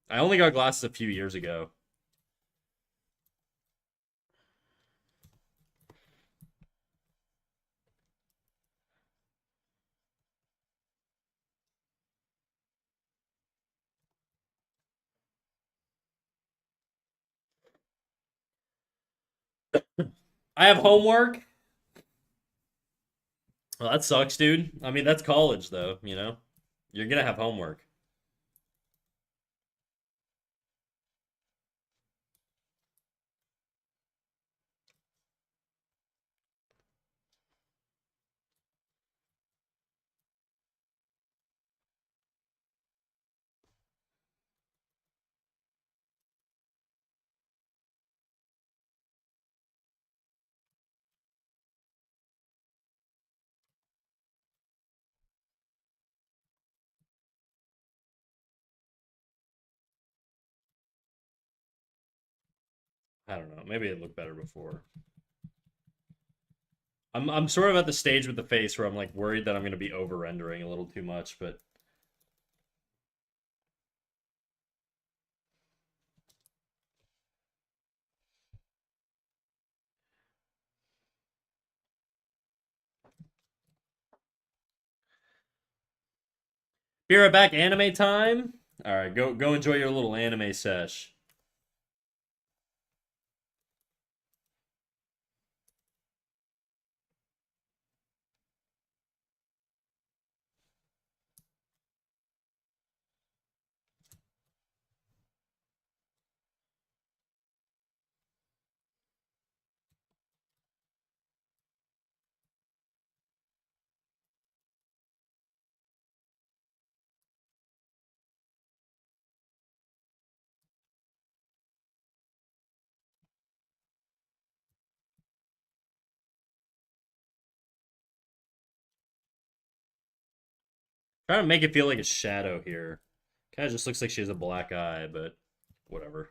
I only got glasses a few years ago. I have homework. Well, that sucks, dude. I mean, that's college, though, you know? You're gonna have homework. I don't know. Maybe it looked better before. I'm sort of at the stage with the face where I'm like worried that I'm gonna be over rendering a little too much, but Be right back. Anime time. All right, go enjoy your little anime sesh. Trying to make it feel like a shadow here. Kind of just looks like she has a black eye, but whatever.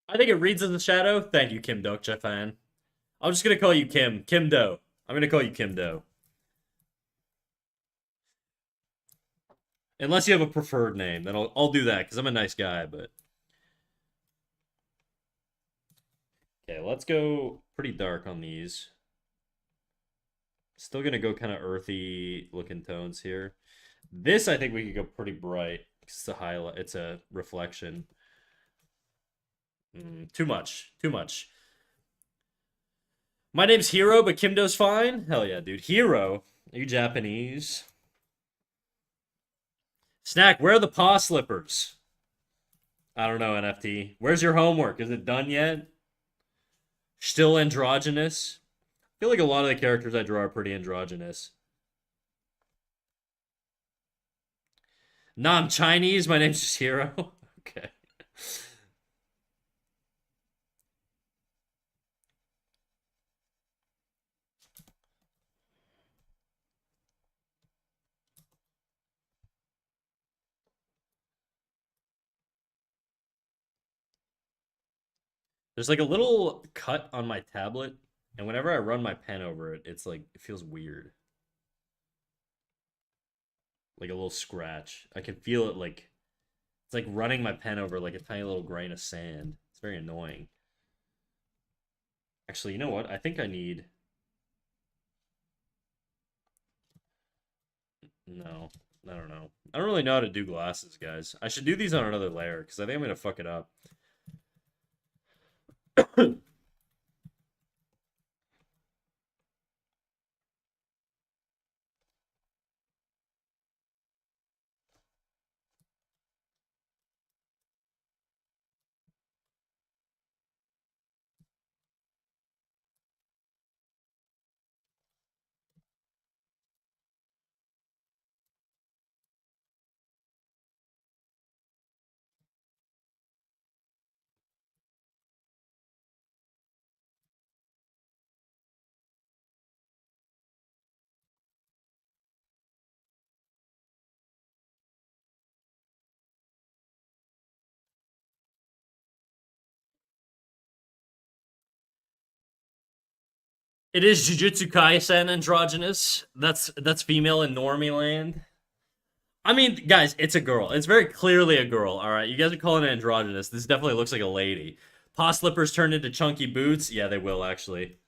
I think it reads as a shadow. Thank you, Kim Dokcha fan. I'm just gonna call you Kim. Kim Do. I'm gonna call you Kim Do. Unless you have a preferred name, then I'll do that because I'm a nice guy. But okay, let's go pretty dark on these. Still gonna go kind of earthy looking tones here. This I think we could go pretty bright. It's a highlight. It's a reflection. Too much. Too much. My name's Hero, but Kim Do's fine. Hell yeah, dude. Hero. Are you Japanese? Snack. Where are the paw slippers? I don't know, NFT. Where's your homework? Is it done yet? Still androgynous? I feel like a lot of the characters I draw are pretty androgynous. Nah, I'm Chinese. My name's just Hero. Okay. There's like a little cut on my tablet, and whenever I run my pen over it, it's like it feels weird. Like a little scratch. I can feel it like it's like running my pen over like a tiny little grain of sand. It's very annoying. Actually, you know what? I think I need. No, I don't know. I don't really know how to do glasses, guys. I should do these on another layer because I think I'm gonna fuck it up. It is Jujutsu Kaisen androgynous. That's female in normie land. I mean, guys, it's a girl. It's very clearly a girl. All right, you guys are calling it androgynous. This definitely looks like a lady. Paw slippers turned into chunky boots. Yeah, they will actually.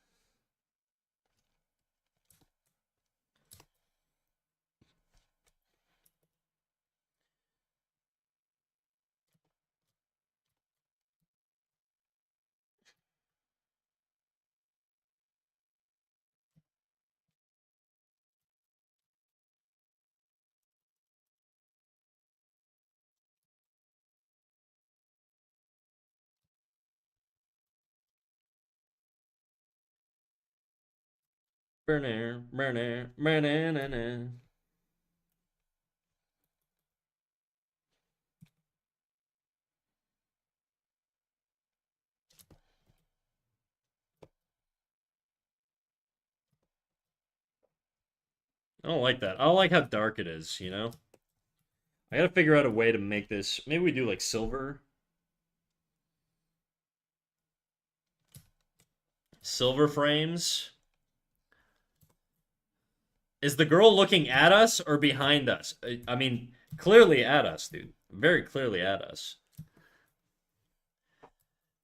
Burner, burner, burner, I don't like that. I don't like how dark it is, you know? I gotta figure out a way to make this. Maybe we do like silver. Silver frames. Is the girl looking at us or behind us? I mean, clearly at us, dude. Very clearly at us.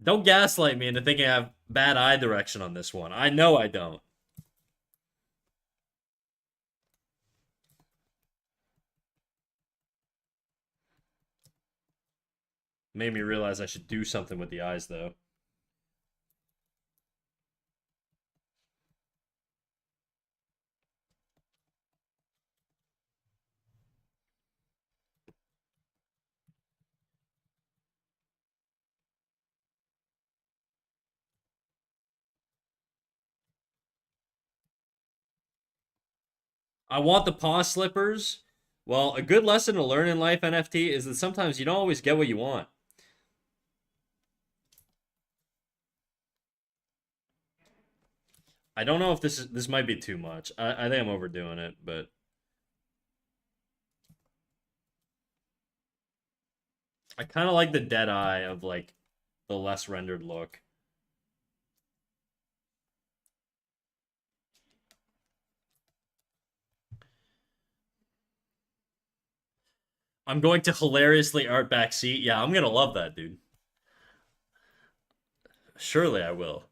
Don't gaslight me into thinking I have bad eye direction on this one. I know I don't. Made me realize I should do something with the eyes, though. I want the paw slippers. Well, a good lesson to learn in life, NFT, is that sometimes you don't always get what you want. I don't know if this might be too much. I think I'm overdoing it, but I kind of like the dead eye of like the less rendered look. I'm going to hilariously art backseat. Yeah, I'm gonna love that, dude. Surely I will.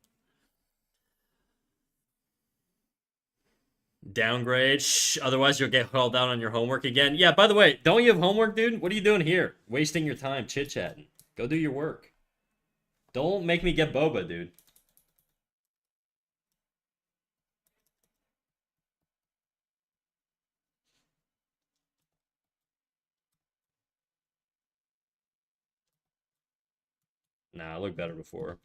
Downgrade. Shh, otherwise you'll get called down on your homework again. Yeah, by the way, don't you have homework, dude? What are you doing here? Wasting your time chit-chatting. Go do your work. Don't make me get boba, dude. Nah, I looked better before.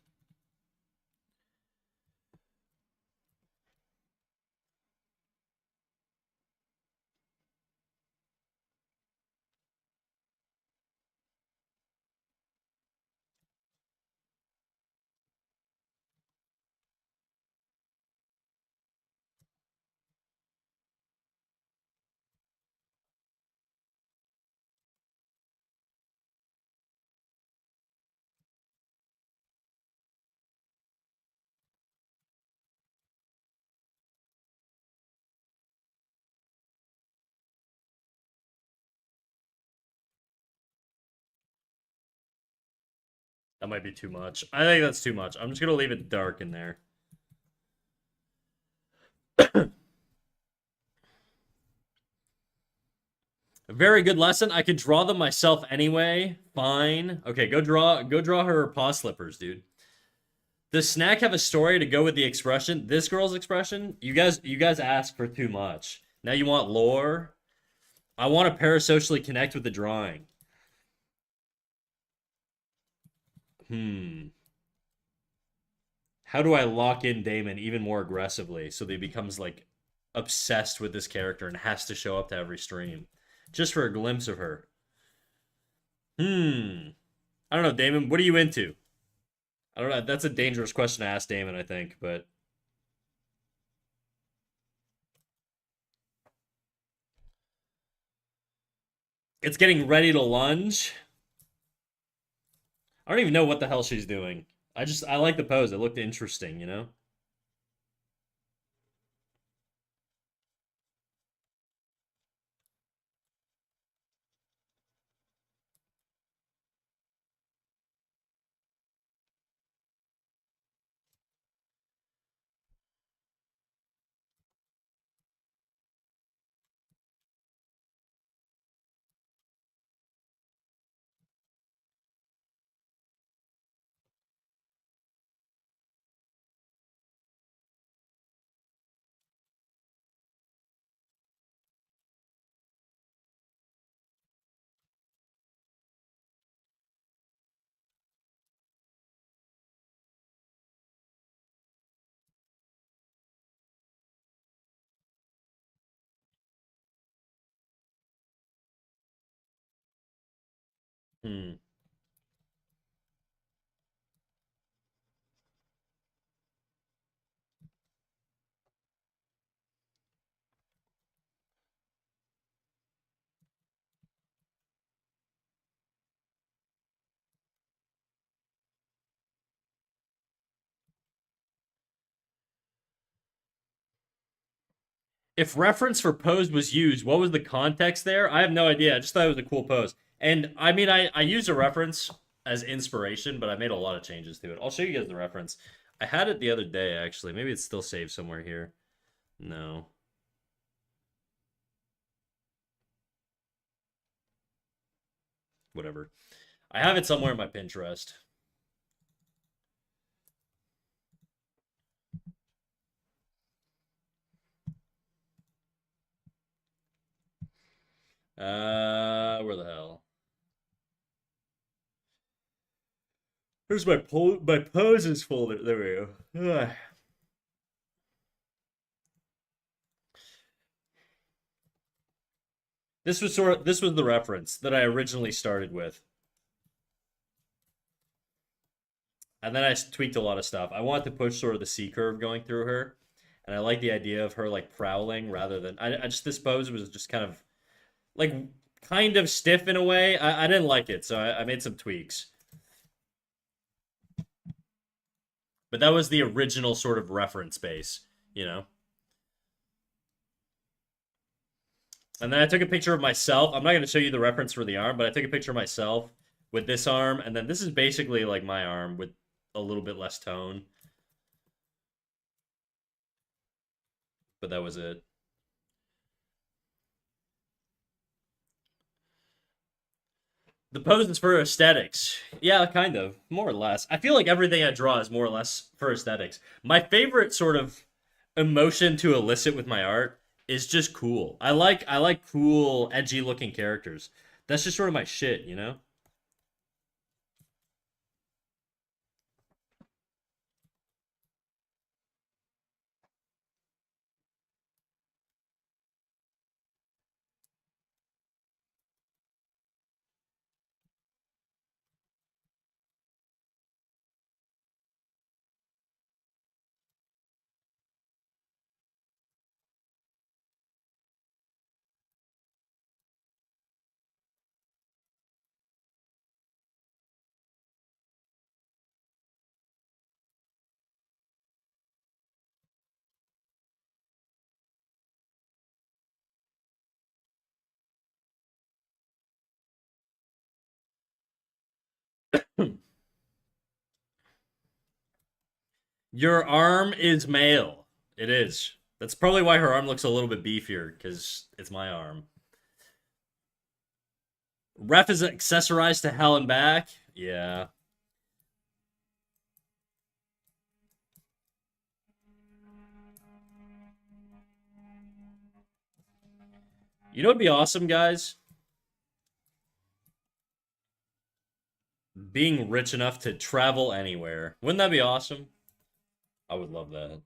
That might be too much. I think that's too much. I'm just gonna leave it dark in there. A very good lesson. I could draw them myself anyway. Fine. Okay, go draw her paw slippers, dude. Does snack have a story to go with the expression? This girl's expression? You guys ask for too much. Now you want lore? I want to parasocially connect with the drawing. Hmm. How do I lock in Damon even more aggressively so that he becomes like obsessed with this character and has to show up to every stream just for a glimpse of her? Hmm. I don't know, Damon. What are you into? I don't know. That's a dangerous question to ask Damon, I think, but it's getting ready to lunge. I don't even know what the hell she's doing. I like the pose. It looked interesting, you know? Hmm. If reference for pose was used, what was the context there? I have no idea. I just thought it was a cool pose. And I mean, I used a reference as inspiration, but I made a lot of changes to it. I'll show you guys the reference. I had it the other day, actually. Maybe it's still saved somewhere here. No. Whatever. I have it somewhere in my Pinterest. Where the hell? Here's my poses folder. There we go. Ugh. This was the reference that I originally started with. And then I tweaked a lot of stuff. I wanted to push sort of the C curve going through her. And I like the idea of her like prowling rather than I just this pose was just like kind of stiff in a way. I didn't like it, so I made some tweaks. But that was the original sort of reference base, you know? And then I took a picture of myself. I'm not going to show you the reference for the arm, but I took a picture of myself with this arm. And then this is basically like my arm with a little bit less tone. But that was it. The pose is for aesthetics. Yeah, kind of. More or less. I feel like everything I draw is more or less for aesthetics. My favorite sort of emotion to elicit with my art is just cool. I like cool, edgy looking characters. That's just sort of my shit, you know? Your arm is male. It is. That's probably why her arm looks a little bit beefier, because it's my arm. Ref is accessorized to hell and back. Yeah. You know what'd be awesome, guys? Being rich enough to travel anywhere. Wouldn't that be awesome? I would love that.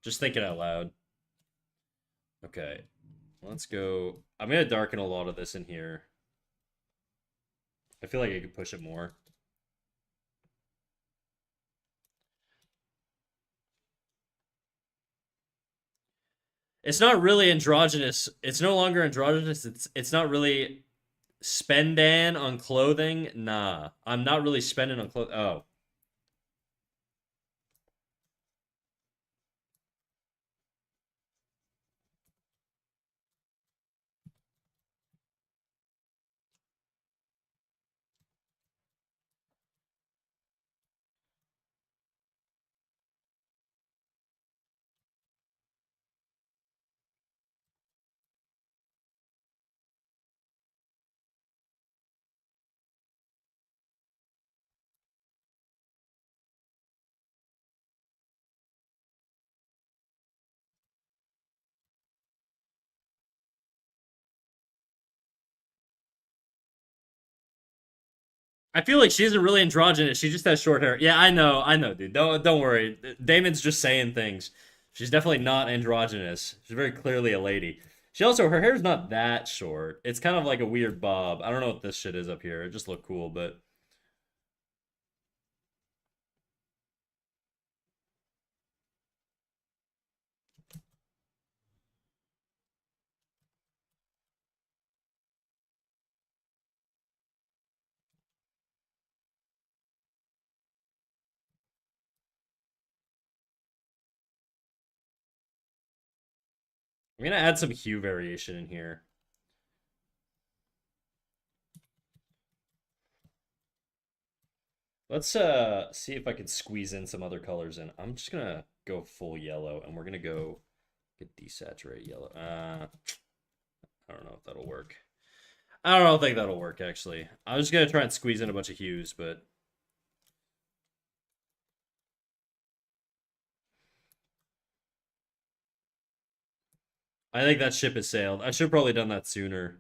Just thinking out loud. Okay. Let's go. I'm gonna darken a lot of this in here. I feel like I could push it more. It's not really androgynous. It's no longer androgynous. It's not really spendan on clothing. Nah, I'm not really spending on clothing. Oh, I feel like she isn't really androgynous. She just has short hair. Yeah, I know, dude. Don't worry. Damon's just saying things. She's definitely not androgynous. She's very clearly a lady. She also her hair's not that short. It's kind of like a weird bob. I don't know what this shit is up here. It just looked cool, but I'm gonna add some hue variation in here. Let's see if I can squeeze in some other colors in. I'm just gonna go full yellow, and we're gonna go get desaturate yellow. I don't know if that'll work. I don't think that'll work actually. I was just gonna try and squeeze in a bunch of hues, but I think that ship has sailed. I should have probably done that sooner.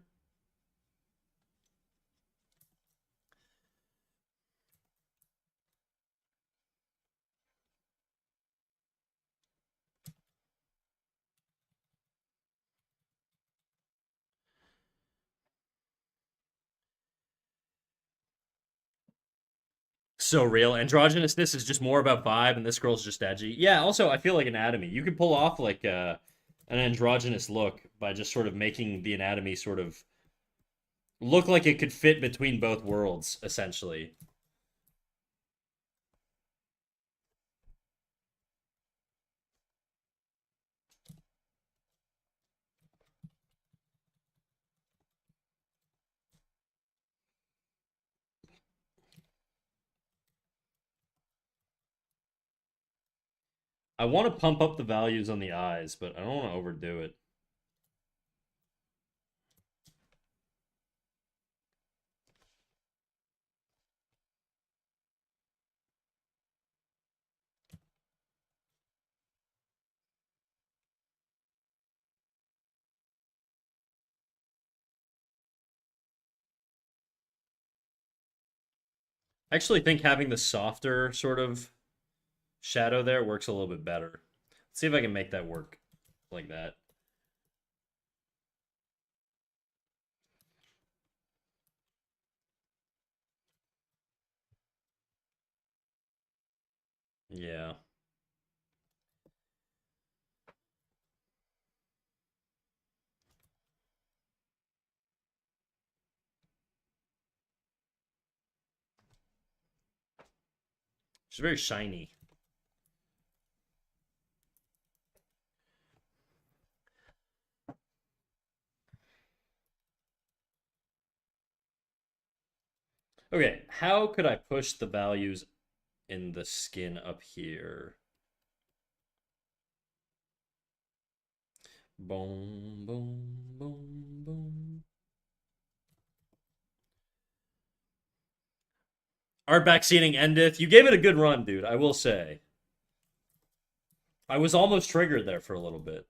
So real. Androgynousness is just more about vibe, and this girl's just edgy. Yeah, also, I feel like anatomy. You could pull off like an androgynous look by just sort of making the anatomy sort of look like it could fit between both worlds, essentially. I want to pump up the values on the eyes, but I don't want to overdo it. I actually think having the softer sort of shadow there works a little bit better. Let's see if I can make that work like that. Yeah. She's very shiny. Okay, how could I push the values in the skin up here? Boom, boom, boom, boom. Art backseating endeth. You gave it a good run, dude, I will say. I was almost triggered there for a little bit.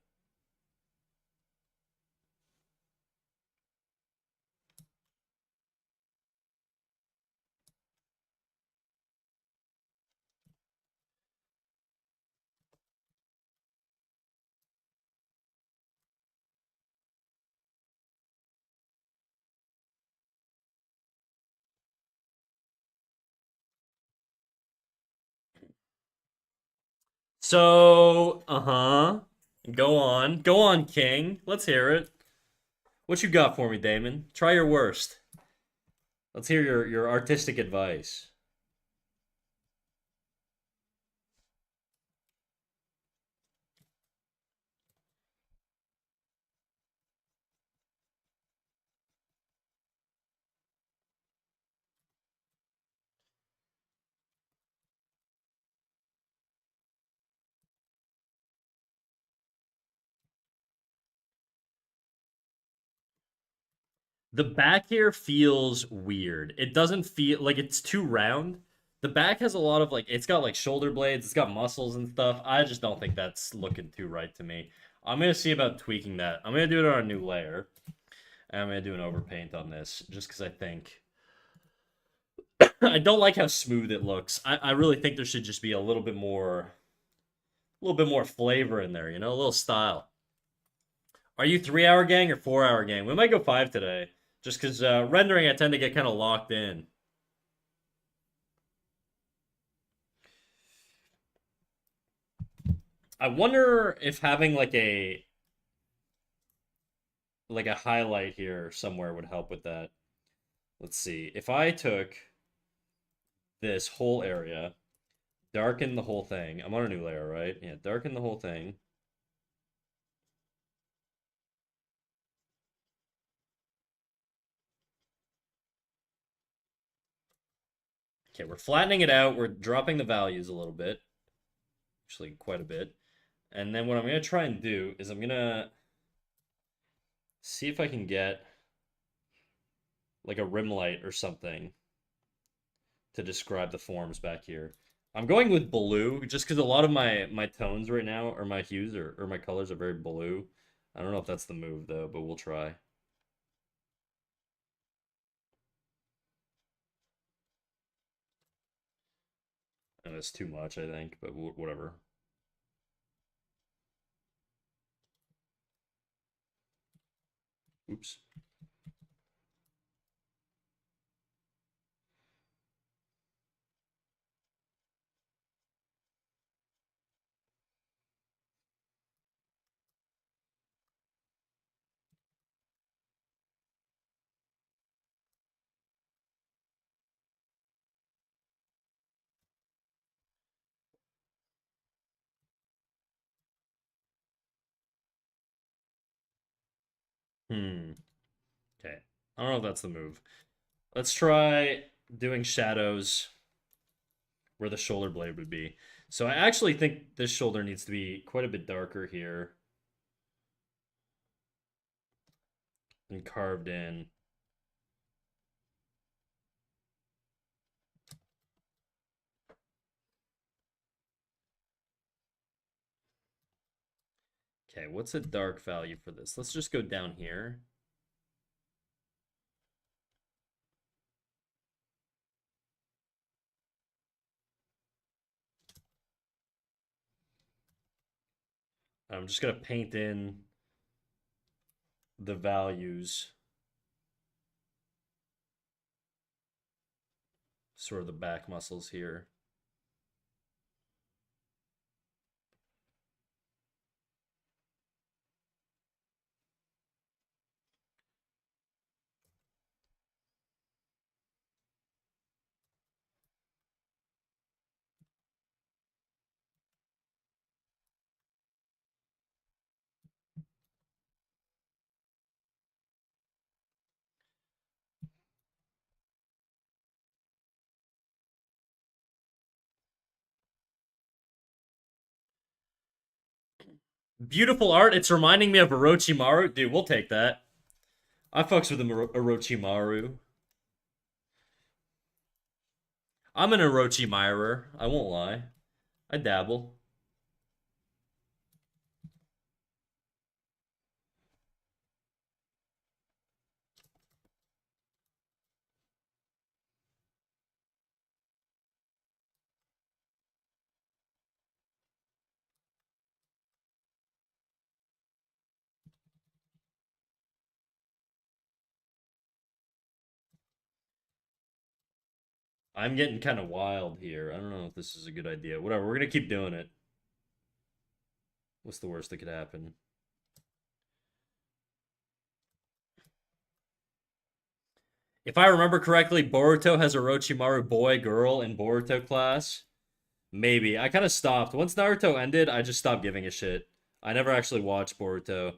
So, uh-huh. Go on. Go on, King. Let's hear it. What you got for me, Damon? Try your worst. Let's hear your artistic advice. The back here feels weird. It doesn't feel like it's too round. The back has a lot of like it's got like shoulder blades, it's got muscles and stuff. I just don't think that's looking too right to me. I'm gonna see about tweaking that. I'm gonna do it on a new layer. And I'm gonna do an overpaint on this just because I think I don't like how smooth it looks. I really think there should just be a little bit more flavor in there, you know, a little style. Are you 3 hour gang or 4 hour gang? We might go five today, just because rendering I tend to get kind of locked in. I wonder if having like a highlight here somewhere would help with that. Let's see. If I took this whole area, darken the whole thing. I'm on a new layer, right? Yeah, darken the whole thing. Okay, we're flattening it out. We're dropping the values a little bit. Actually, quite a bit. And then what I'm going to try and do is I'm going to see if I can get like a rim light or something to describe the forms back here. I'm going with blue just because a lot of my tones right now, or my hues, or my colors are very blue. I don't know if that's the move though, but we'll try. And it's too much, I think, but whatever. Oops. Hmm. Okay. I don't know if that's the move. Let's try doing shadows where the shoulder blade would be. So I actually think this shoulder needs to be quite a bit darker here and carved in. Okay, what's a dark value for this? Let's just go down here. I'm just going to paint in the values, sort of the back muscles here. Beautiful art. It's reminding me of Orochimaru. Dude, we'll take that. I fucks with Orochimaru. I'm an Orochimaru. I won't lie. I dabble. I'm getting kind of wild here. I don't know if this is a good idea. Whatever, we're gonna keep doing it. What's the worst that could happen? If I remember correctly, Boruto has Orochimaru boy, girl in Boruto class. Maybe. I kind of stopped. Once Naruto ended, I just stopped giving a shit. I never actually watched Boruto.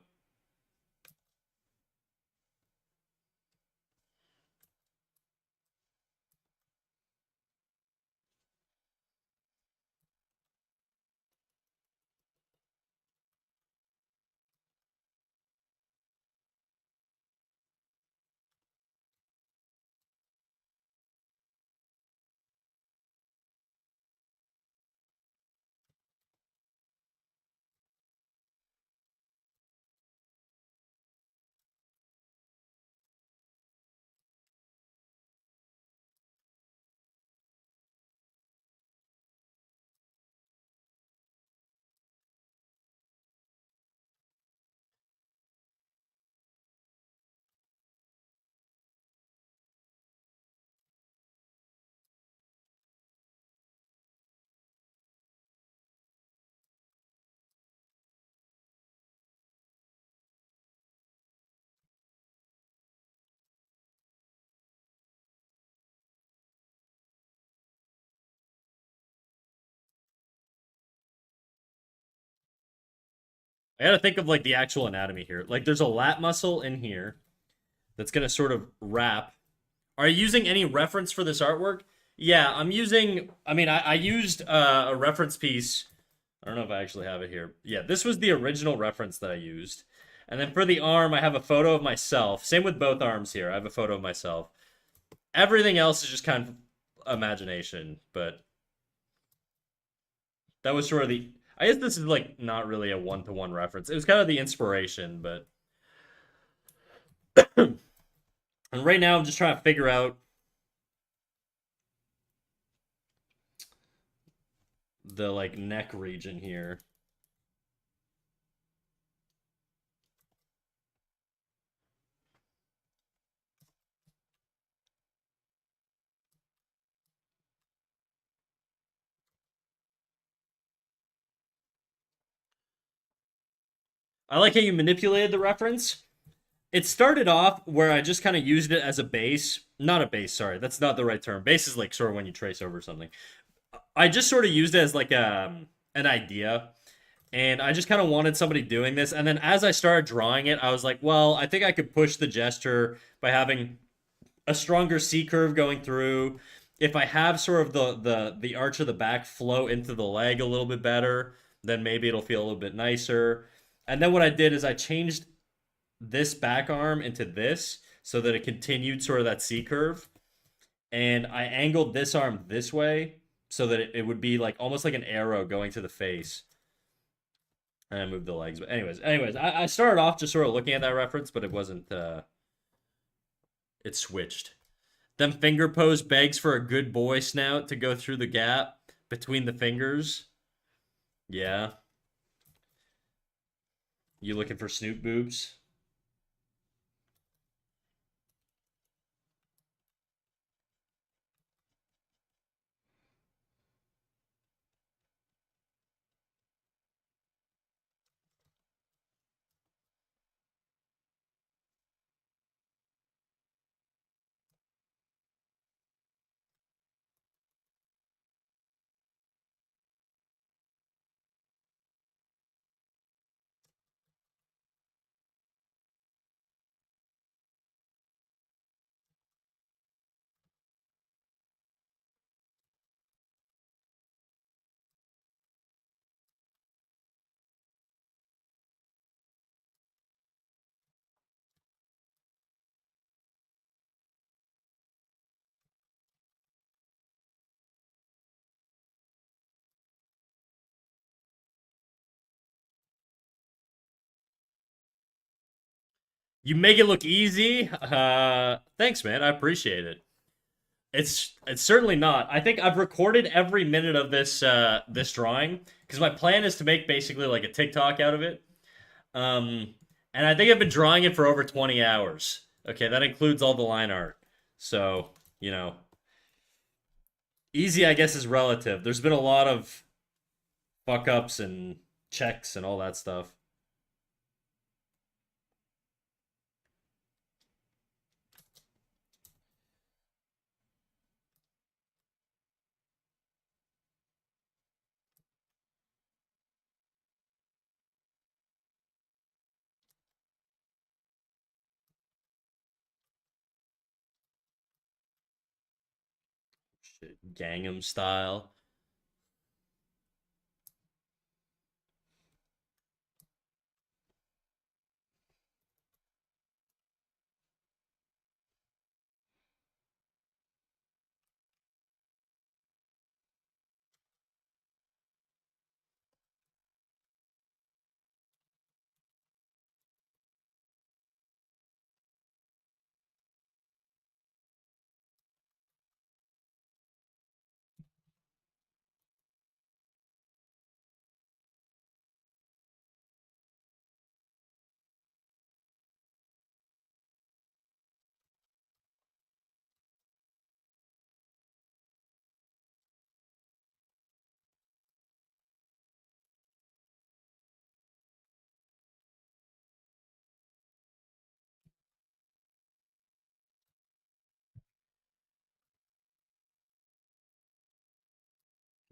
I gotta think of like the actual anatomy here. Like there's a lat muscle in here that's gonna sort of wrap. Are you using any reference for this artwork? Yeah, I'm using. I mean, I used a reference piece. I don't know if I actually have it here. Yeah, this was the original reference that I used. And then for the arm, I have a photo of myself. Same with both arms here. I have a photo of myself. Everything else is just kind of imagination, but that was sort of the. I guess this is like not really a one-to-one reference. It was kind of the inspiration, but and right now I'm just trying to figure out the like neck region here. I like how you manipulated the reference. It started off where I just kind of used it as a base. Not a base, sorry. That's not the right term. Base is like sort of when you trace over something. I just sort of used it as like an idea. And I just kind of wanted somebody doing this. And then as I started drawing it, I was like, well, I think I could push the gesture by having a stronger C curve going through. If I have sort of the arch of the back flow into the leg a little bit better, then maybe it'll feel a little bit nicer. And then what I did is I changed this back arm into this so that it continued sort of that C curve. And I angled this arm this way so that it would be like almost like an arrow going to the face. And I moved the legs. But anyways, I started off just sort of looking at that reference, but it wasn't it switched. Them finger pose begs for a good boy snout to go through the gap between the fingers. Yeah. You looking for snoot boobs? You make it look easy. Thanks, man. I appreciate it. It's certainly not. I think I've recorded every minute of this drawing because my plan is to make basically like a TikTok out of it. Um, and I think I've been drawing it for over 20 hours. Okay, that includes all the line art. So, you know, easy I guess is relative. There's been a lot of fuck ups and checks and all that stuff. Shit, Gangnam style.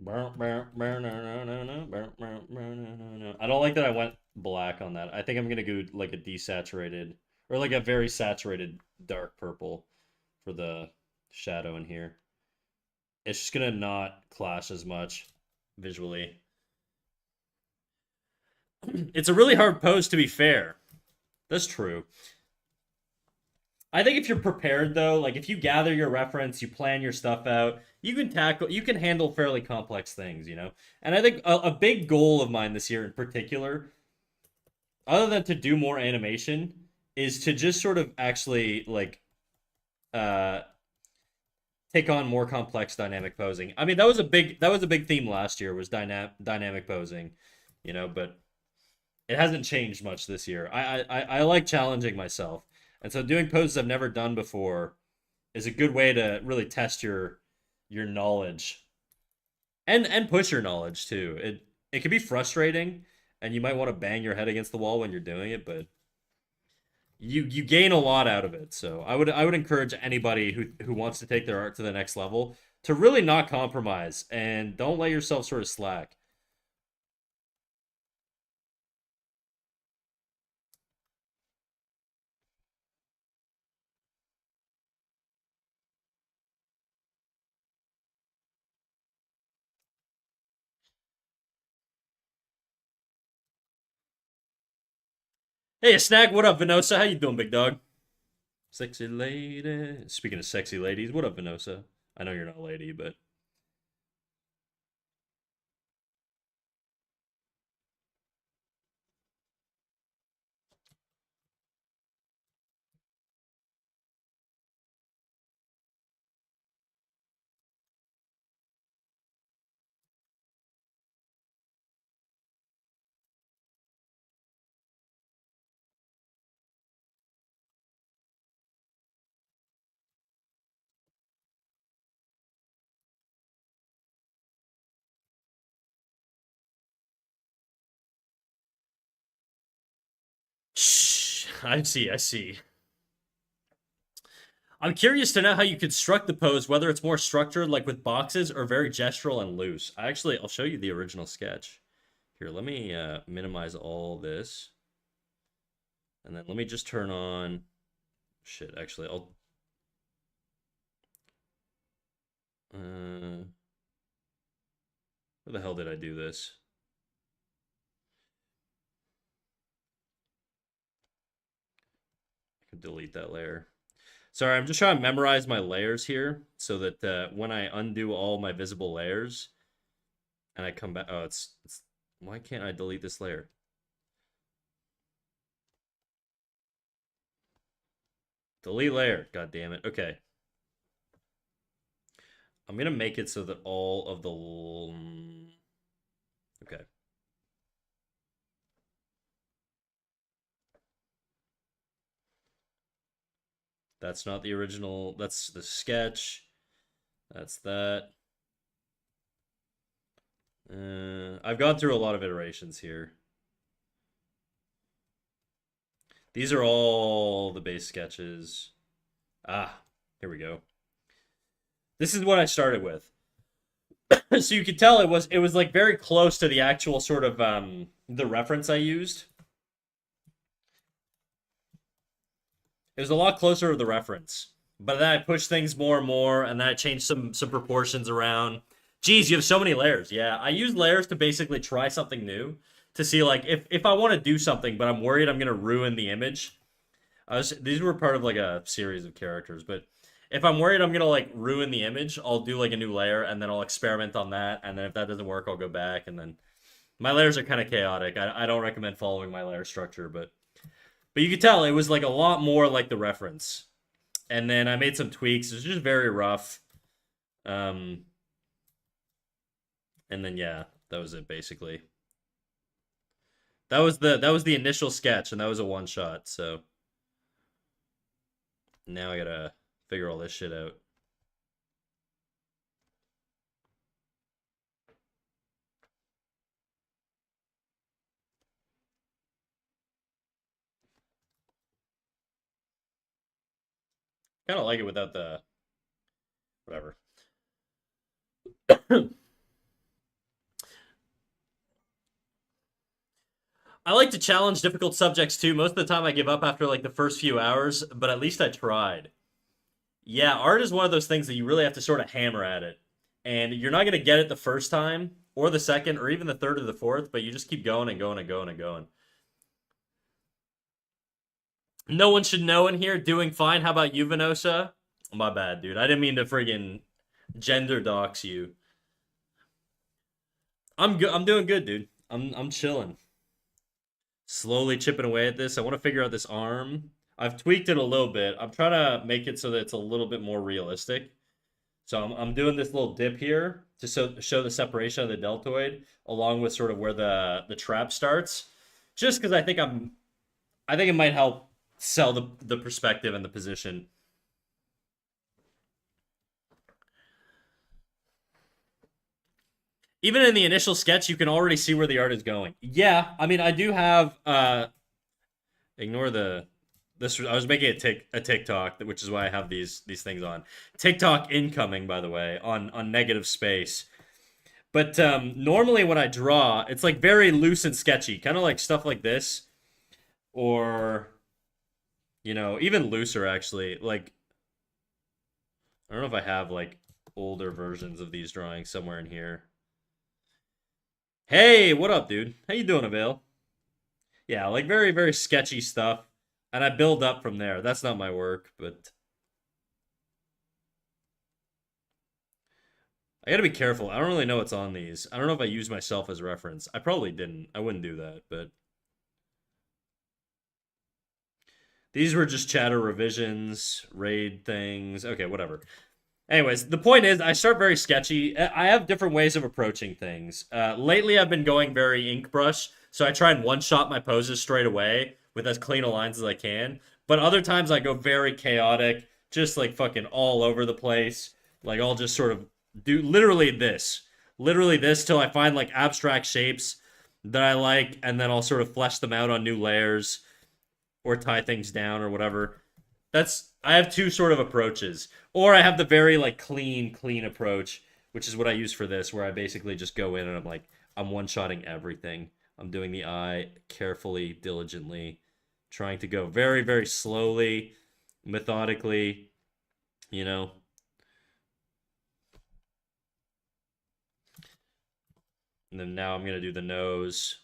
I don't like that I went black on that. I think I'm gonna go like a desaturated or like a very saturated dark purple for the shadow in here. It's just gonna not clash as much visually. It's a really hard pose, to be fair. That's true. I think if you're prepared though, like if you gather your reference, you plan your stuff out, you can handle fairly complex things, you know. And I think a big goal of mine this year in particular, other than to do more animation, is to just sort of actually like uh take on more complex dynamic posing. I mean, that was a big theme last year was dynamic posing, you know, but it hasn't changed much this year. I like challenging myself, and so doing poses I've never done before is a good way to really test your knowledge and push your knowledge too. It can be frustrating, and you might want to bang your head against the wall when you're doing it, but you gain a lot out of it. So I would encourage anybody who wants to take their art to the next level to really not compromise and don't let yourself sort of slack. Hey, Snack, what up, Venosa? How you doing, big dog? Sexy lady. Speaking of sexy ladies, what up, Venosa? I know you're not a lady, but shh. I see, I see. I'm curious to know how you construct the pose, whether it's more structured like with boxes or very gestural and loose. I'll show you the original sketch. Here, let me minimize all this. And then let me just turn on shit, actually, I'll where the hell did I do this? I can delete that layer. Sorry, I'm just trying to memorize my layers here so that when I undo all my visible layers and I come back, oh, it's why can't I delete this layer? Delete layer. God damn it. Okay. I'm gonna make it so that all of the okay. That's not the original. That's the sketch. That's that. I've gone through a lot of iterations here. These are all the base sketches. Ah, here we go. This is what I started with. So you could tell it was like very close to the actual sort of the reference I used. It was a lot closer to the reference. But then I pushed things more and more, and then I changed some proportions around. Geez, you have so many layers. Yeah, I use layers to basically try something new to see like if I want to do something, but I'm worried I'm gonna ruin the image. These were part of like a series of characters, but if I'm worried I'm gonna like ruin the image, I'll do like a new layer and then I'll experiment on that, and then if that doesn't work, I'll go back and then my layers are kind of chaotic. I don't recommend following my layer structure, but you could tell it was like a lot more like the reference. And then I made some tweaks. It was just very rough. Um, and then yeah, that was it basically. That was the initial sketch, and that was a one shot. So now I gotta figure all this shit out. Kind of like it without the whatever. I like to challenge difficult subjects too. Most of the time, I give up after like the first few hours, but at least I tried. Yeah, art is one of those things that you really have to sort of hammer at it. And you're not gonna get it the first time, or the second, or even the third or the fourth, but you just keep going and going and going and going. No one should know in here. Doing fine. How about you, Venosa? My bad, dude. I didn't mean to friggin' gender dox you. I'm good. I'm doing good, dude. I'm chilling. Slowly chipping away at this. I want to figure out this arm. I've tweaked it a little bit. I'm trying to make it so that it's a little bit more realistic. So I'm doing this little dip here to show the separation of the deltoid along with sort of where the trap starts. Just because I think it might help sell the perspective and the position. Even in the initial sketch, you can already see where the art is going. Yeah, I mean, I do have ignore the this. I was making a TikTok, which is why I have these things on. TikTok incoming, by the way, on negative space. But normally when I draw, it's like very loose and sketchy, kind of like stuff like this, or even looser actually. Like I don't know if I have like older versions of these drawings somewhere in here. Hey, what up, dude? How you doing, Avail? Yeah, like very, very sketchy stuff. And I build up from there. That's not my work, but I gotta be careful. I don't really know what's on these. I don't know if I use myself as reference. I probably didn't. I wouldn't do that, but these were just chatter revisions, raid things. Okay, whatever. Anyways, the point is, I start very sketchy. I have different ways of approaching things. Lately, I've been going very ink brush, so I try and one-shot my poses straight away with as clean a lines as I can. But other times, I go very chaotic, just like fucking all over the place. Like I'll just sort of do literally this till I find like abstract shapes that I like, and then I'll sort of flesh them out on new layers or tie things down or whatever. That's I have two sort of approaches. Or I have the very like clean approach, which is what I use for this, where I basically just go in and I'm one-shotting everything. I'm doing the eye carefully, diligently, trying to go very, very slowly, methodically, you know. And then now I'm gonna do the nose,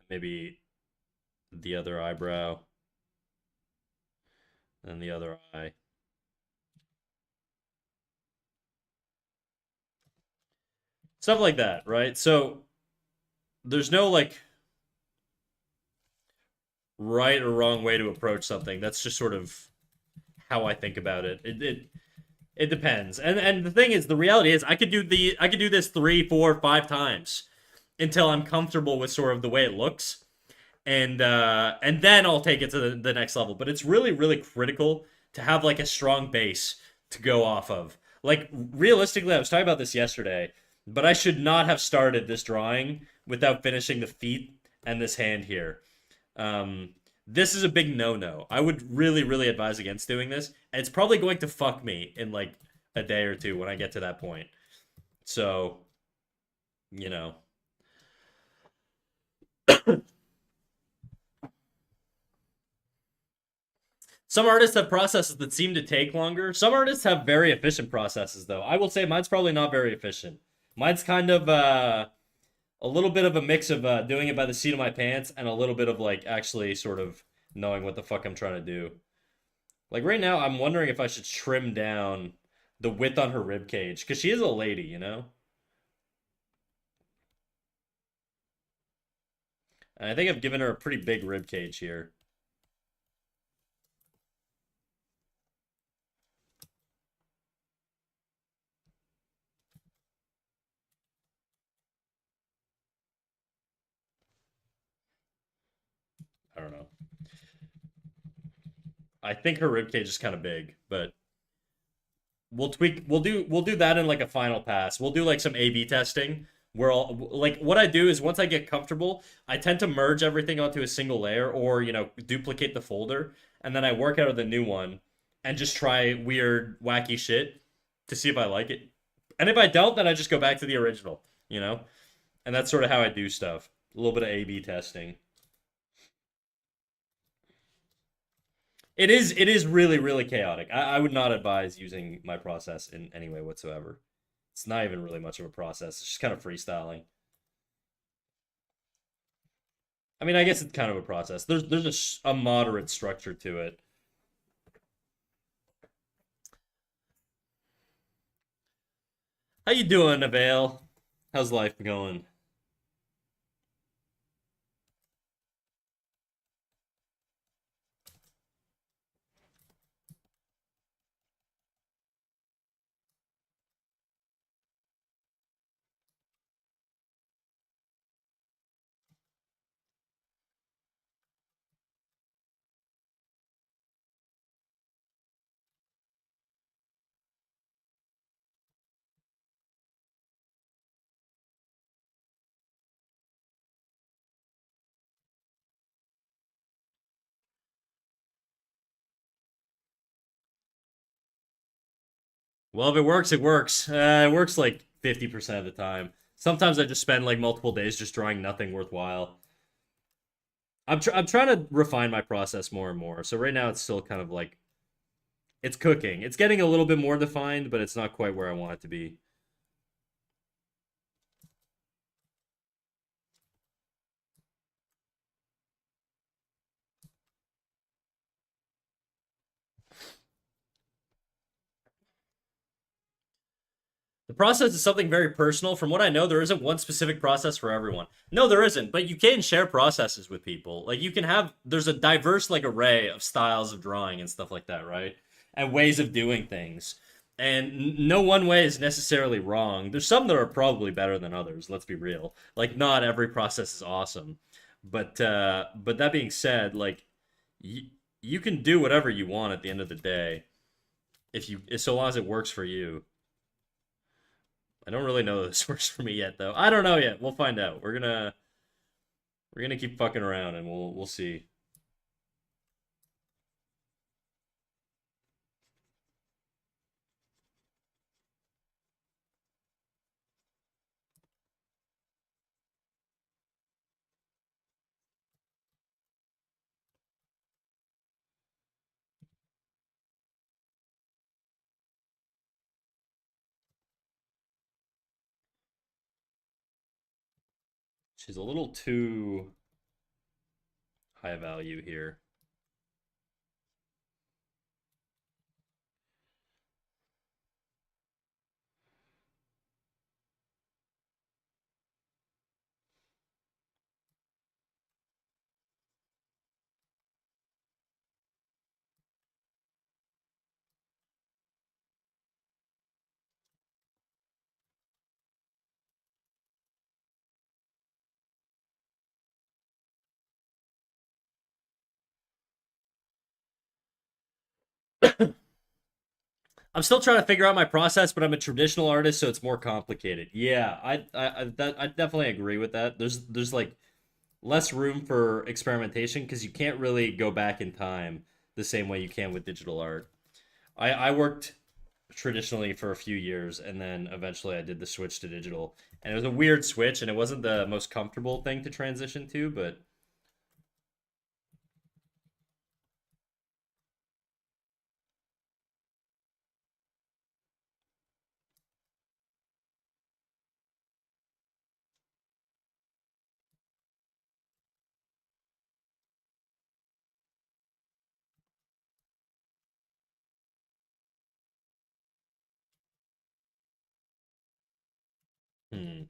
maybe the other eyebrow, and the other eye. Stuff like that, right? So there's no like right or wrong way to approach something. That's just sort of how I think about it. It depends. And the thing is, the reality is, I could do this 3, 4, 5 times until I'm comfortable with sort of the way it looks, and then I'll take it to the next level. But it's really really critical to have like a strong base to go off of. Like realistically, I was talking about this yesterday, but I should not have started this drawing without finishing the feet and this hand here. This is a big no-no. I would really, really advise against doing this, and it's probably going to fuck me in like a day or two when I get to that point. So, you know, some artists have processes that seem to take longer. Some artists have very efficient processes, though. I will say mine's probably not very efficient. Mine's kind of a little bit of a mix of doing it by the seat of my pants and a little bit of like actually sort of knowing what the fuck I'm trying to do. Like right now, I'm wondering if I should trim down the width on her rib cage because she is a lady, you know. And I think I've given her a pretty big rib cage here. I don't know. I think her rib cage is kind of big, but we'll tweak. We'll do that in like a final pass. We'll do like some A/B testing where I'll like what I do is once I get comfortable, I tend to merge everything onto a single layer or duplicate the folder, and then I work out of the new one and just try weird, wacky shit to see if I like it. And if I don't, then I just go back to the original, you know? And that's sort of how I do stuff. A little bit of A/B testing. It is really really chaotic. I would not advise using my process in any way whatsoever. It's not even really much of a process. It's just kind of freestyling. I mean, I guess it's kind of a process. There's a moderate structure to it. How you doing, Avail? How's life going? Well, if it works, it works. It works like 50% of the time. Sometimes I just spend like multiple days just drawing nothing worthwhile. I'm trying to refine my process more and more. So right now it's still kind of like it's cooking. It's getting a little bit more defined, but it's not quite where I want it to be. The process is something very personal. From what I know, there isn't one specific process for everyone. No, there isn't, but you can share processes with people. Like you can have there's a diverse like array of styles of drawing and stuff like that, right? And ways of doing things. And no one way is necessarily wrong. There's some that are probably better than others, let's be real. Like not every process is awesome. But that being said, like you, you can do whatever you want at the end of the day if you so long as it works for you. I don't really know that this works for me yet, though. I don't know yet. We'll find out. We're gonna keep fucking around, and we'll see. She's a little too high value here. I'm still trying to figure out my process, but I'm a traditional artist, so it's more complicated. Yeah, I definitely agree with that. There's like less room for experimentation because you can't really go back in time the same way you can with digital art. I worked traditionally for a few years, and then eventually I did the switch to digital, and it was a weird switch, and it wasn't the most comfortable thing to transition to, but hmm.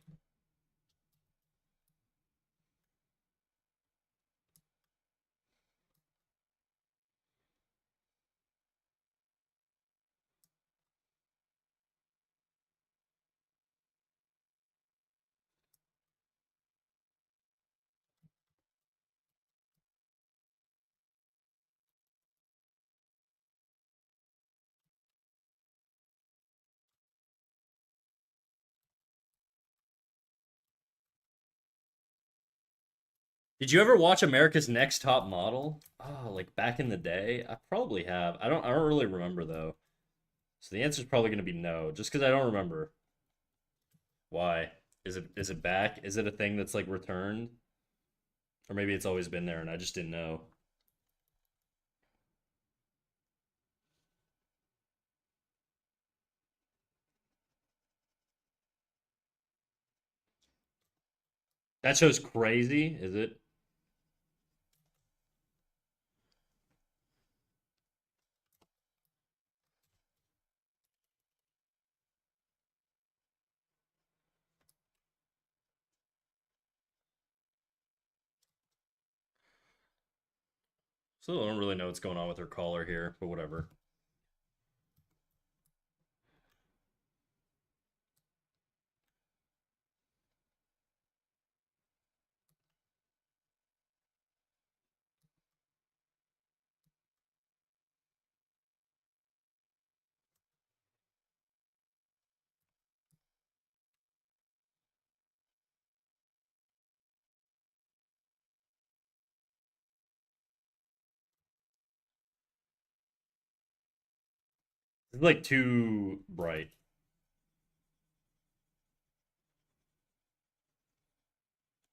Did you ever watch America's Next Top Model? Oh, like back in the day? I probably have. I don't really remember though. So the answer is probably going to be no, just because I don't remember. Why? Is it back? Is it a thing that's like returned? Or maybe it's always been there and I just didn't know. That show's crazy, is it? So I don't really know what's going on with her collar here, but whatever. It's like too bright.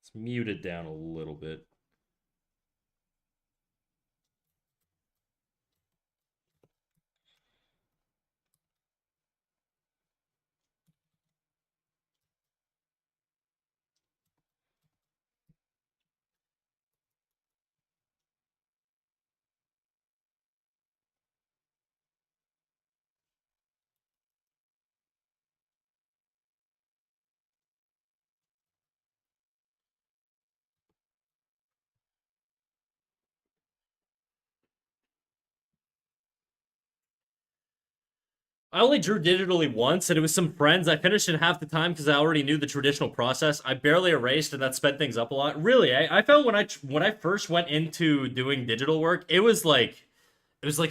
Let's mute it down a little bit. I only drew digitally once, and it was some friends. I finished in half the time because I already knew the traditional process. I barely erased, and that sped things up a lot. Really, I found when I first went into doing digital work, it was like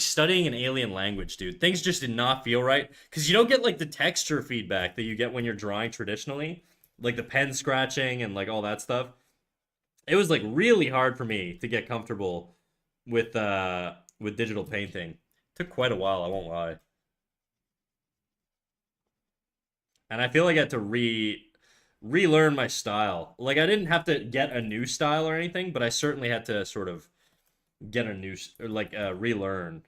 studying an alien language, dude. Things just did not feel right because you don't get like the texture feedback that you get when you're drawing traditionally, like the pen scratching and like all that stuff. It was like really hard for me to get comfortable with digital painting. Took quite a while, I won't lie. And I feel like I had to relearn my style. Like I didn't have to get a new style or anything, but I certainly had to sort of get a new or like relearn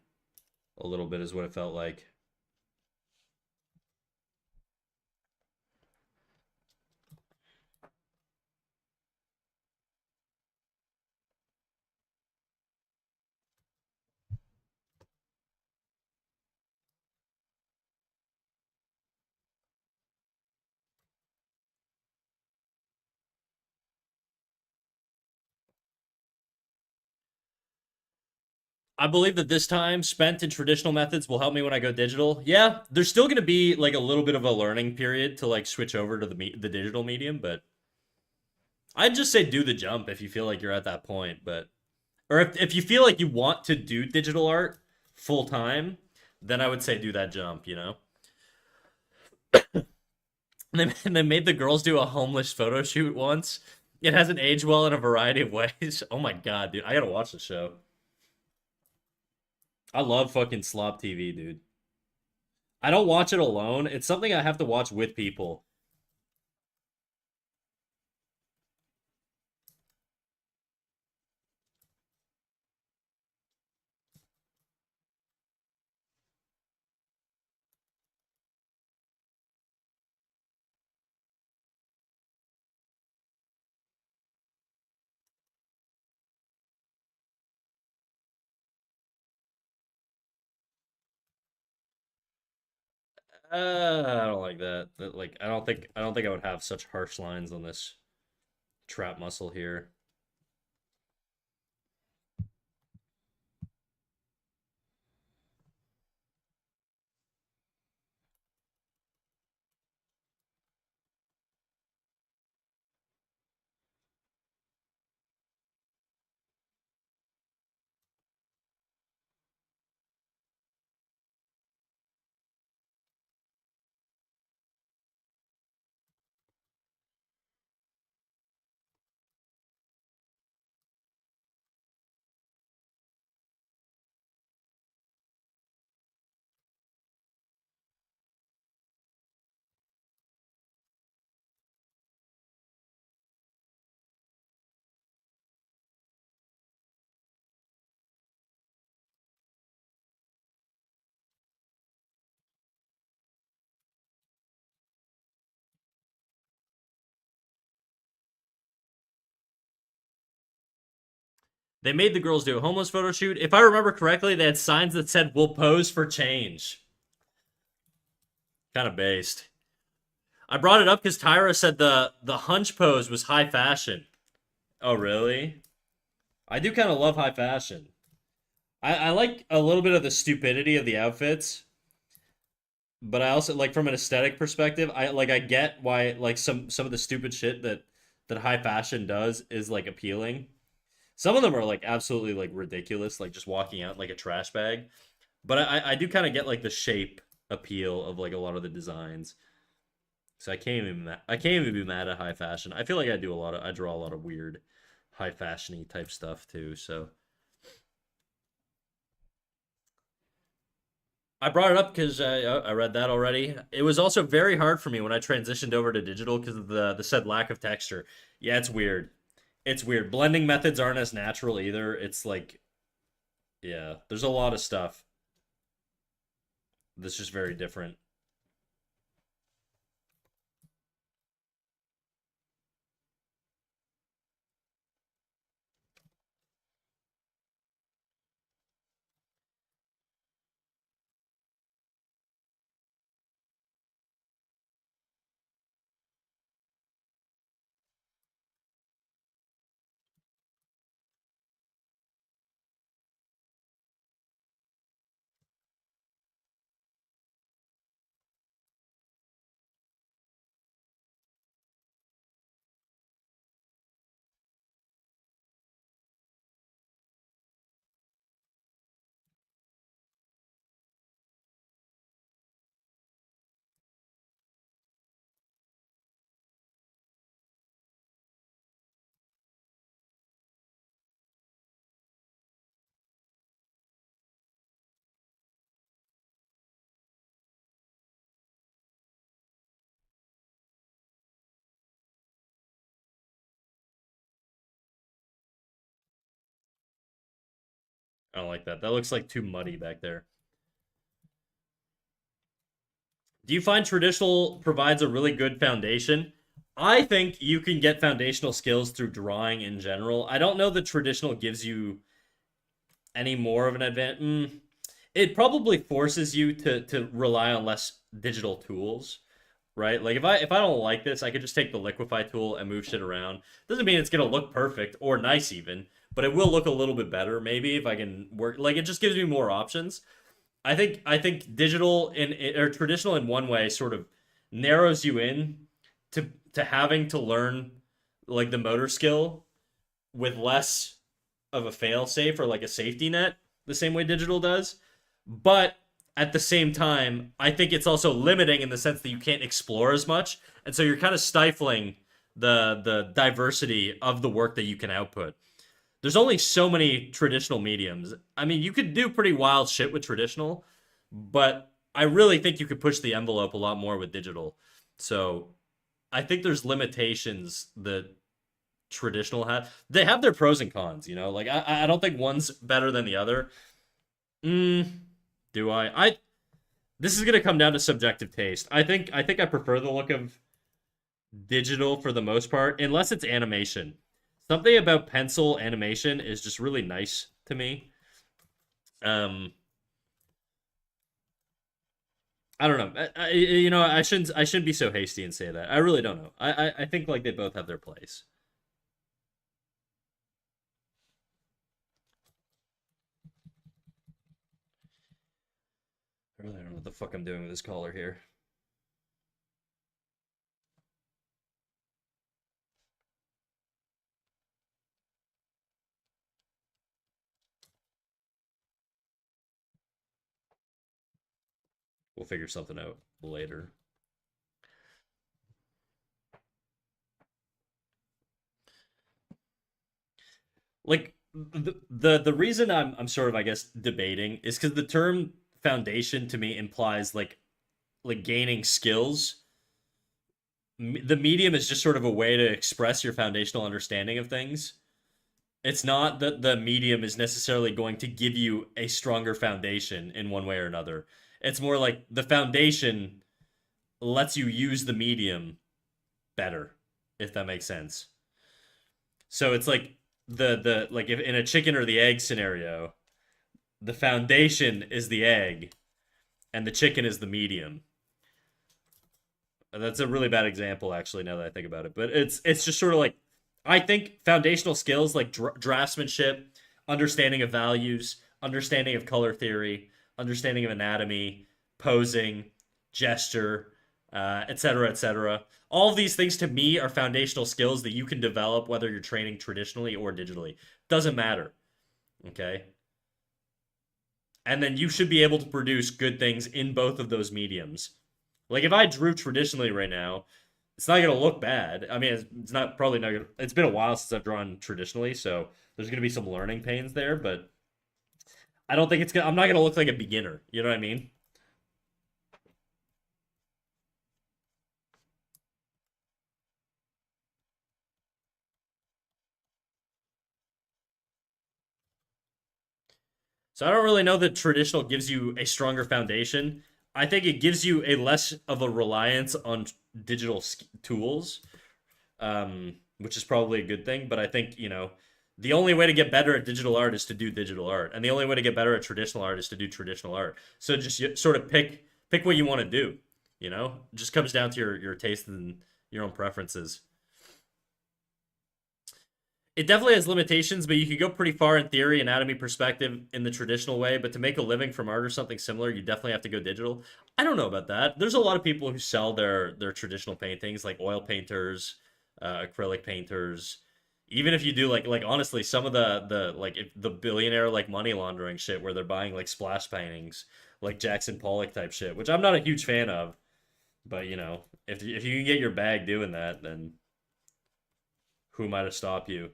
a little bit is what it felt like. I believe that this time spent in traditional methods will help me when I go digital. Yeah, there's still going to be like a little bit of a learning period to like switch over to the digital medium, but I'd just say do the jump if you feel like you're at that point, but or if you feel like you want to do digital art full time, then I would say do that jump, you know? They made the girls do a homeless photo shoot once. It hasn't aged well in a variety of ways. Oh my god, dude. I gotta watch the show. I love fucking Slop TV, dude. I don't watch it alone. It's something I have to watch with people. I don't like that. Like I don't think I would have such harsh lines on this trap muscle here. They made the girls do a homeless photo shoot. If I remember correctly, they had signs that said "We'll pose for change." Kind of based. I brought it up because Tyra said the hunch pose was high fashion. Oh, really? I do kind of love high fashion. I like a little bit of the stupidity of the outfits, but I also like from an aesthetic perspective, I get why like some of the stupid shit that high fashion does is like appealing. Some of them are like absolutely like ridiculous, like just walking out like a trash bag. But I do kind of get like the shape appeal of like a lot of the designs. So I can't even be mad at high fashion. I feel like I draw a lot of weird high fashiony type stuff too. So I brought it up because I read that already. It was also very hard for me when I transitioned over to digital because of the said lack of texture. Yeah, it's weird. It's weird. Blending methods aren't as natural either. It's like, yeah, there's a lot of stuff that's just very different. I don't like that. That looks like too muddy back there. Do you find traditional provides a really good foundation? I think you can get foundational skills through drawing in general. I don't know that traditional gives you any more of an advantage. It probably forces you to rely on less digital tools, right? Like if I don't like this, I could just take the liquify tool and move shit around. Doesn't mean it's gonna look perfect or nice even, but it will look a little bit better maybe if I can work. Like it just gives me more options. I think digital or traditional in one way sort of narrows you in to having to learn like the motor skill with less of a fail safe or like a safety net the same way digital does. But at the same time, I think it's also limiting in the sense that you can't explore as much, and so you're kind of stifling the diversity of the work that you can output. There's only so many traditional mediums. I mean, you could do pretty wild shit with traditional, but I really think you could push the envelope a lot more with digital. So I think there's limitations that traditional have. They have their pros and cons, you know. Like I don't think one's better than the other. Mm, do I? This is gonna come down to subjective taste. I think I prefer the look of digital for the most part, unless it's animation. Something about pencil animation is just really nice to me. Um, I don't know. I shouldn't be so hasty and say that. I really don't know. I think like they both have their place. I really don't know what the fuck I'm doing with this collar here. We'll figure something out later. Like the reason I'm sort of I guess debating is because the term foundation to me implies like gaining skills. The medium is just sort of a way to express your foundational understanding of things. It's not that the medium is necessarily going to give you a stronger foundation in one way or another. It's more like the foundation lets you use the medium better, if that makes sense. So it's like the like if in a chicken or the egg scenario, the foundation is the egg and the chicken is the medium. That's a really bad example, actually, now that I think about it. But it's just sort of like I think foundational skills like draftsmanship, understanding of values, understanding of color theory, understanding of anatomy, posing, gesture, etc., etc. All of these things to me are foundational skills that you can develop whether you're training traditionally or digitally. Doesn't matter. Okay. And then you should be able to produce good things in both of those mediums. Like if I drew traditionally right now, it's not gonna look bad. I mean, it's not probably not gonna. It's been a while since I've drawn traditionally, so there's gonna be some learning pains there. But I don't think it's gonna. I'm not gonna look like a beginner. You know what I mean? So I don't really know that traditional gives you a stronger foundation. I think it gives you a less of a reliance on digital tools, which is probably a good thing. But I think the only way to get better at digital art is to do digital art, and the only way to get better at traditional art is to do traditional art. So just sort of pick what you want to do. It just comes down to your taste and your own preferences. It definitely has limitations, but you can go pretty far in theory, anatomy perspective in the traditional way. But to make a living from art or something similar, you definitely have to go digital. I don't know about that. There's a lot of people who sell their traditional paintings, like oil painters, acrylic painters. Even if you do like honestly, some of the like if the billionaire like money laundering shit where they're buying like splash paintings, like Jackson Pollock type shit, which I'm not a huge fan of. But if you can get your bag doing that, then who am I to stop you?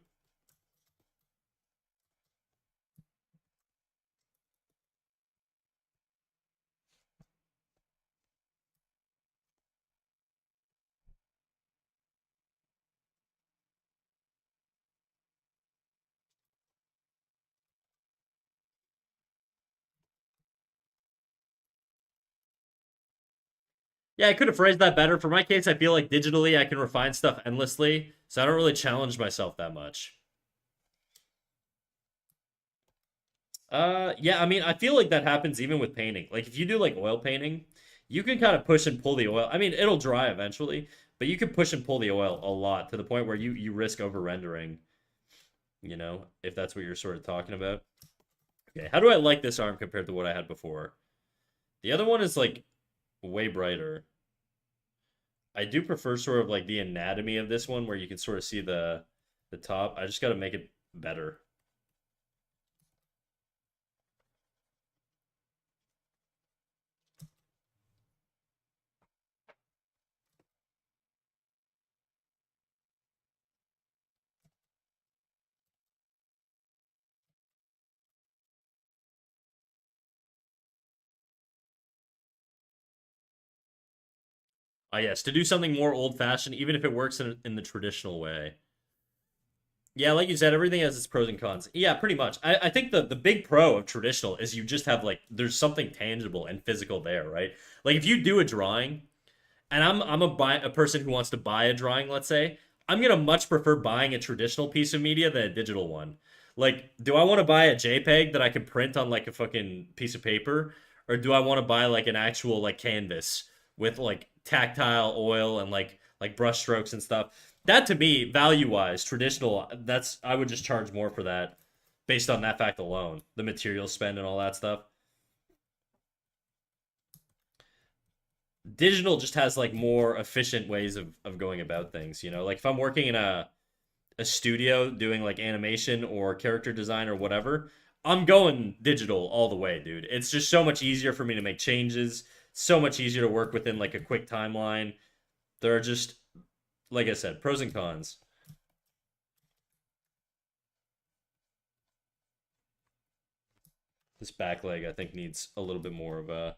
Yeah, I could have phrased that better. For my case, I feel like digitally I can refine stuff endlessly, so I don't really challenge myself that much. Yeah, I mean, I feel like that happens even with painting. Like if you do like oil painting, you can kind of push and pull the oil. I mean, it'll dry eventually, but you can push and pull the oil a lot to the point where you risk over rendering, if that's what you're sort of talking about. Okay, how do I like this arm compared to what I had before? The other one is like way brighter. I do prefer sort of like the anatomy of this one where you can sort of see the top. I just got to make it better. Yes, to do something more old-fashioned, even if it works in the traditional way. Yeah, like you said, everything has its pros and cons. Yeah, pretty much. I think the big pro of traditional is you just have like there's something tangible and physical there, right? Like if you do a drawing, and I'm a person who wants to buy a drawing, let's say, I'm gonna much prefer buying a traditional piece of media than a digital one. Like, do I want to buy a JPEG that I can print on like a fucking piece of paper, or do I want to buy like an actual like canvas with like tactile oil and like brush strokes and stuff? That to me, value wise, traditional, that's I would just charge more for that based on that fact alone, the material spend and all that stuff. Digital just has like more efficient ways of going about things, like if I'm working in a studio doing like animation or character design or whatever, I'm going digital all the way, dude. It's just so much easier for me to make changes, so much easier to work within like a quick timeline. There are just, like I said, pros and cons. This back leg I think needs a little bit more of a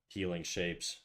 healing shapes.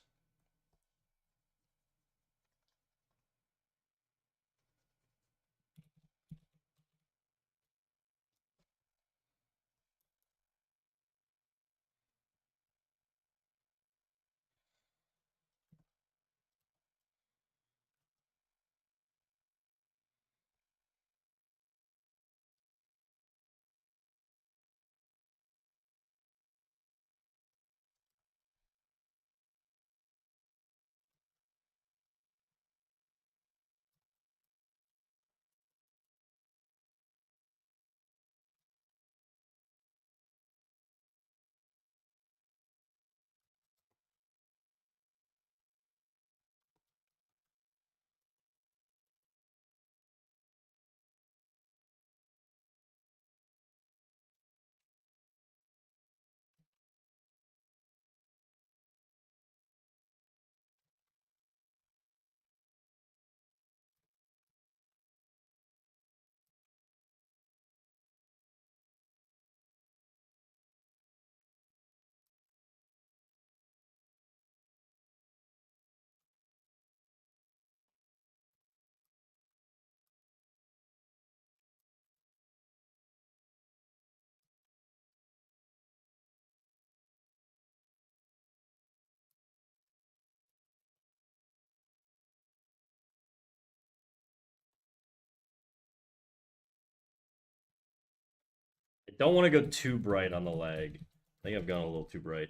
Don't want to go too bright on the leg. I think I've gone a little too bright.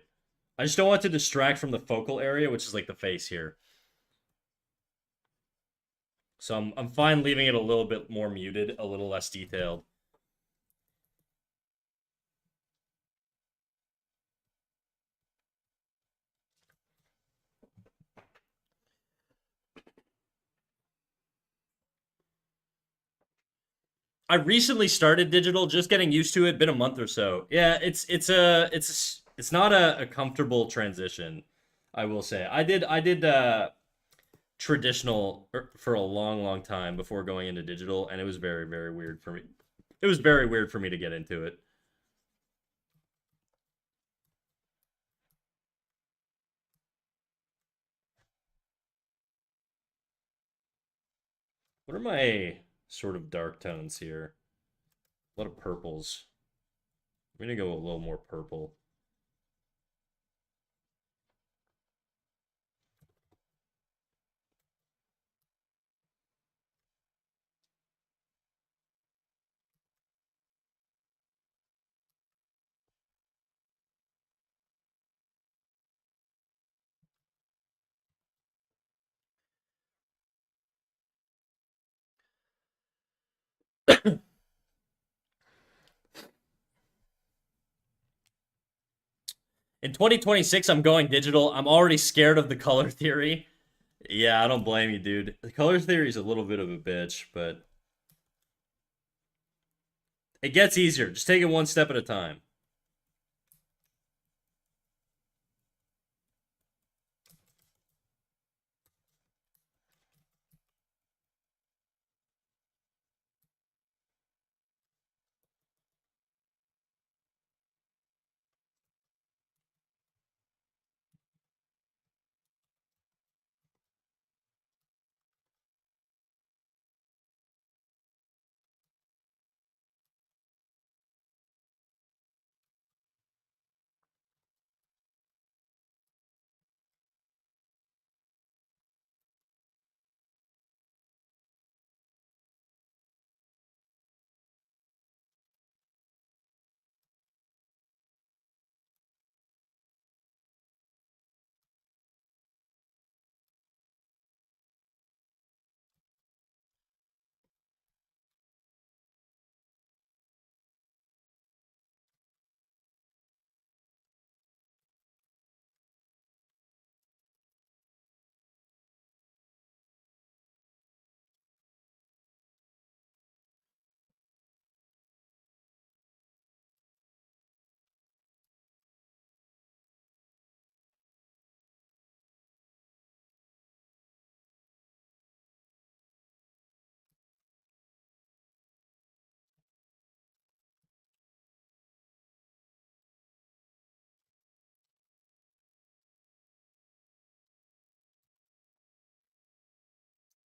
I just don't want to distract from the focal area, which is like the face here. So I'm fine leaving it a little bit more muted, a little less detailed. I recently started digital, just getting used to it. Been a month or so. Yeah, it's not a comfortable transition. I will say. I did traditional for a long time before going into digital, and it was very weird for me. It was very weird for me to get into it. What are my sort of dark tones here? A lot of purples. I'm gonna go a little more purple. In 2026, I'm going digital. I'm already scared of the color theory. Yeah, I don't blame you, dude. The color theory is a little bit of a bitch, but it gets easier. Just take it one step at a time.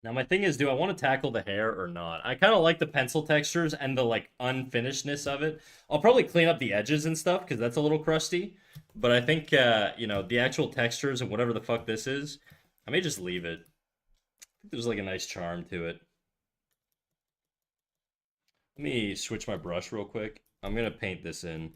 Now my thing is, do I want to tackle the hair or not? I kind of like the pencil textures and the like unfinishedness of it. I'll probably clean up the edges and stuff because that's a little crusty. But I think the actual textures and whatever the fuck this is, I may just leave it. I think there's like a nice charm to it. Let me switch my brush real quick. I'm gonna paint this in.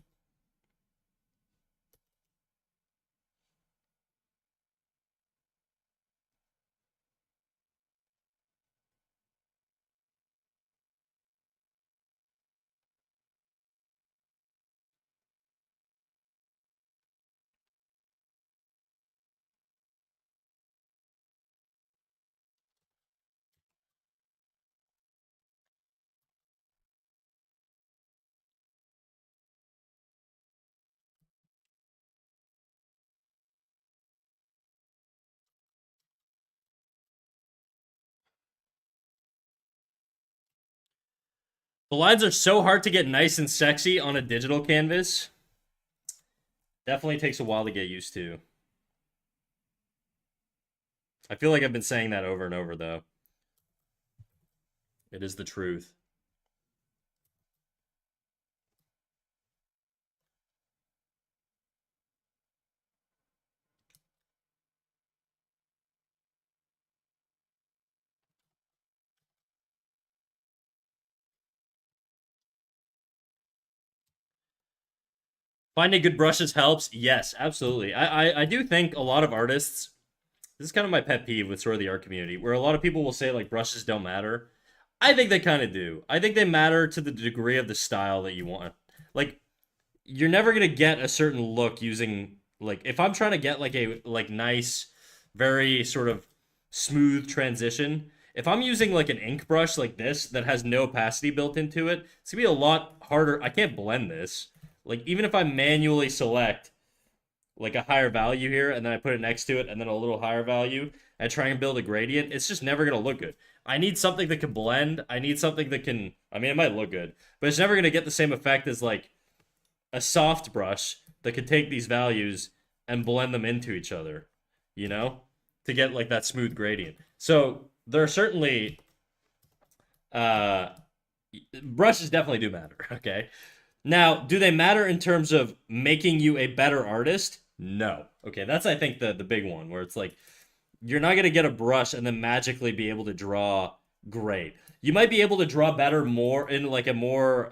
The lines are so hard to get nice and sexy on a digital canvas. Definitely takes a while to get used to. I feel like I've been saying that over and over, though. It is the truth. Finding good brushes helps. Yes, absolutely. I do think a lot of artists. This is kind of my pet peeve with sort of the art community, where a lot of people will say like brushes don't matter. I think they kind of do. I think they matter to the degree of the style that you want. Like you're never gonna get a certain look using like if I'm trying to get like a like nice, very sort of smooth transition. If I'm using like an ink brush like this that has no opacity built into it, it's gonna be a lot harder. I can't blend this. Like even if I manually select like a higher value here and then I put it next to it and then a little higher value and try and build a gradient, it's just never gonna look good. I need something that can blend. I need something that can. I mean, it might look good, but it's never gonna get the same effect as like a soft brush that could take these values and blend them into each other, you know, to get like that smooth gradient. So there are certainly uh, brushes definitely do matter. Okay, now do they matter in terms of making you a better artist? No. Okay, that's I think the big one where it's like you're not gonna get a brush and then magically be able to draw great. You might be able to draw better more in like a more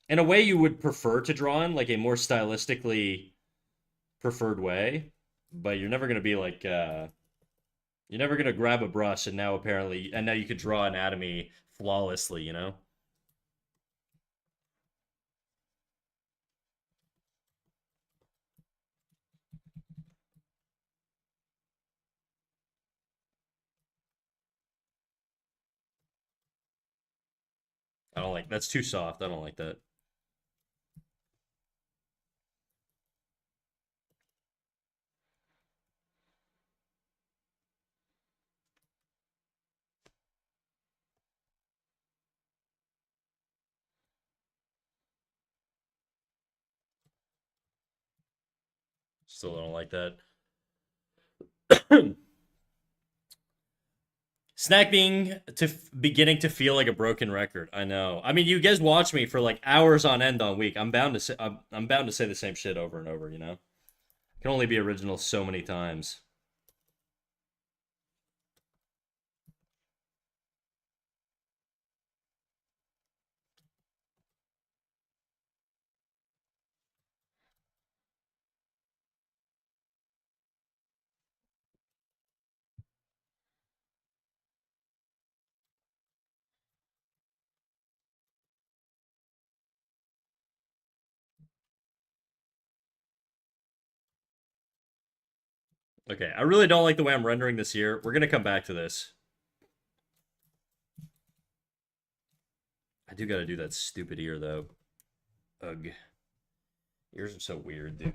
in a way you would prefer to draw in, like a more stylistically preferred way. But you're never gonna be like you're never gonna grab a brush and now you could draw anatomy flawlessly, you know? I don't like that's too soft. I don't like that. Still don't like that. Snack being beginning to feel like a broken record. I know. I mean, you guys watch me for like hours on end on week. I'm bound to say the same shit over and over. You know, can only be original so many times. Okay, I really don't like the way I'm rendering this here. We're gonna come back to this. I do gotta do that stupid ear though. Ugh, ears are so weird, dude.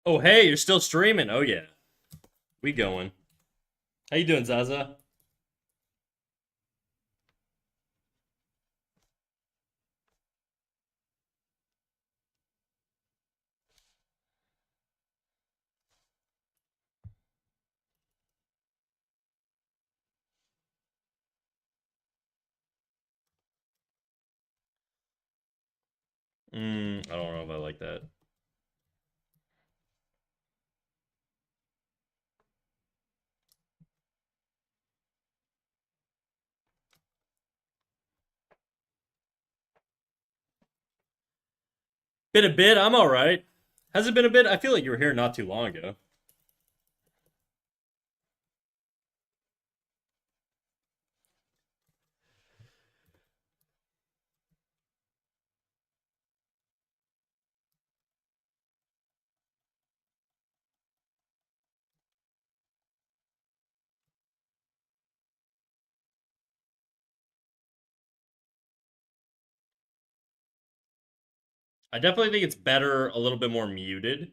Oh, hey, you're still streaming. Oh yeah, we going. How you doing, Zaza? I don't know if I like that. Been a bit. I'm all right. Has it been a bit? I feel like you were here not too long ago. I definitely think it's better, a little bit more muted.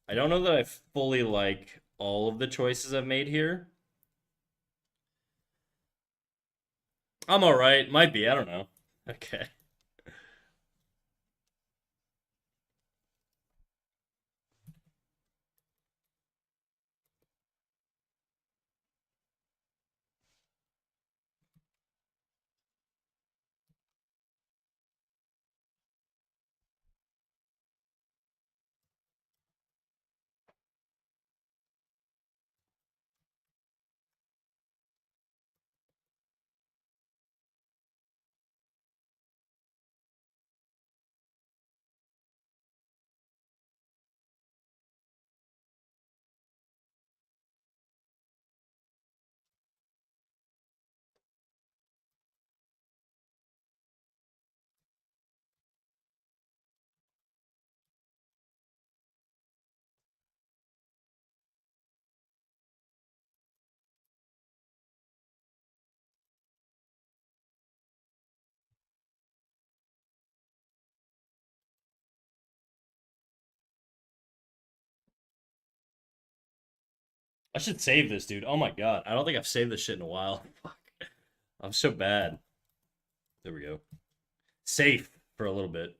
I don't know that I fully like all of the choices I've made here. I'm all right. Might be. I don't know. Okay. I should save this, dude. Oh my god. I don't think I've saved this shit in a while. Fuck. I'm so bad. There we go. Safe for a little bit.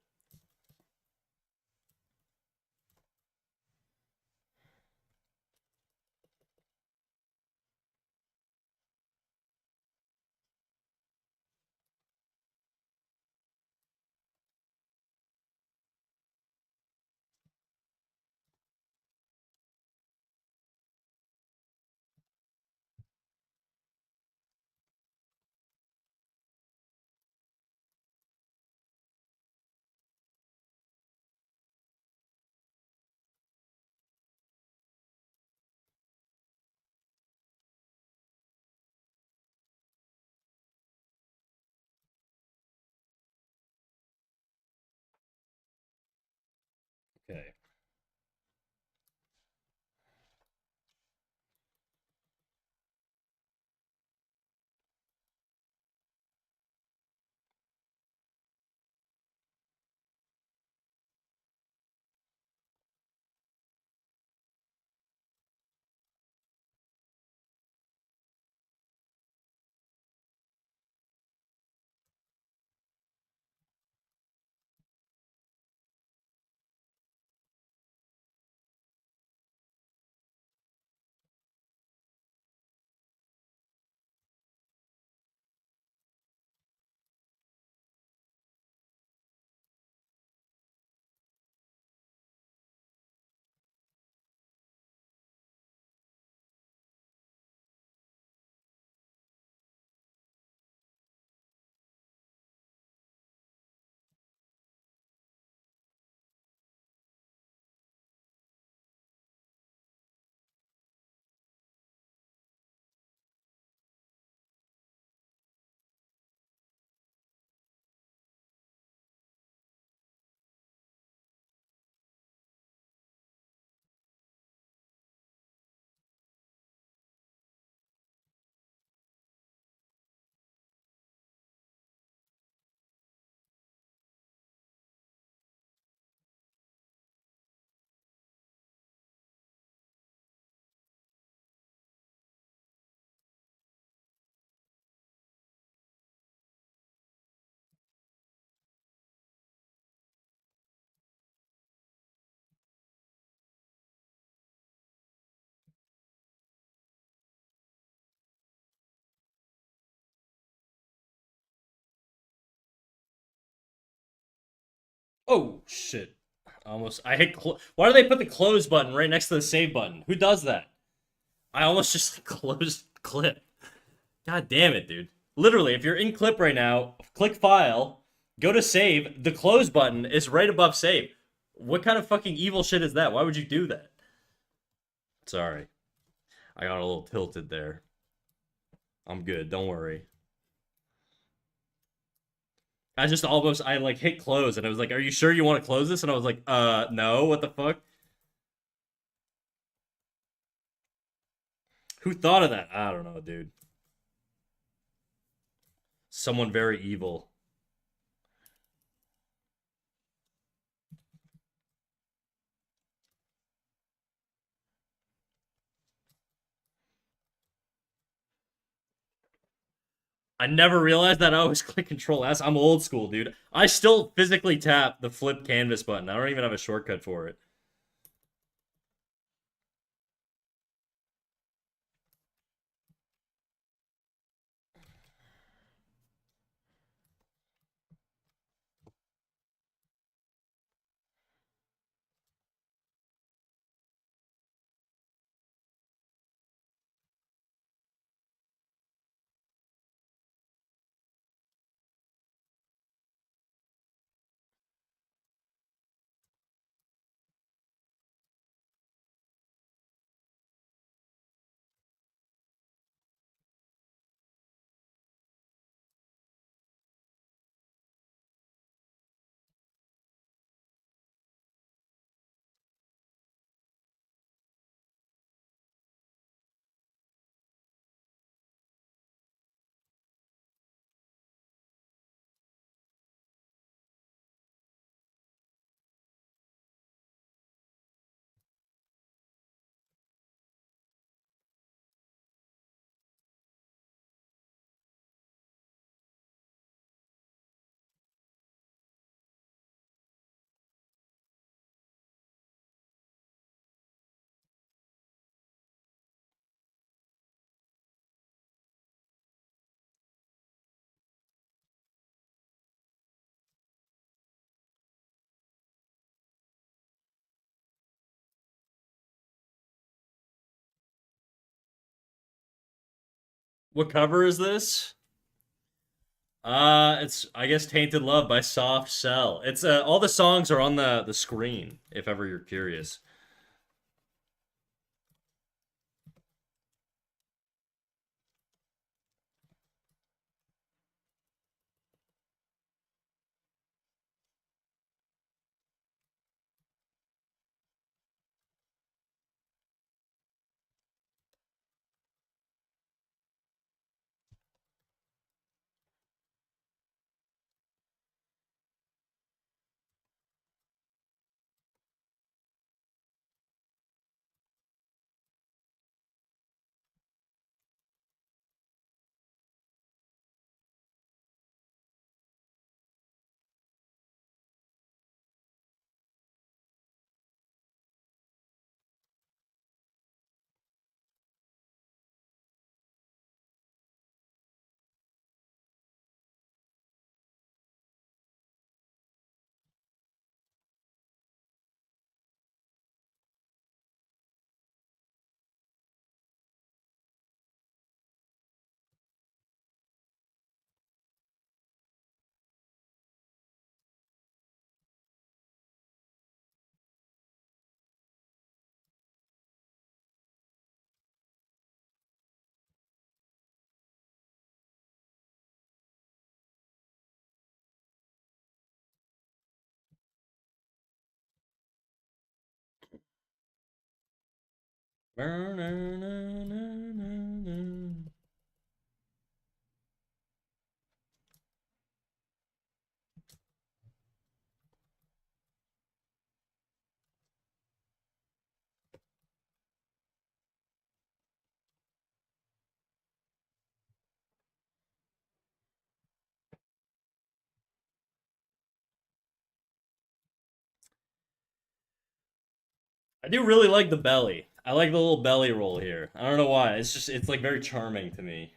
Oh shit! Almost. I hit. Why do they put the close button right next to the save button? Who does that? I almost just closed clip. God damn it, dude. Literally, if you're in clip right now, click file, go to save. The close button is right above save. What kind of fucking evil shit is that? Why would you do that? Sorry. I got a little tilted there. I'm good. Don't worry. I just almost I like hit close and I was like, "Are you sure you want to close this?" And I was like, no. What the fuck? Who thought of that? I don't know, dude. Someone very evil. I never realized that I always click Control S. I'm old school, dude. I still physically tap the flip canvas button. I don't even have a shortcut for it. What cover is this? It's I guess Tainted Love by Soft Cell. It's all the songs are on the screen if ever you're curious. I do really like the belly. I like the little belly roll here. I don't know why. It's like very charming to me.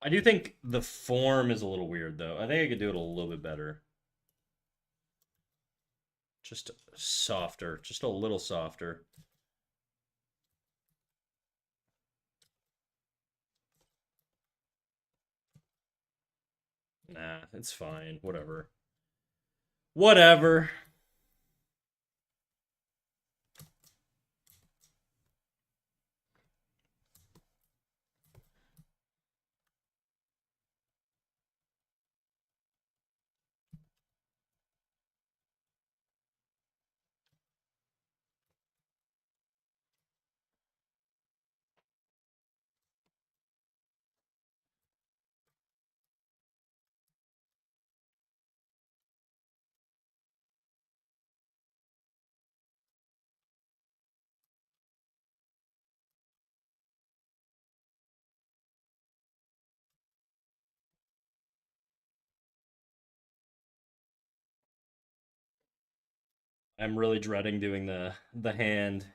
I do think the form is a little weird, though. I think I could do it a little bit better. Just softer, just a little softer. Nah, it's fine. Whatever. Whatever. I'm really dreading doing the hand.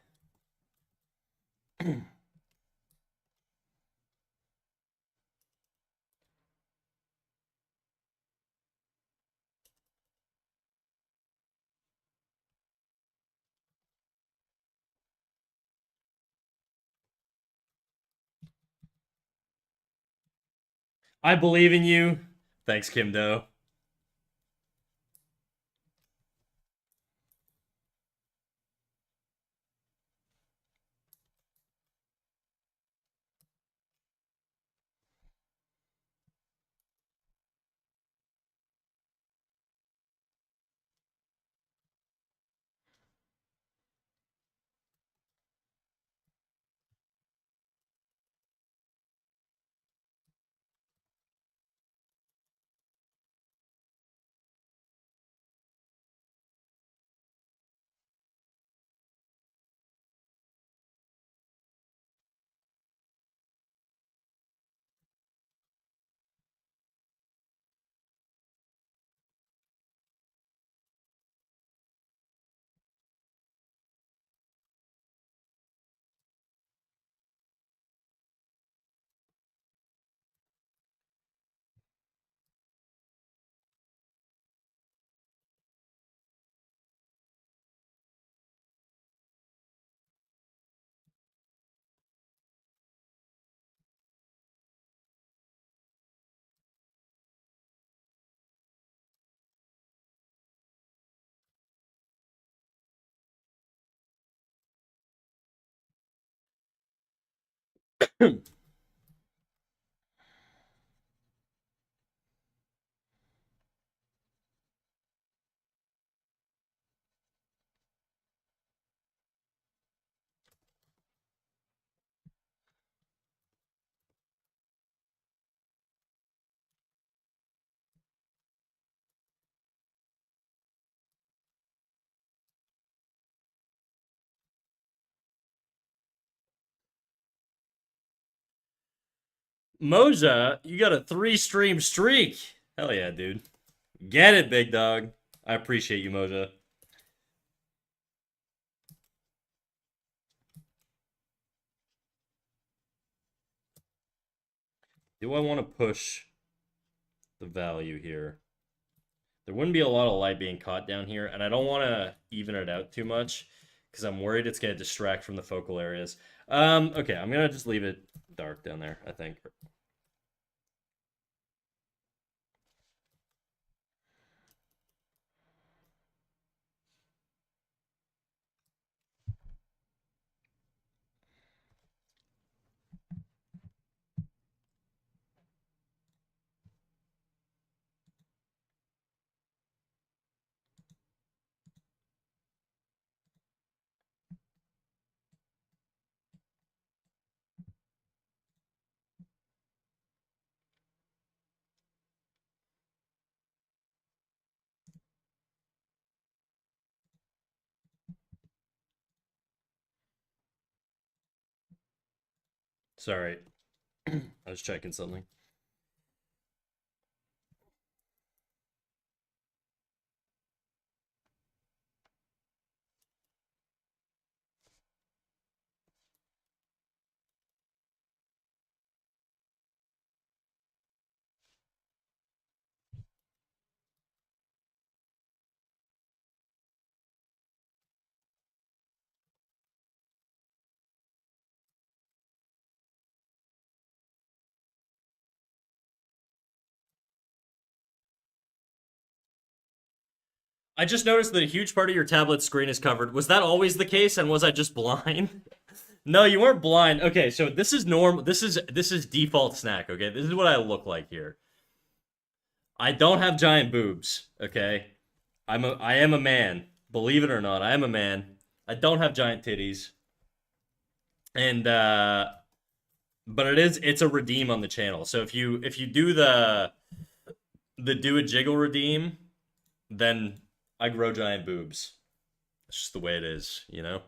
I believe in you. Thanks, Kim Do. Moja, you got a 3 stream streak. Hell yeah, dude. Get it, big dog. I appreciate you, Moja. Do I want to push the value here? There wouldn't be a lot of light being caught down here, and I don't want to even it out too much because I'm worried it's going to distract from the focal areas. Okay, I'm going to just leave it dark down there, I think. Sorry, I was checking something. I just noticed that a huge part of your tablet screen is covered. Was that always the case, and was I just blind? No, you weren't blind. Okay, so this is normal. This is default snack. Okay, this is what I look like here. I don't have giant boobs. Okay, I am a man. Believe it or not, I am a man. I don't have giant titties, and but it's a redeem on the channel. So if you do the do a jiggle redeem, then I grow giant boobs. It's just the way it is, you know?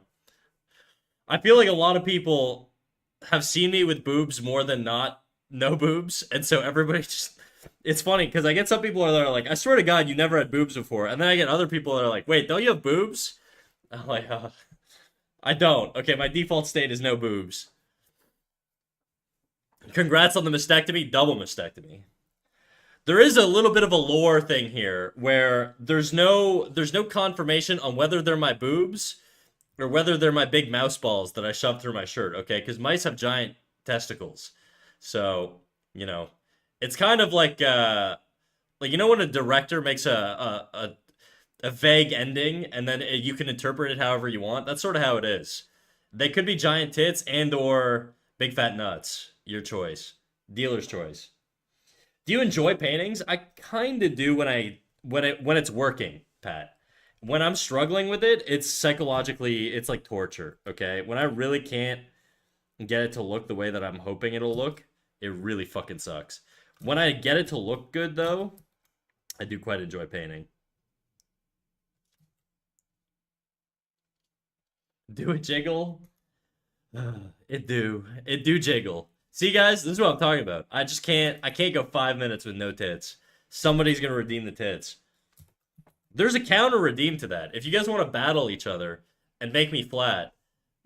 I feel like a lot of people have seen me with boobs more than not no boobs, and so everybody just it's funny because I get some people that are like, I swear to God, you never had boobs before, and then I get other people that are like, wait, don't you have boobs? I'm like, I don't. Okay, my default state is no boobs. Congrats on the mastectomy, double mastectomy. There is a little bit of a lore thing here where there's no confirmation on whether they're my boobs or whether they're my big mouse balls that I shoved through my shirt, okay? Because mice have giant testicles. So, you know, it's kind of like you know when a director makes a vague ending and then you can interpret it however you want. That's sort of how it is. They could be giant tits and or big fat nuts. Your choice. Dealer's choice. Do you enjoy paintings? I kind of do when it's working, Pat. When I'm struggling with it, it's psychologically it's like torture, okay? When I really can't get it to look the way that I'm hoping it'll look, it really fucking sucks. When I get it to look good though, I do quite enjoy painting. Do it jiggle? It do jiggle. See guys, this is what I'm talking about. I can't go 5 minutes with no tits. Somebody's gonna redeem the tits. There's a counter redeem to that. If you guys want to battle each other and make me flat,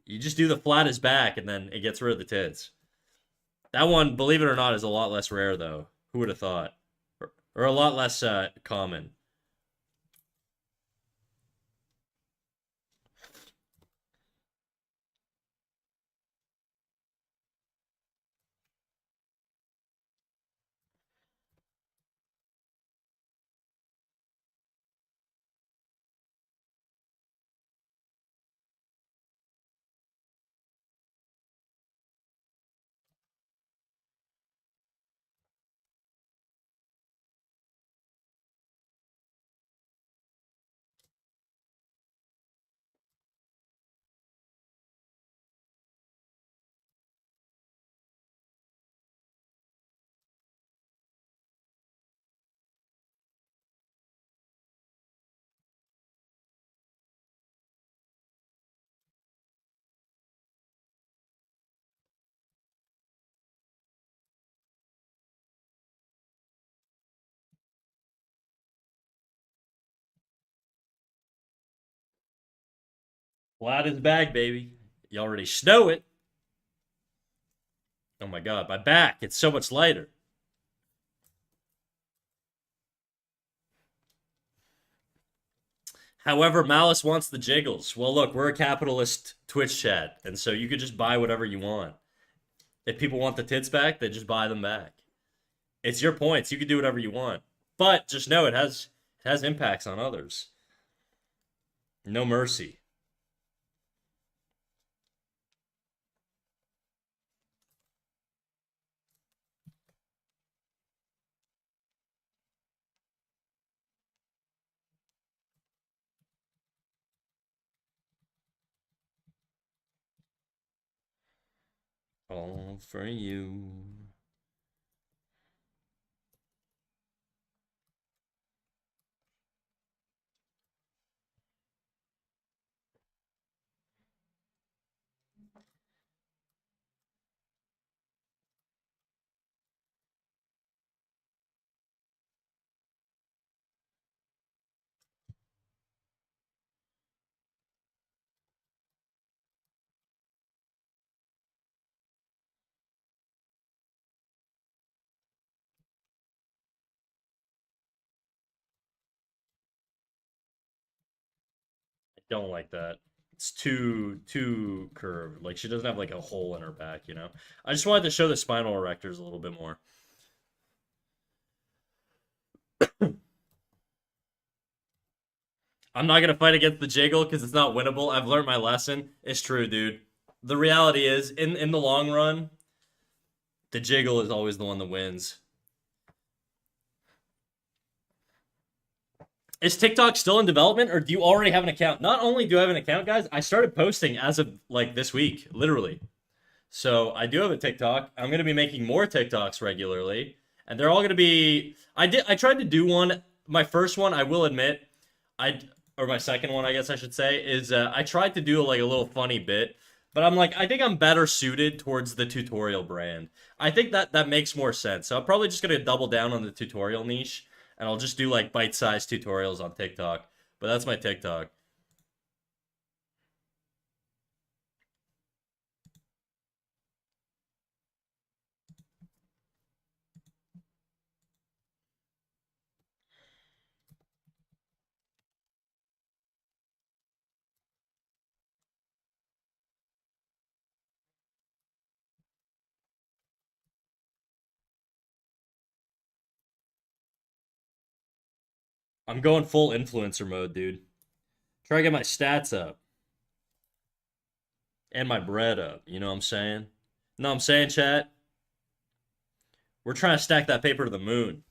you just do the flat is back and then it gets rid of the tits. That one, believe it or not, is a lot less rare though. Who would have thought? Or a lot less common. Flat is back, baby. You already know it. Oh my god, my back, it's so much lighter. However, Malice wants the jiggles. Well, look, we're a capitalist Twitch chat, and so you could just buy whatever you want. If people want the tits back, they just buy them back. It's your points. You can do whatever you want. But just know it has impacts on others. No mercy. All for you. I don't like that. It's too curved. Like she doesn't have like a hole in her back, you know. I just wanted to show the spinal erectors a little bit more. I'm not gonna fight against the jiggle because it's not winnable. I've learned my lesson. It's true, dude. The reality is, in the long run, the jiggle is always the one that wins. Is TikTok still in development, or do you already have an account? Not only do I have an account, guys, I started posting as of like this week, literally. So I do have a TikTok. I'm gonna be making more TikToks regularly, and they're all gonna be. I tried to do one. My first one, I will admit, I or my second one, I guess I should say, is I tried to do like a little funny bit, but I'm like, I think I'm better suited towards the tutorial brand. I think that makes more sense. So I'm probably just gonna double down on the tutorial niche, and I'll just do like bite-sized tutorials on TikTok. But that's my TikTok. I'm going full influencer mode, dude. Try to get my stats up and my bread up. You know what I'm saying? No, I'm saying, chat. We're trying to stack that paper to the moon.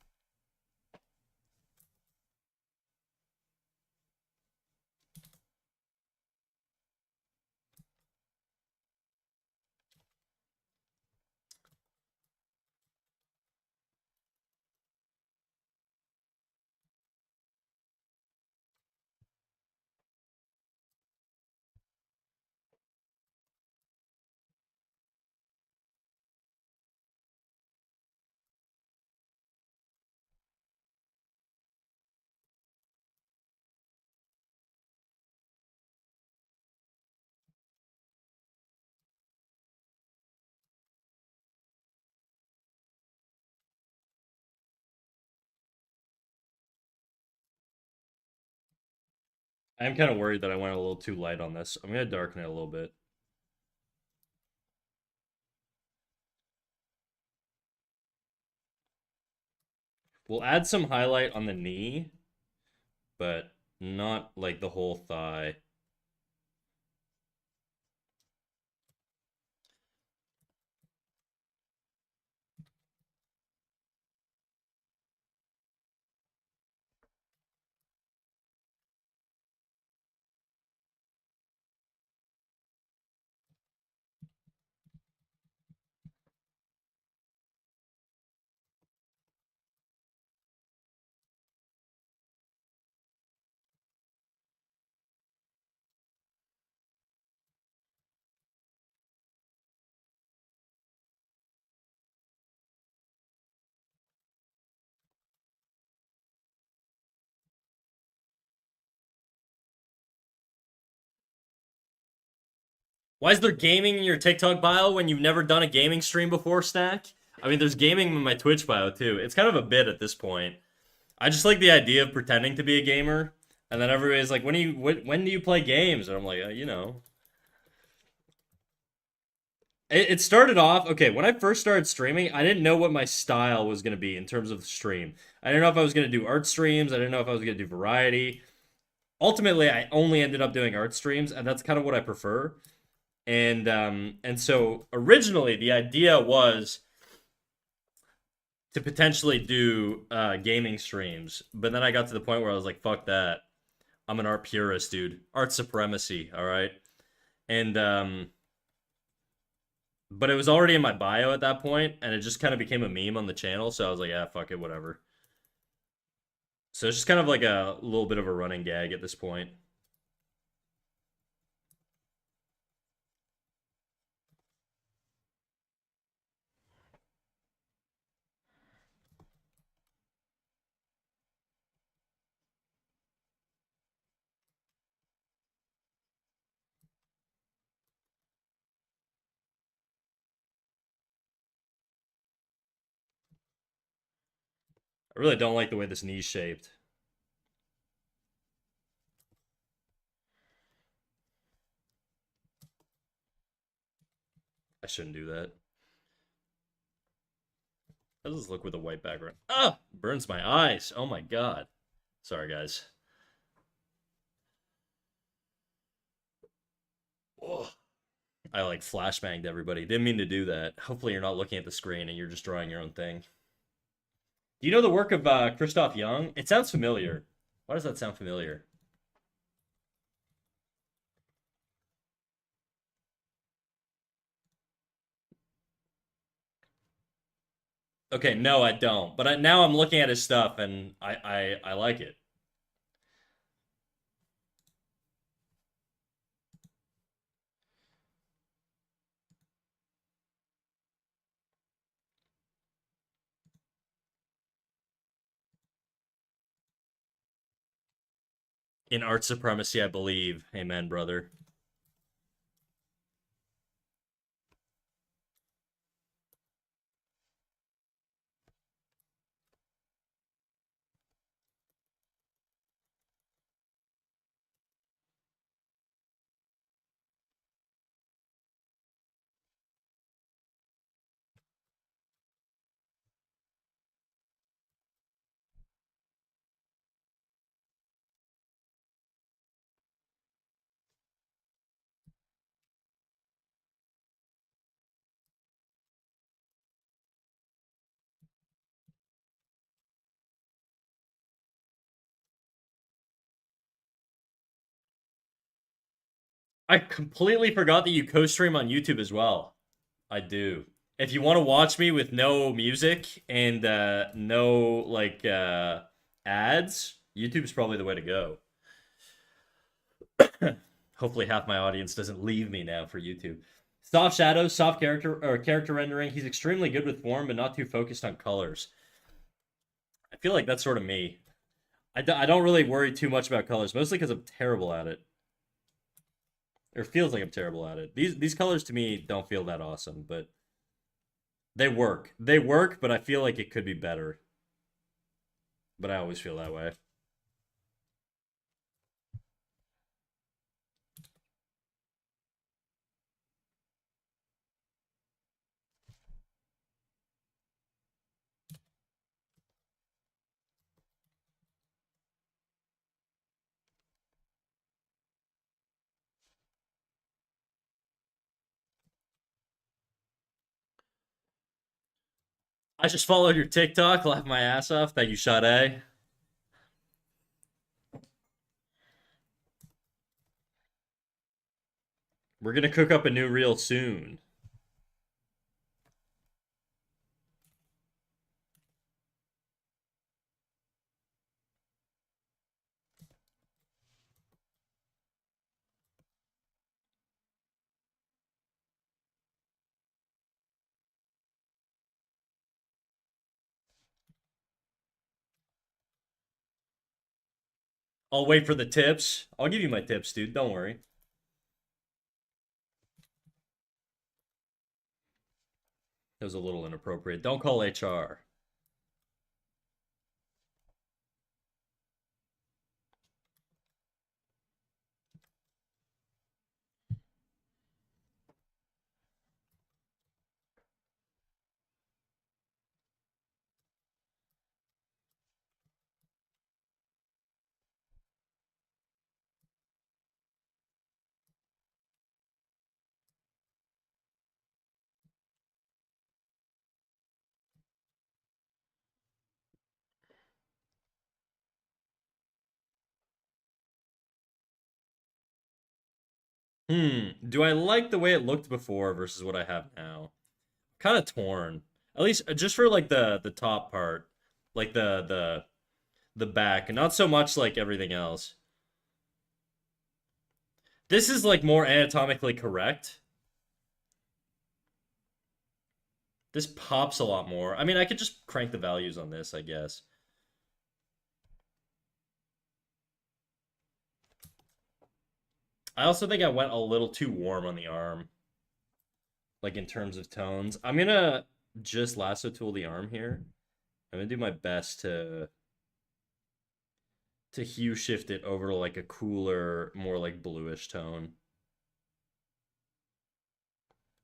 I'm kind of worried that I went a little too light on this. I'm going to darken it a little bit. We'll add some highlight on the knee, but not like the whole thigh. Why is there gaming in your TikTok bio when you've never done a gaming stream before, Stack? I mean, there's gaming in my Twitch bio too. It's kind of a bit at this point. I just like the idea of pretending to be a gamer, and then everybody's like, when do you play games?" And I'm like, you know. It started off okay. When I first started streaming, I didn't know what my style was gonna be in terms of the stream. I didn't know if I was gonna do art streams. I didn't know if I was gonna do variety. Ultimately, I only ended up doing art streams, and that's kind of what I prefer. And so originally the idea was to potentially do gaming streams, but then I got to the point where I was like, "Fuck that! I'm an art purist, dude. Art supremacy, all right." And but it was already in my bio at that point, and it just kind of became a meme on the channel. So I was like, "Yeah, fuck it, whatever." So it's just kind of like a little bit of a running gag at this point. I really don't like the way this knee's shaped. I shouldn't do that. How does this look with a white background? Ah, burns my eyes. Oh my god. Sorry, guys. I like flashbanged everybody. Didn't mean to do that. Hopefully you're not looking at the screen and you're just drawing your own thing. Do you know the work of Christoph Young? It sounds familiar. Why does that sound familiar? Okay, no, I don't. But now I'm looking at his stuff and I like it. In art supremacy, I believe. Amen, brother. I completely forgot that you co-stream on YouTube as well. I do. If you want to watch me with no music and no like ads, YouTube's probably the way to go. Hopefully half my audience doesn't leave me now for YouTube. Soft shadows, soft character rendering. He's extremely good with form, but not too focused on colors. I feel like that's sort of me. I don't really worry too much about colors, mostly because I'm terrible at it. Or feels like I'm terrible at it. These colors to me don't feel that awesome, but they work. They work, but I feel like it could be better. But I always feel that way. I just followed your TikTok, laughed my ass off. Thank you, Sade. We're gonna cook up a new reel soon. I'll wait for the tips. I'll give you my tips, dude. Don't worry. That was a little inappropriate. Don't call HR. Do I like the way it looked before versus what I have now? Kind of torn. At least just for like the top part, like the back, and not so much like everything else. This is like more anatomically correct. This pops a lot more. I mean, I could just crank the values on this, I guess. I also think I went a little too warm on the arm, like in terms of tones. I'm gonna just lasso tool the arm here. I'm gonna do my best to hue shift it over to like a cooler, more like bluish tone.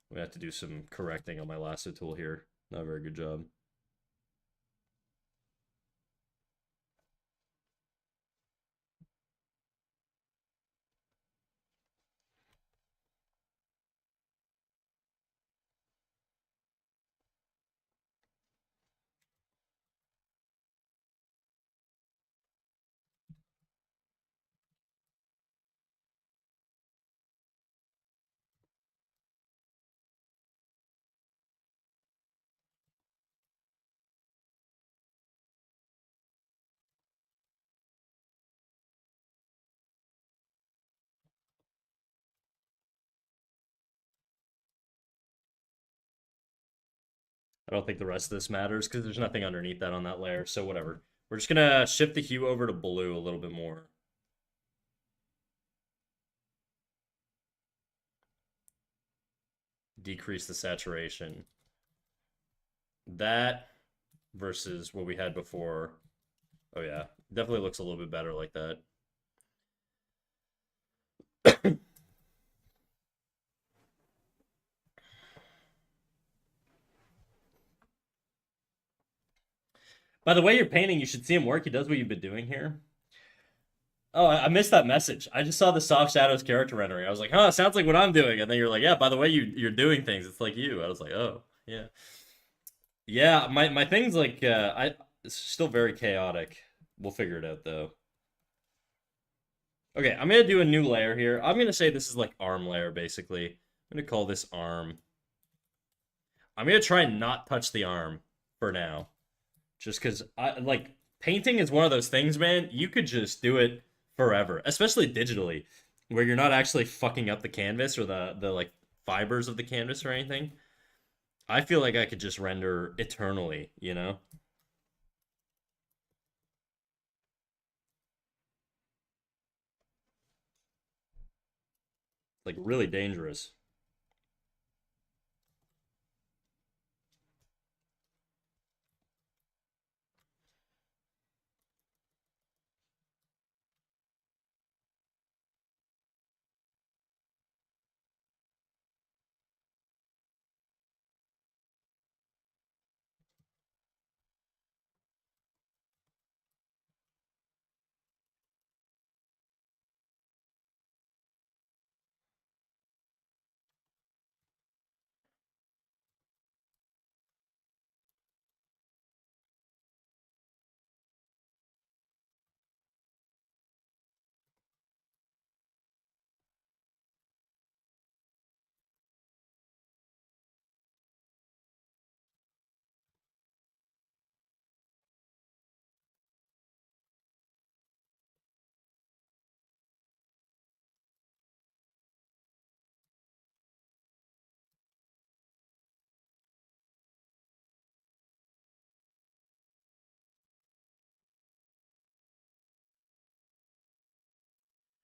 We have to do some correcting on my lasso tool here. Not a very good job. I don't think the rest of this matters because there's nothing underneath that on that layer, so whatever. We're just gonna shift the hue over to blue a little bit more. Decrease the saturation. That versus what we had before. Oh yeah, definitely looks a little bit better like that. By the way you're painting, you should see him work. He does what you've been doing here. Oh, I missed that message. I just saw the soft shadows character rendering. I was like, huh, sounds like what I'm doing. And then you're like, yeah, by the way, you're doing things. It's like you. I was like, oh, yeah. Yeah, my thing's like it's still very chaotic. We'll figure it out though. Okay, I'm gonna do a new layer here. I'm gonna say this is like arm layer, basically. I'm gonna call this arm. I'm gonna try and not touch the arm for now. Just because I like painting is one of those things, man. You could just do it forever, especially digitally, where you're not actually fucking up the canvas or the like fibers of the canvas or anything. I feel like I could just render eternally, you know? Like really dangerous.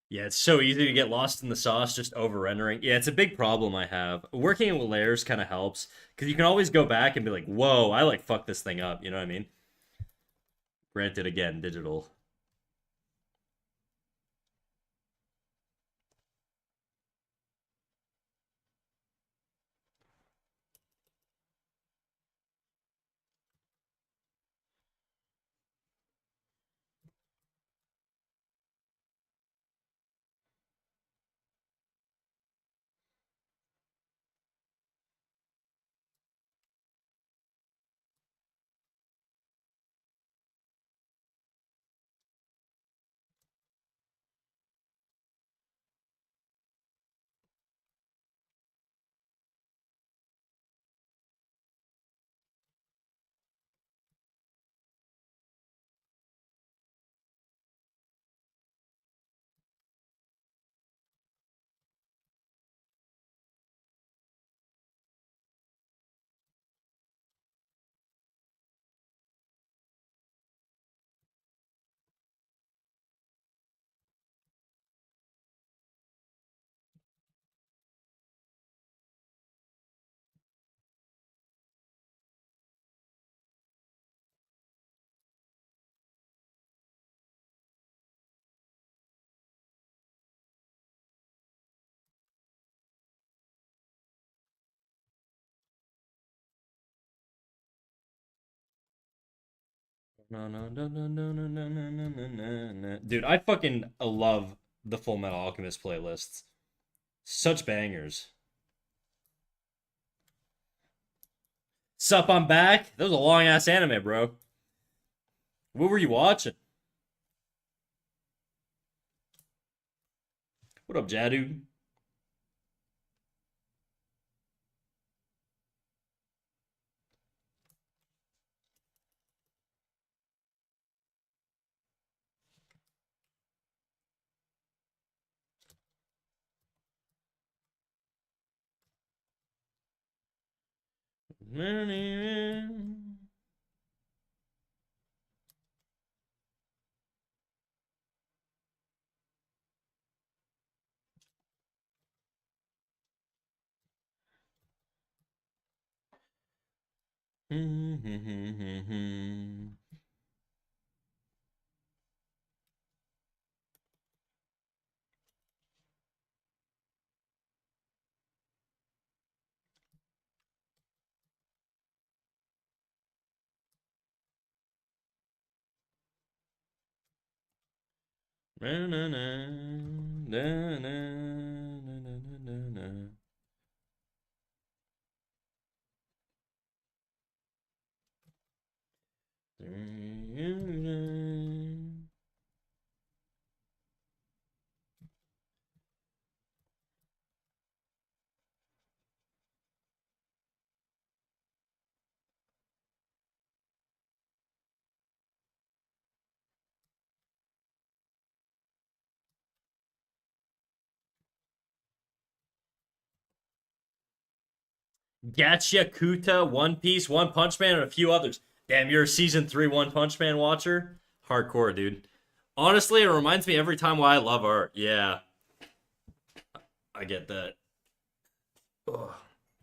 Yeah, it's so easy to get lost in the sauce just over rendering. Yeah, it's a big problem I have. Working with layers kind of helps because you can always go back and be like, "Whoa, I like fucked this thing up." You know what I mean? Granted, again, digital. No, no, no, no, no, no, no, no, no, no, no, no. Dude, I fucking love the Full Metal Alchemist playlists. Such bangers. Sup, I'm back. That was a long ass anime, bro. What were you watching? What up, Jadu? Gacha, Kuta, One Piece, One Punch Man, and a few others. Damn, you're a season 3 One Punch Man watcher? Hardcore, dude. Honestly, it reminds me every time why I love art. Yeah, I get that. Ugh.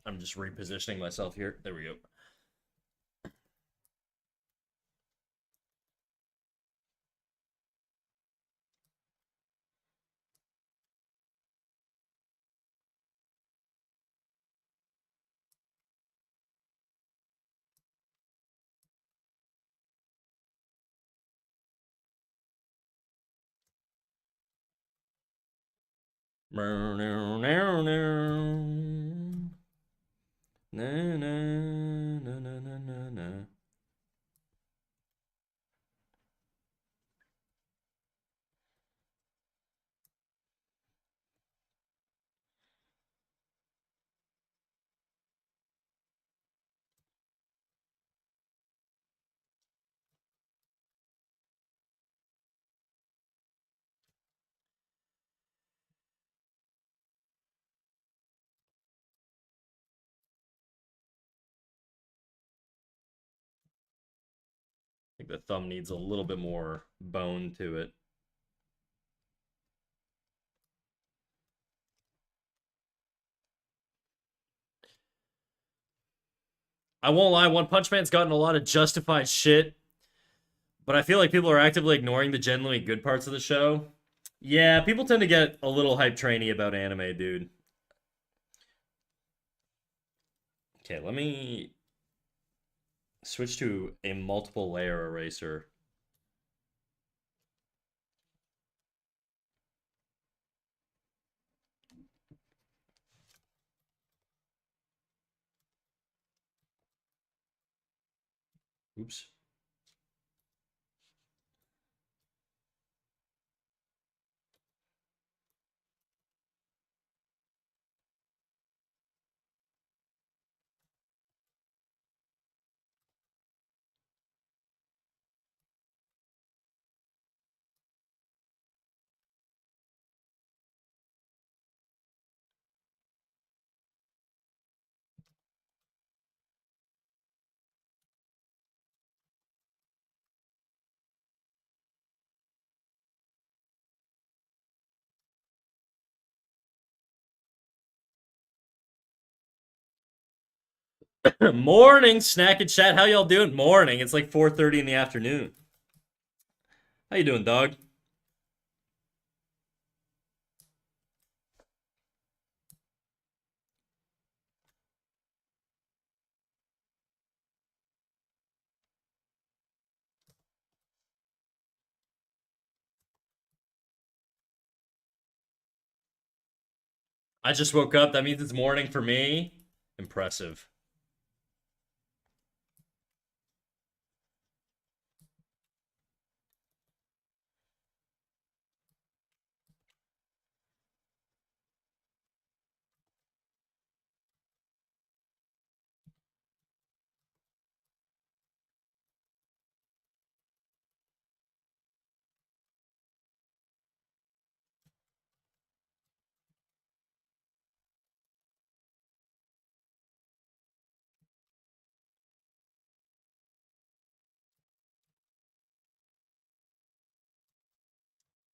I'm just repositioning myself here. There we go. I think the thumb needs a little bit more bone to it. I won't lie, One Punch Man's gotten a lot of justified shit, but I feel like people are actively ignoring the genuinely good parts of the show. Yeah, people tend to get a little hype trainy about anime, dude. Okay, let me switch to a multiple layer eraser. Oops. Morning, snack and chat. How y'all doing? Morning. It's like 4:30 in the afternoon. How you doing, dog? I just woke up. That means it's morning for me. Impressive.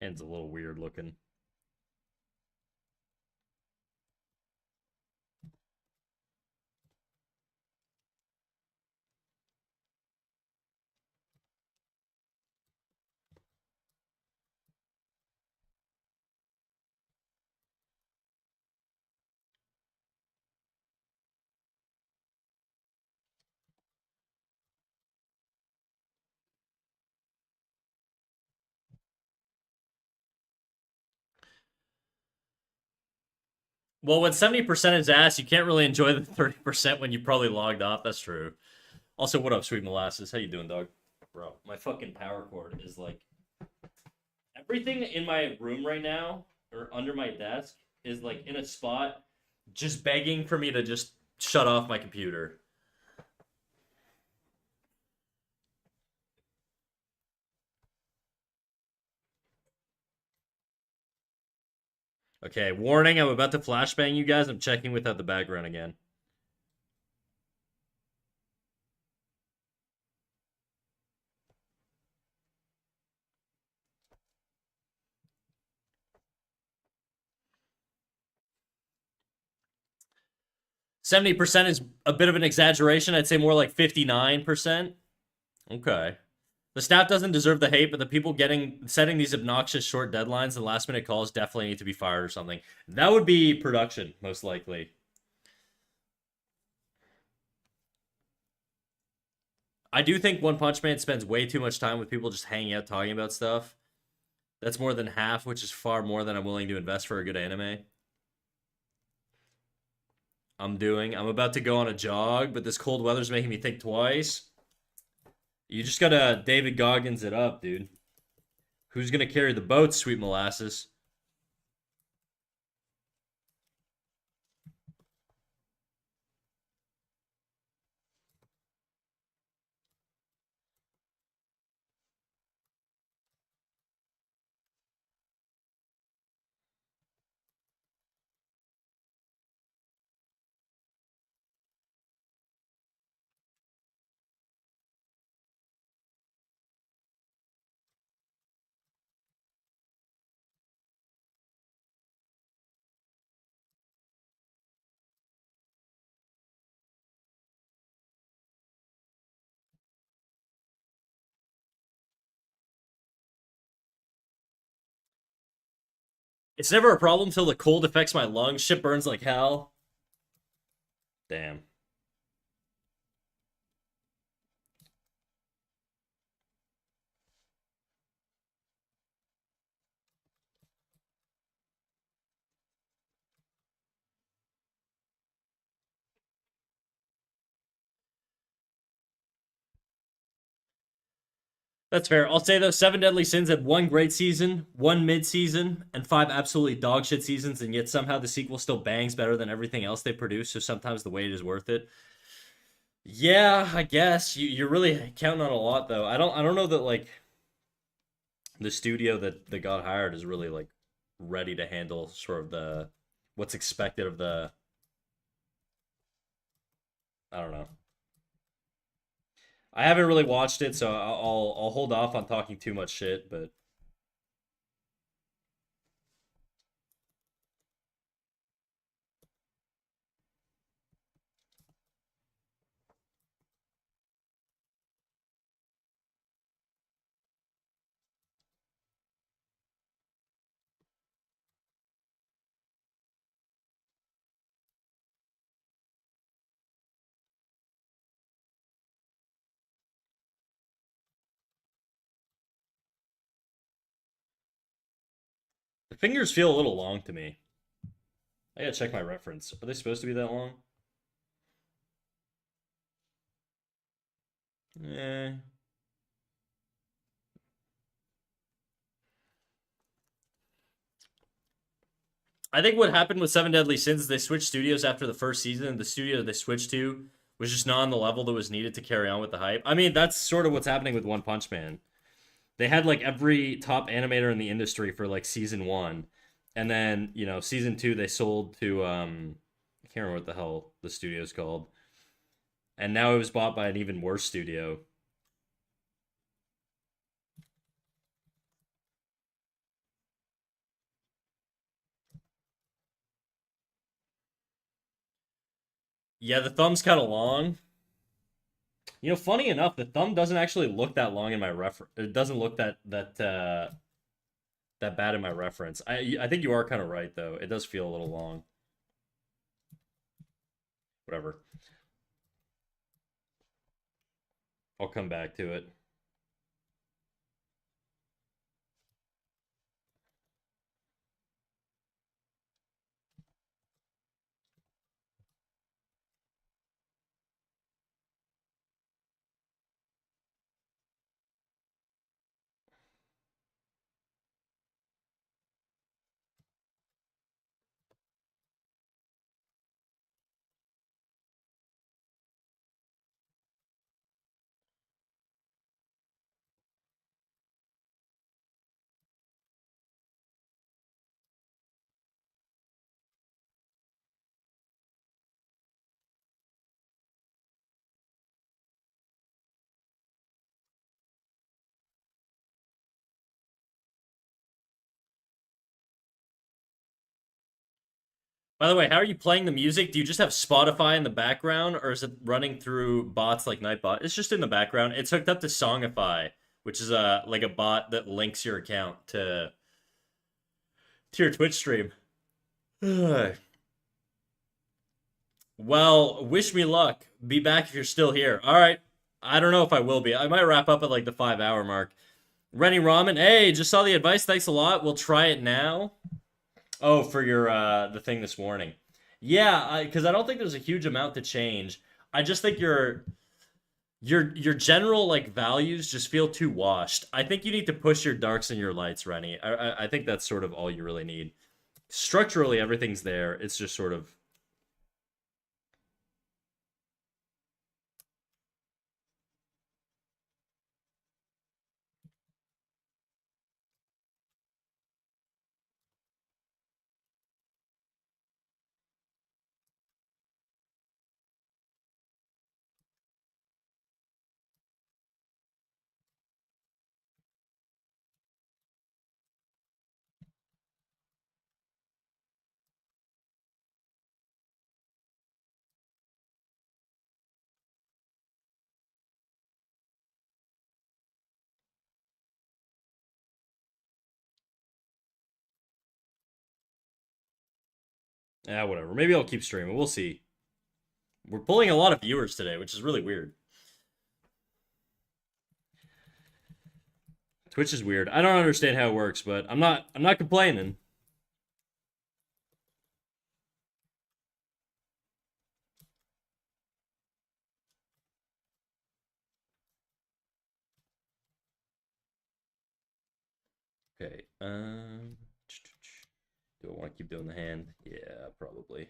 Hand's a little weird looking. Well, when 70% is ass, you can't really enjoy the 30% when you probably logged off. That's true. Also, what up, Sweet Molasses? How you doing, dog? Bro, my fucking power cord is like everything in my room right now or under my desk is like in a spot just begging for me to just shut off my computer. Okay, warning, I'm about to flashbang you guys. I'm checking without the background again. 70% is a bit of an exaggeration. I'd say more like 59%. Okay. The staff doesn't deserve the hate, but the people setting these obnoxious short deadlines and last minute calls definitely need to be fired or something. That would be production, most likely. I do think One Punch Man spends way too much time with people just hanging out talking about stuff. That's more than half, which is far more than I'm willing to invest for a good anime. I'm about to go on a jog, but this cold weather's making me think twice. You just gotta David Goggins it up, dude. Who's gonna carry the boat, Sweet Molasses? It's never a problem till the cold affects my lungs. Shit burns like hell. Damn. That's fair. I'll say though, Seven Deadly Sins had one great season, one mid-season, and five absolutely dog shit seasons, and yet somehow the sequel still bangs better than everything else they produce. So sometimes the wait is worth it. Yeah, I guess you're really counting on a lot though. I don't know that like the studio that got hired is really like ready to handle sort of the what's expected of the. I don't know. I haven't really watched it, so I'll hold off on talking too much shit. But the fingers feel a little long to me. I gotta check my reference. Are they supposed to be that long? Eh. I think what happened with Seven Deadly Sins is they switched studios after the first season, and the studio they switched to was just not on the level that was needed to carry on with the hype. I mean, that's sort of what's happening with One Punch Man. They had like every top animator in the industry for like season one, and then season two they sold to I can't remember what the hell the studio's called, and now it was bought by an even worse studio. Yeah, the thumb's kind of long. You know, funny enough, the thumb doesn't actually look that long in my reference. It doesn't look that bad in my reference. I think you are kind of right though. It does feel a little long. Whatever. I'll come back to it. By the way, how are you playing the music? Do you just have Spotify in the background, or is it running through bots like Nightbot? It's just in the background. It's hooked up to Songify, which is a like a bot that links your account to your Twitch stream. Well, wish me luck. Be back if you're still here. All right. I don't know if I will be. I might wrap up at like the 5 hour mark. Rennie Ramen, hey, just saw the advice. Thanks a lot. We'll try it now. Oh, for your the thing this morning. Yeah, because I don't think there's a huge amount to change. I just think your general like values just feel too washed. I think you need to push your darks and your lights, Rennie. I think that's sort of all you really need. Structurally, everything's there. It's just sort of yeah, whatever. Maybe I'll keep streaming. We'll see. We're pulling a lot of viewers today, which is really weird. Twitch is weird. I don't understand how it works, but I'm not complaining. Okay. Do I want to keep doing the hand? Yeah, probably.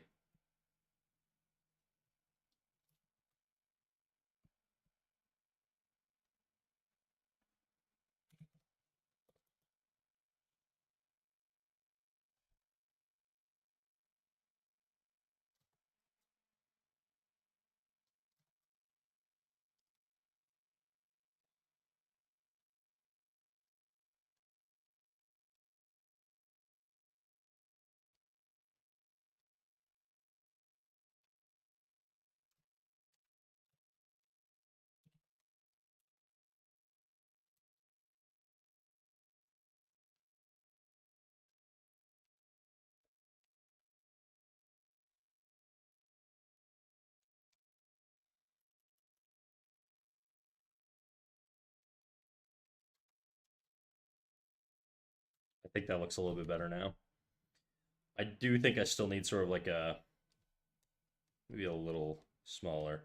I think that looks a little bit better now. I do think I still need sort of like a maybe a little smaller.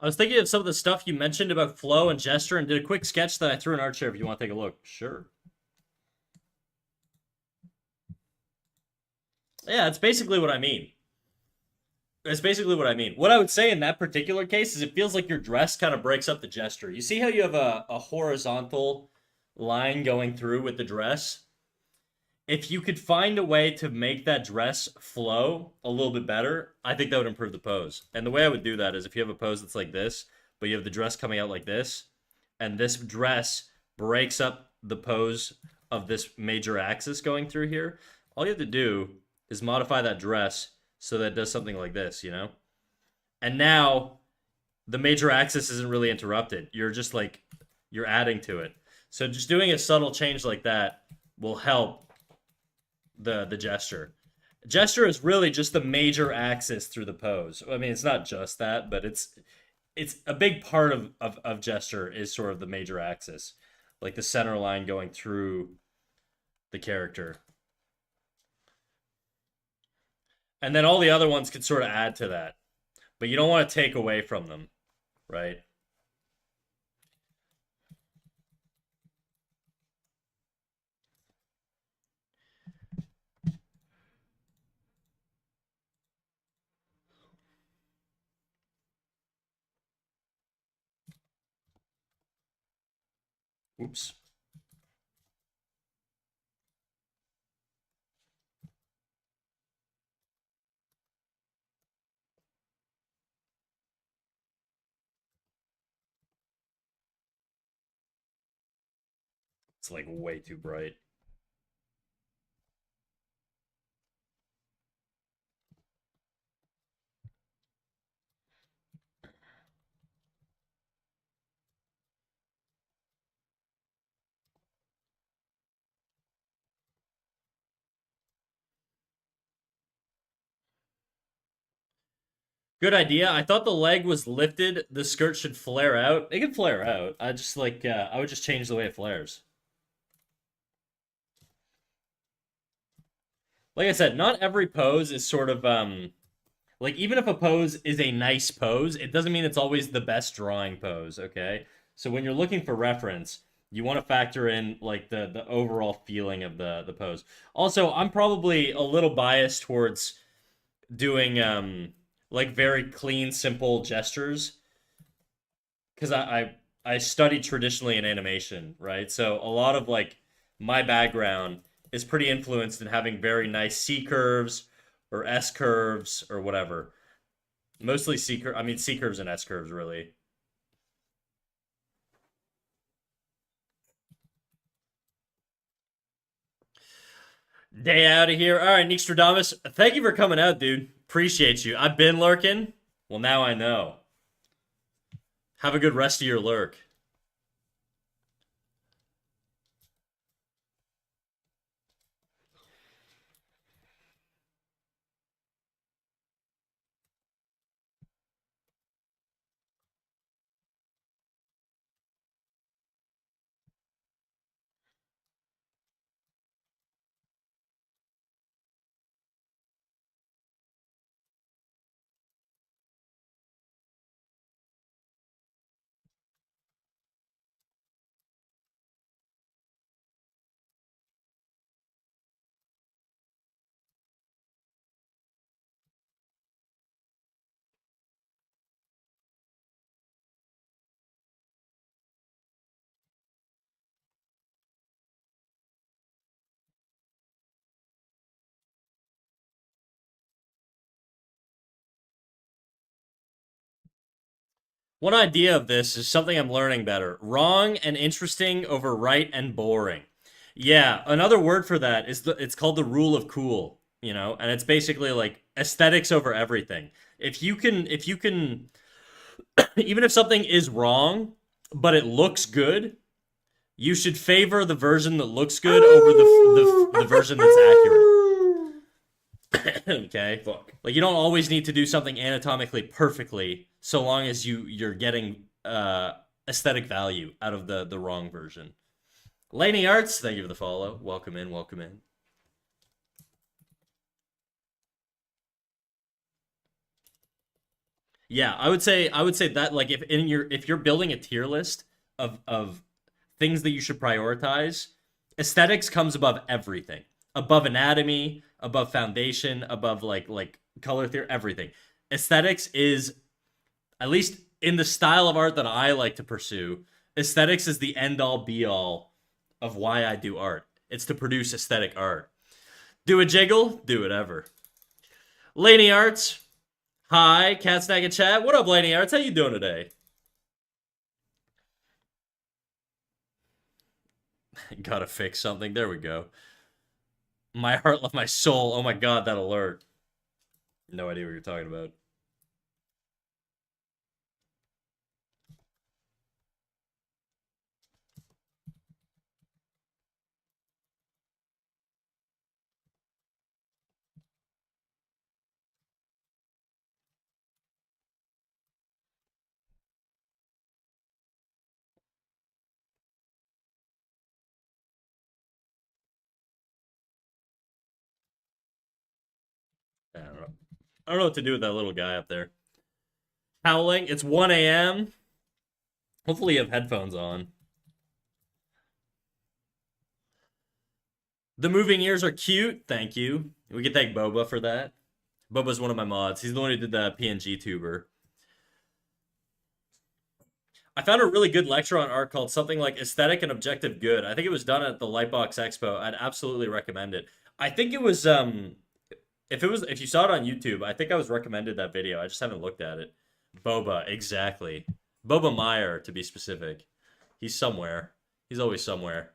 I was thinking of some of the stuff you mentioned about flow and gesture and did a quick sketch that I threw in Artshare if you want to take a look. Sure. Yeah, that's basically what I mean. That's basically what I mean. What I would say in that particular case is it feels like your dress kind of breaks up the gesture. You see how you have a horizontal line going through with the dress? If you could find a way to make that dress flow a little bit better, I think that would improve the pose. And the way I would do that is if you have a pose that's like this, but you have the dress coming out like this, and this dress breaks up the pose of this major axis going through here, all you have to do is modify that dress so that it does something like this, you know? And now the major axis isn't really interrupted. You're just like, you're adding to it. So just doing a subtle change like that will help the gesture. Gesture is really just the major axis through the pose. I mean, it's not just that, but it's a big part of gesture is sort of the major axis, like the center line going through the character. And then all the other ones could sort of add to that, but you don't want to take away from them, right? Oops. It's like way too bright. Good idea. I thought the leg was lifted. The skirt should flare out. It can flare out. I just like I would just change the way it flares. Like I said, not every pose is sort of like even if a pose is a nice pose, it doesn't mean it's always the best drawing pose, okay? So when you're looking for reference, you want to factor in like the overall feeling of the pose. Also, I'm probably a little biased towards doing like very clean, simple gestures because I studied traditionally in animation, right? So a lot of like my background is pretty influenced in having very nice C curves or S curves or whatever. Mostly C curve. I mean C curves and S curves really. Day out of here. All right, Nixtradamus, thank you for coming out, dude. Appreciate you. I've been lurking. Well, now I know. Have a good rest of your lurk. One idea of this is something I'm learning better. Wrong and interesting over right and boring. Yeah, another word for that is it's called the rule of cool, you know, and it's basically like aesthetics over everything. If you can even if something is wrong, but it looks good, you should favor the version that looks good over the version that's accurate. Okay? Fuck. Like you don't always need to do something anatomically perfectly so long as you're getting aesthetic value out of the wrong version. Laney Arts, thank you for the follow. Welcome in, welcome in. Yeah, I would say that like if you're building a tier list of things that you should prioritize, aesthetics comes above everything. Above anatomy, above foundation, above like color theory, everything. Aesthetics is, at least in the style of art that I like to pursue, aesthetics is the end all be all of why I do art. It's to produce aesthetic art. Do a jiggle, do whatever. Laney Arts, hi, Cat Snack and Chat. What up, Laney Arts? How you doing today? Gotta fix something. There we go. My heart left my soul. Oh my god, that alert. No idea what you're talking about. I don't know. I don't know what to do with that little guy up there. Howling. It's 1 a.m. Hopefully you have headphones on. The moving ears are cute. Thank you. We can thank Boba for that. Boba's one of my mods. He's the one who did the PNG tuber. I found a really good lecture on art called something like Aesthetic and Objective Good. I think it was done at the Lightbox Expo. I'd absolutely recommend it. I think it was if you saw it on YouTube, I think I was recommended that video. I just haven't looked at it. Boba, exactly. Boba Meyer to be specific. He's somewhere. He's always somewhere.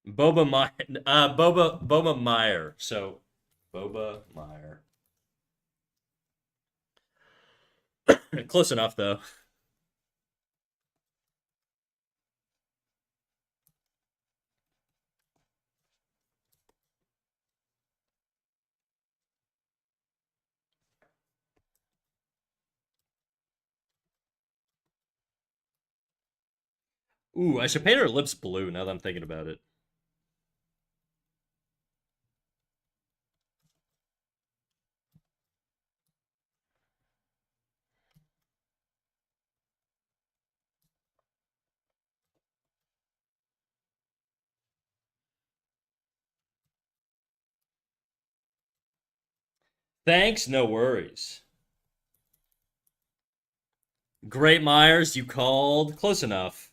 Boba Meyer. So Boba Meyer. Close enough though. Ooh, I should paint her lips blue now that I'm thinking about it. Thanks, no worries. Great Myers, you called. Close enough.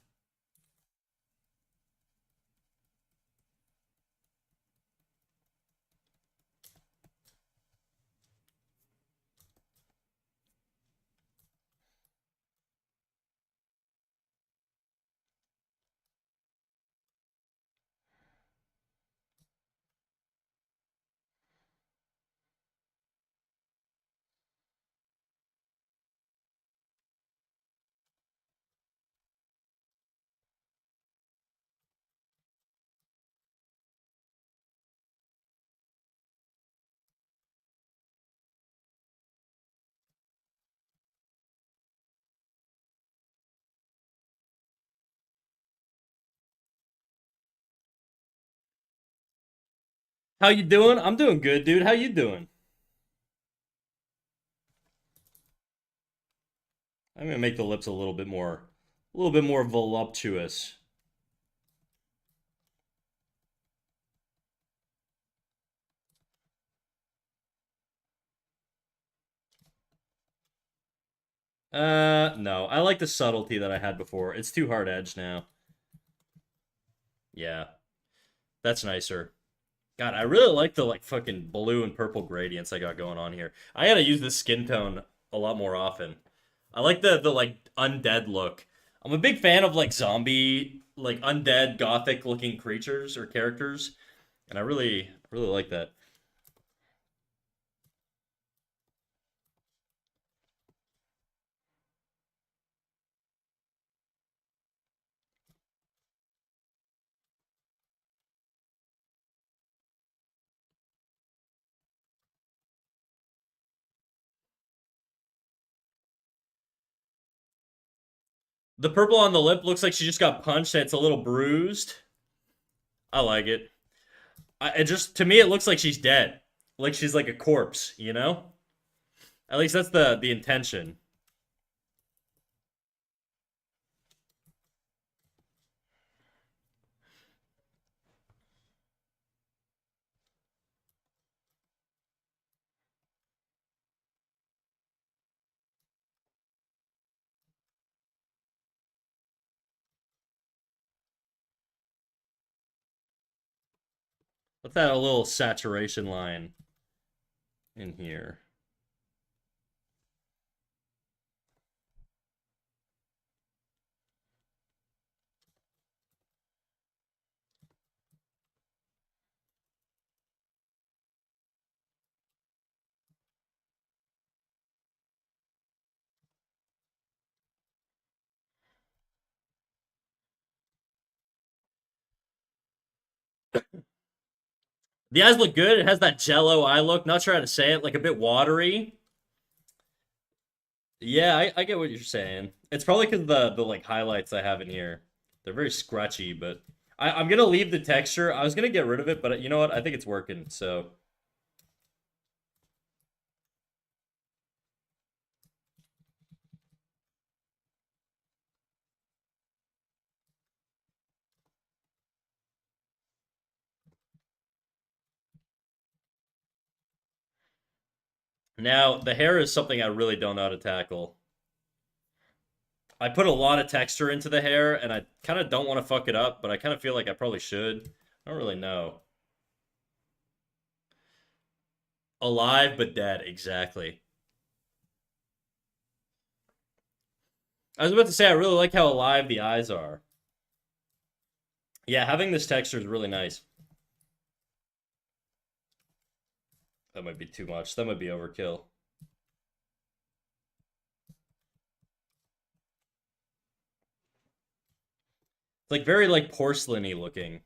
How you doing? I'm doing good, dude. How you doing? I'm gonna make the lips a little bit more voluptuous. No. I like the subtlety that I had before. It's too hard edged now. Yeah, that's nicer. God, I really like the like fucking blue and purple gradients I got going on here. I gotta use this skin tone a lot more often. I like the like undead look. I'm a big fan of like zombie, like undead gothic looking creatures or characters, and I really like that. The purple on the lip looks like she just got punched and it's a little bruised. I like it. It just to me it looks like she's dead, like she's like a corpse. You know, at least that's the intention. Let's add a little saturation line in here. The eyes look good. It has that jello eye look. Not sure how to say it. Like a bit watery. Yeah, I get what you're saying. It's probably because the like highlights I have in here. They're very scratchy, but I'm gonna leave the texture. I was gonna get rid of it, but you know what? I think it's working. So now the hair is something I really don't know how to tackle. I put a lot of texture into the hair, and I kind of don't want to fuck it up, but I kind of feel like I probably should. I don't really know. Alive but dead, exactly. I was about to say I really like how alive the eyes are. Yeah, having this texture is really nice. That might be too much. That might be overkill. It's like very like porcelainy looking.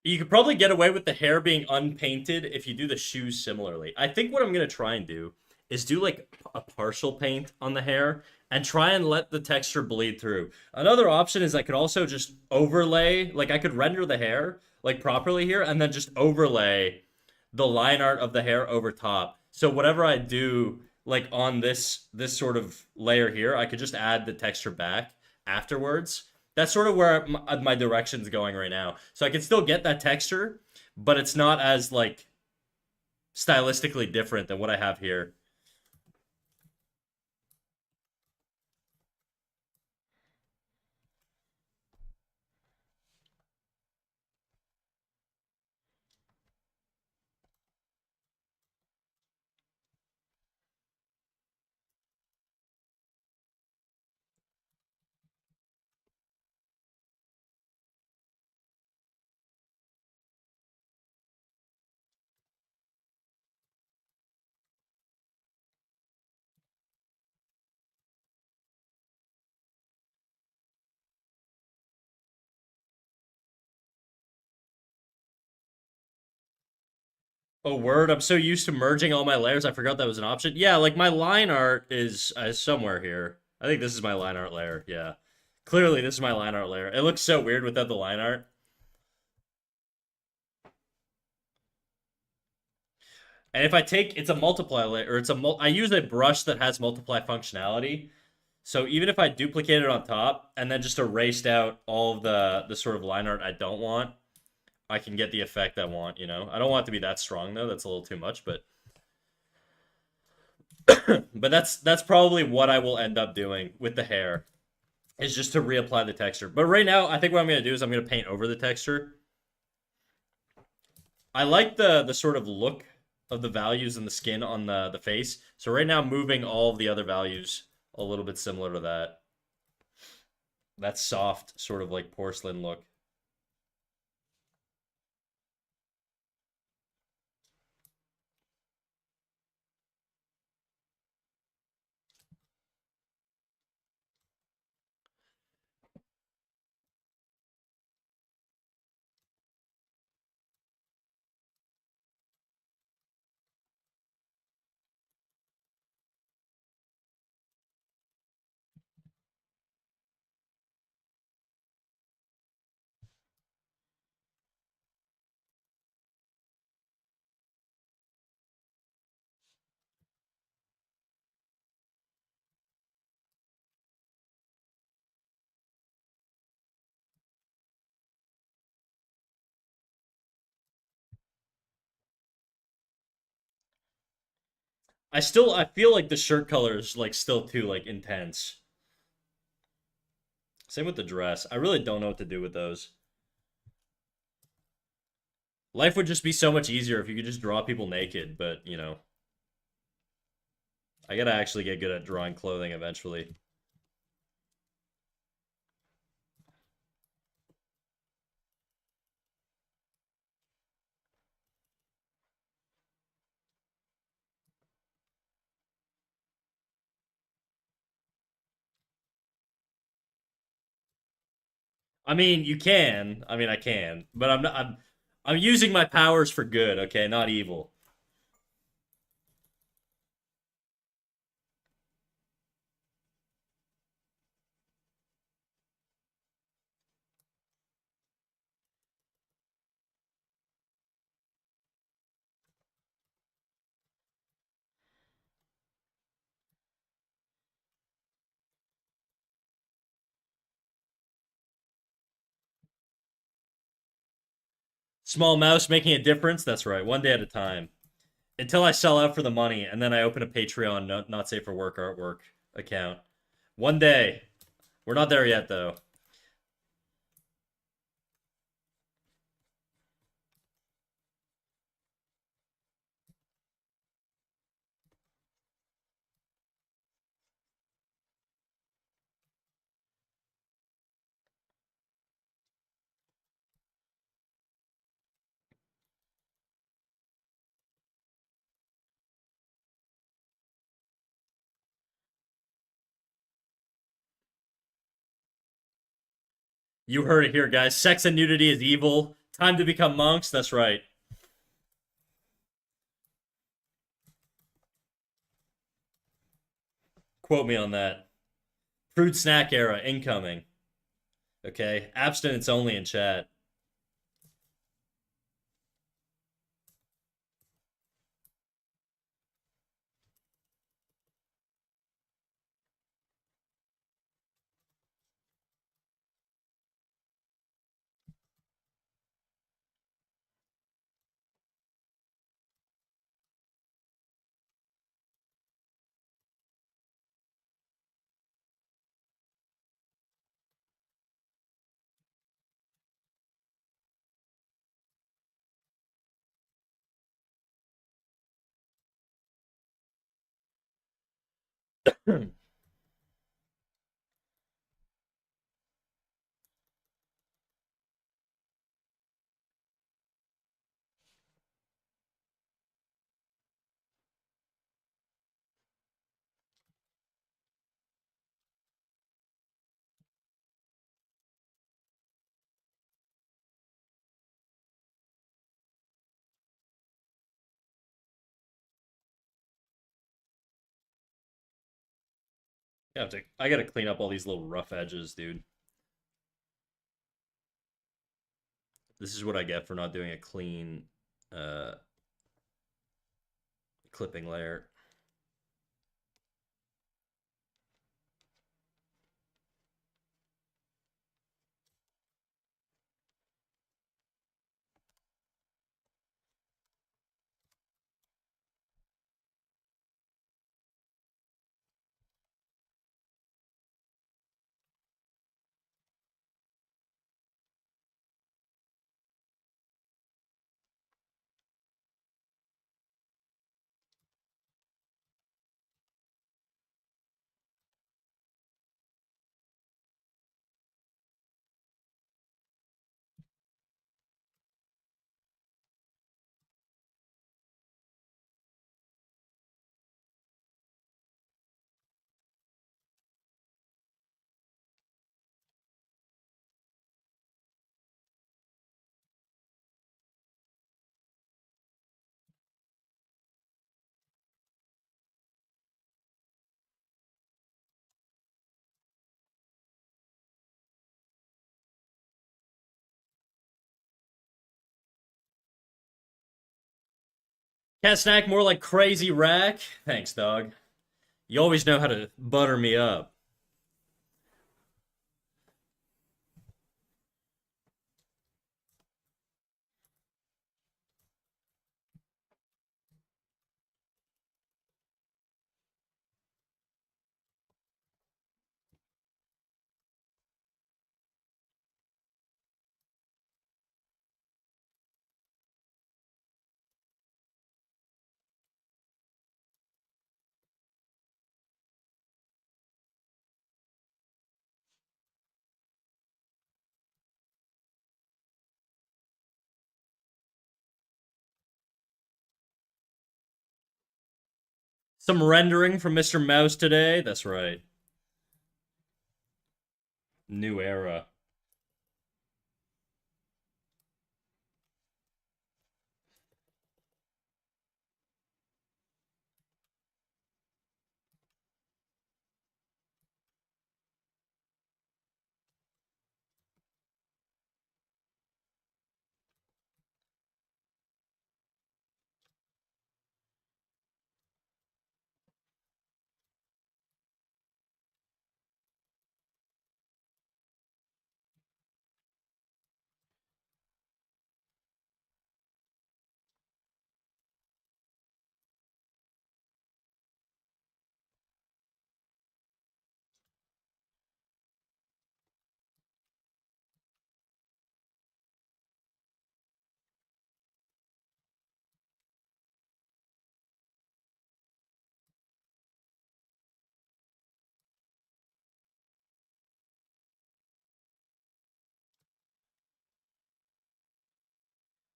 You could probably get away with the hair being unpainted if you do the shoes similarly. I think what I'm gonna try and do is do like a partial paint on the hair and try and let the texture bleed through. Another option is I could also just overlay, like I could render the hair like properly here and then just overlay the line art of the hair over top. So whatever I do like on this sort of layer here, I could just add the texture back afterwards. That's sort of where my direction's going right now. So I can still get that texture, but it's not as like stylistically different than what I have here. Oh, word. I'm so used to merging all my layers, I forgot that was an option. Yeah, like my line art is somewhere here. I think this is my line art layer. Yeah. Clearly, this is my line art layer. It looks so weird without the line art. And if I take, it's a multiply layer, or I use a brush that has multiply functionality. So even if I duplicate it on top and then just erased out all of the sort of line art I don't want, I can get the effect I want, you know? I don't want it to be that strong though, that's a little too much, but that's probably what I will end up doing with the hair, is just to reapply the texture. But right now, I think what I'm gonna do is I'm gonna paint over the texture. I like the sort of look of the values and the skin on the face. So right now, moving all of the other values a little bit similar to that. That soft sort of like porcelain look. I feel like the shirt color is like still too like intense. Same with the dress. I really don't know what to do with those. Life would just be so much easier if you could just draw people naked, but you know, I gotta actually get good at drawing clothing eventually. I mean, you can. I mean, I can, but I'm not. I'm using my powers for good. Okay, not evil. Small mouse making a difference. That's right. One day at a time. Until I sell out for the money, and then I open a Patreon, not safe for work artwork account. One day. We're not there yet, though. You heard it here, guys. Sex and nudity is evil. Time to become monks. That's right. Quote me on that. Fruit snack era incoming. Okay. Abstinence only in chat. I gotta clean up all these little rough edges, dude. This is what I get for not doing a clean uh, clipping layer. Cat snack more like crazy rack. Thanks, dog. You always know how to butter me up. Some rendering from Mr. Mouse today. That's right. New era.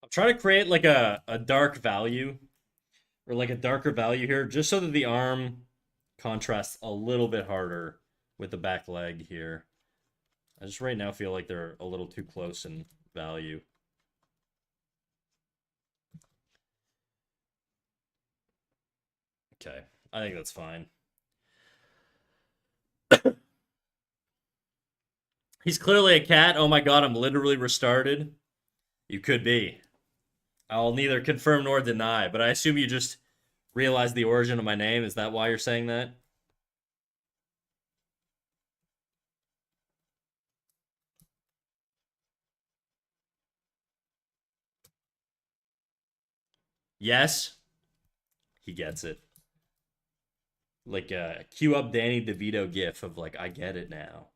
I'm trying to create like a dark value or like a darker value here, just so that the arm contrasts a little bit harder with the back leg here. I just right now feel like they're a little too close in value. Okay, I think that's fine. He's clearly a cat. Oh my god, I'm literally restarted. You could be. I'll neither confirm nor deny, but I assume you just realized the origin of my name. Is that why you're saying that? Yes, he gets it. Like cue up Danny DeVito gif of like I get it now.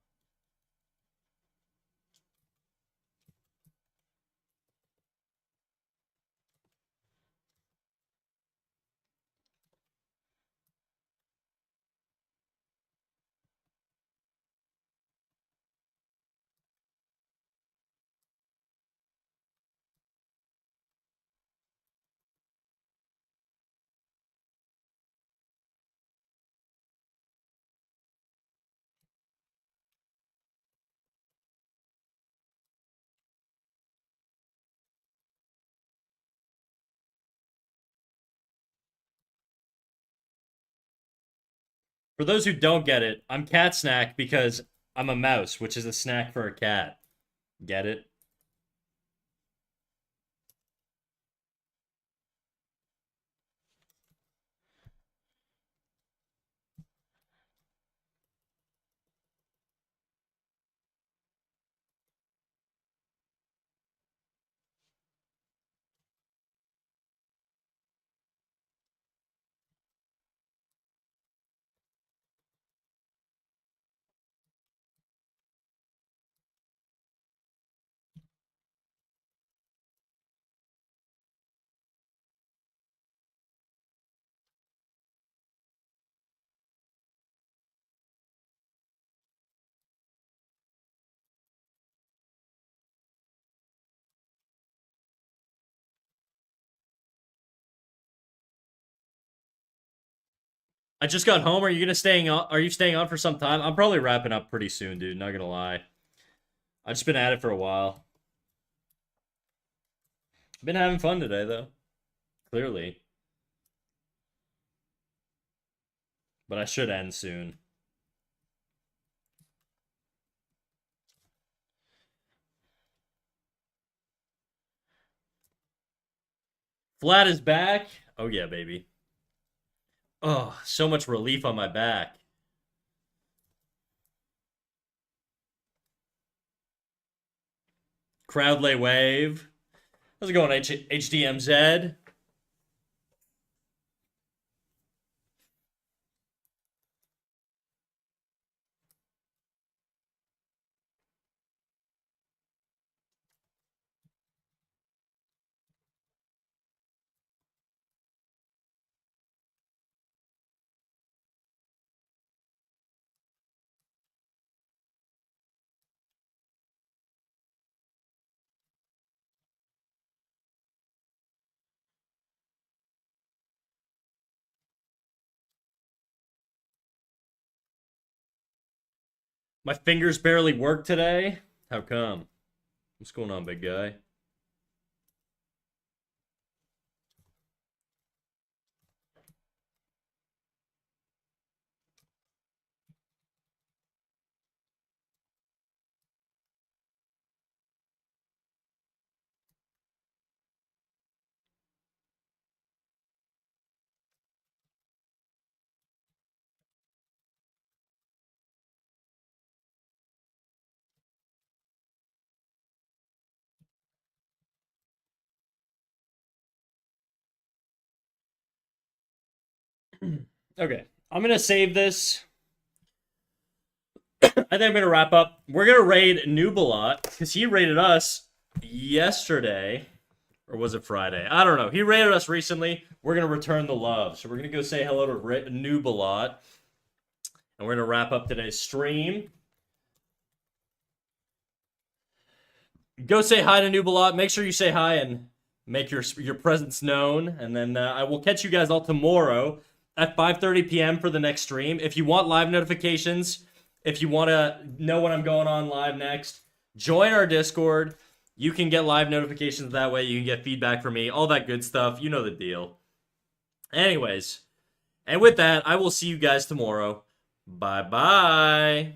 For those who don't get it, I'm cat snack because I'm a mouse, which is a snack for a cat. Get it? I just got home. Are you gonna staying on? Are you staying on for some time? I'm probably wrapping up pretty soon, dude. Not gonna lie. I've just been at it for a while. Been having fun today, though. Clearly, but I should end soon. Flat is back. Oh yeah, baby. Oh, so much relief on my back. Crowdlay Wave. How's it going, HDMZ? My fingers barely work today. How come? What's going on, big guy? Okay, I'm gonna save this. I think I'm gonna wrap up. We're gonna raid Nubalot because he raided us yesterday, or was it Friday? I don't know. He raided us recently. We're gonna return the love, so we're gonna go say hello to Nubalot, and we're gonna wrap up today's stream. Go say hi to Nubalot. Make sure you say hi and make your presence known, and then I will catch you guys all tomorrow at 5:30 p.m. for the next stream. If you want live notifications, if you want to know when I'm going on live next, join our Discord. You can get live notifications that way. You can get feedback from me, all that good stuff. You know the deal. Anyways, and with that, I will see you guys tomorrow. Bye-bye.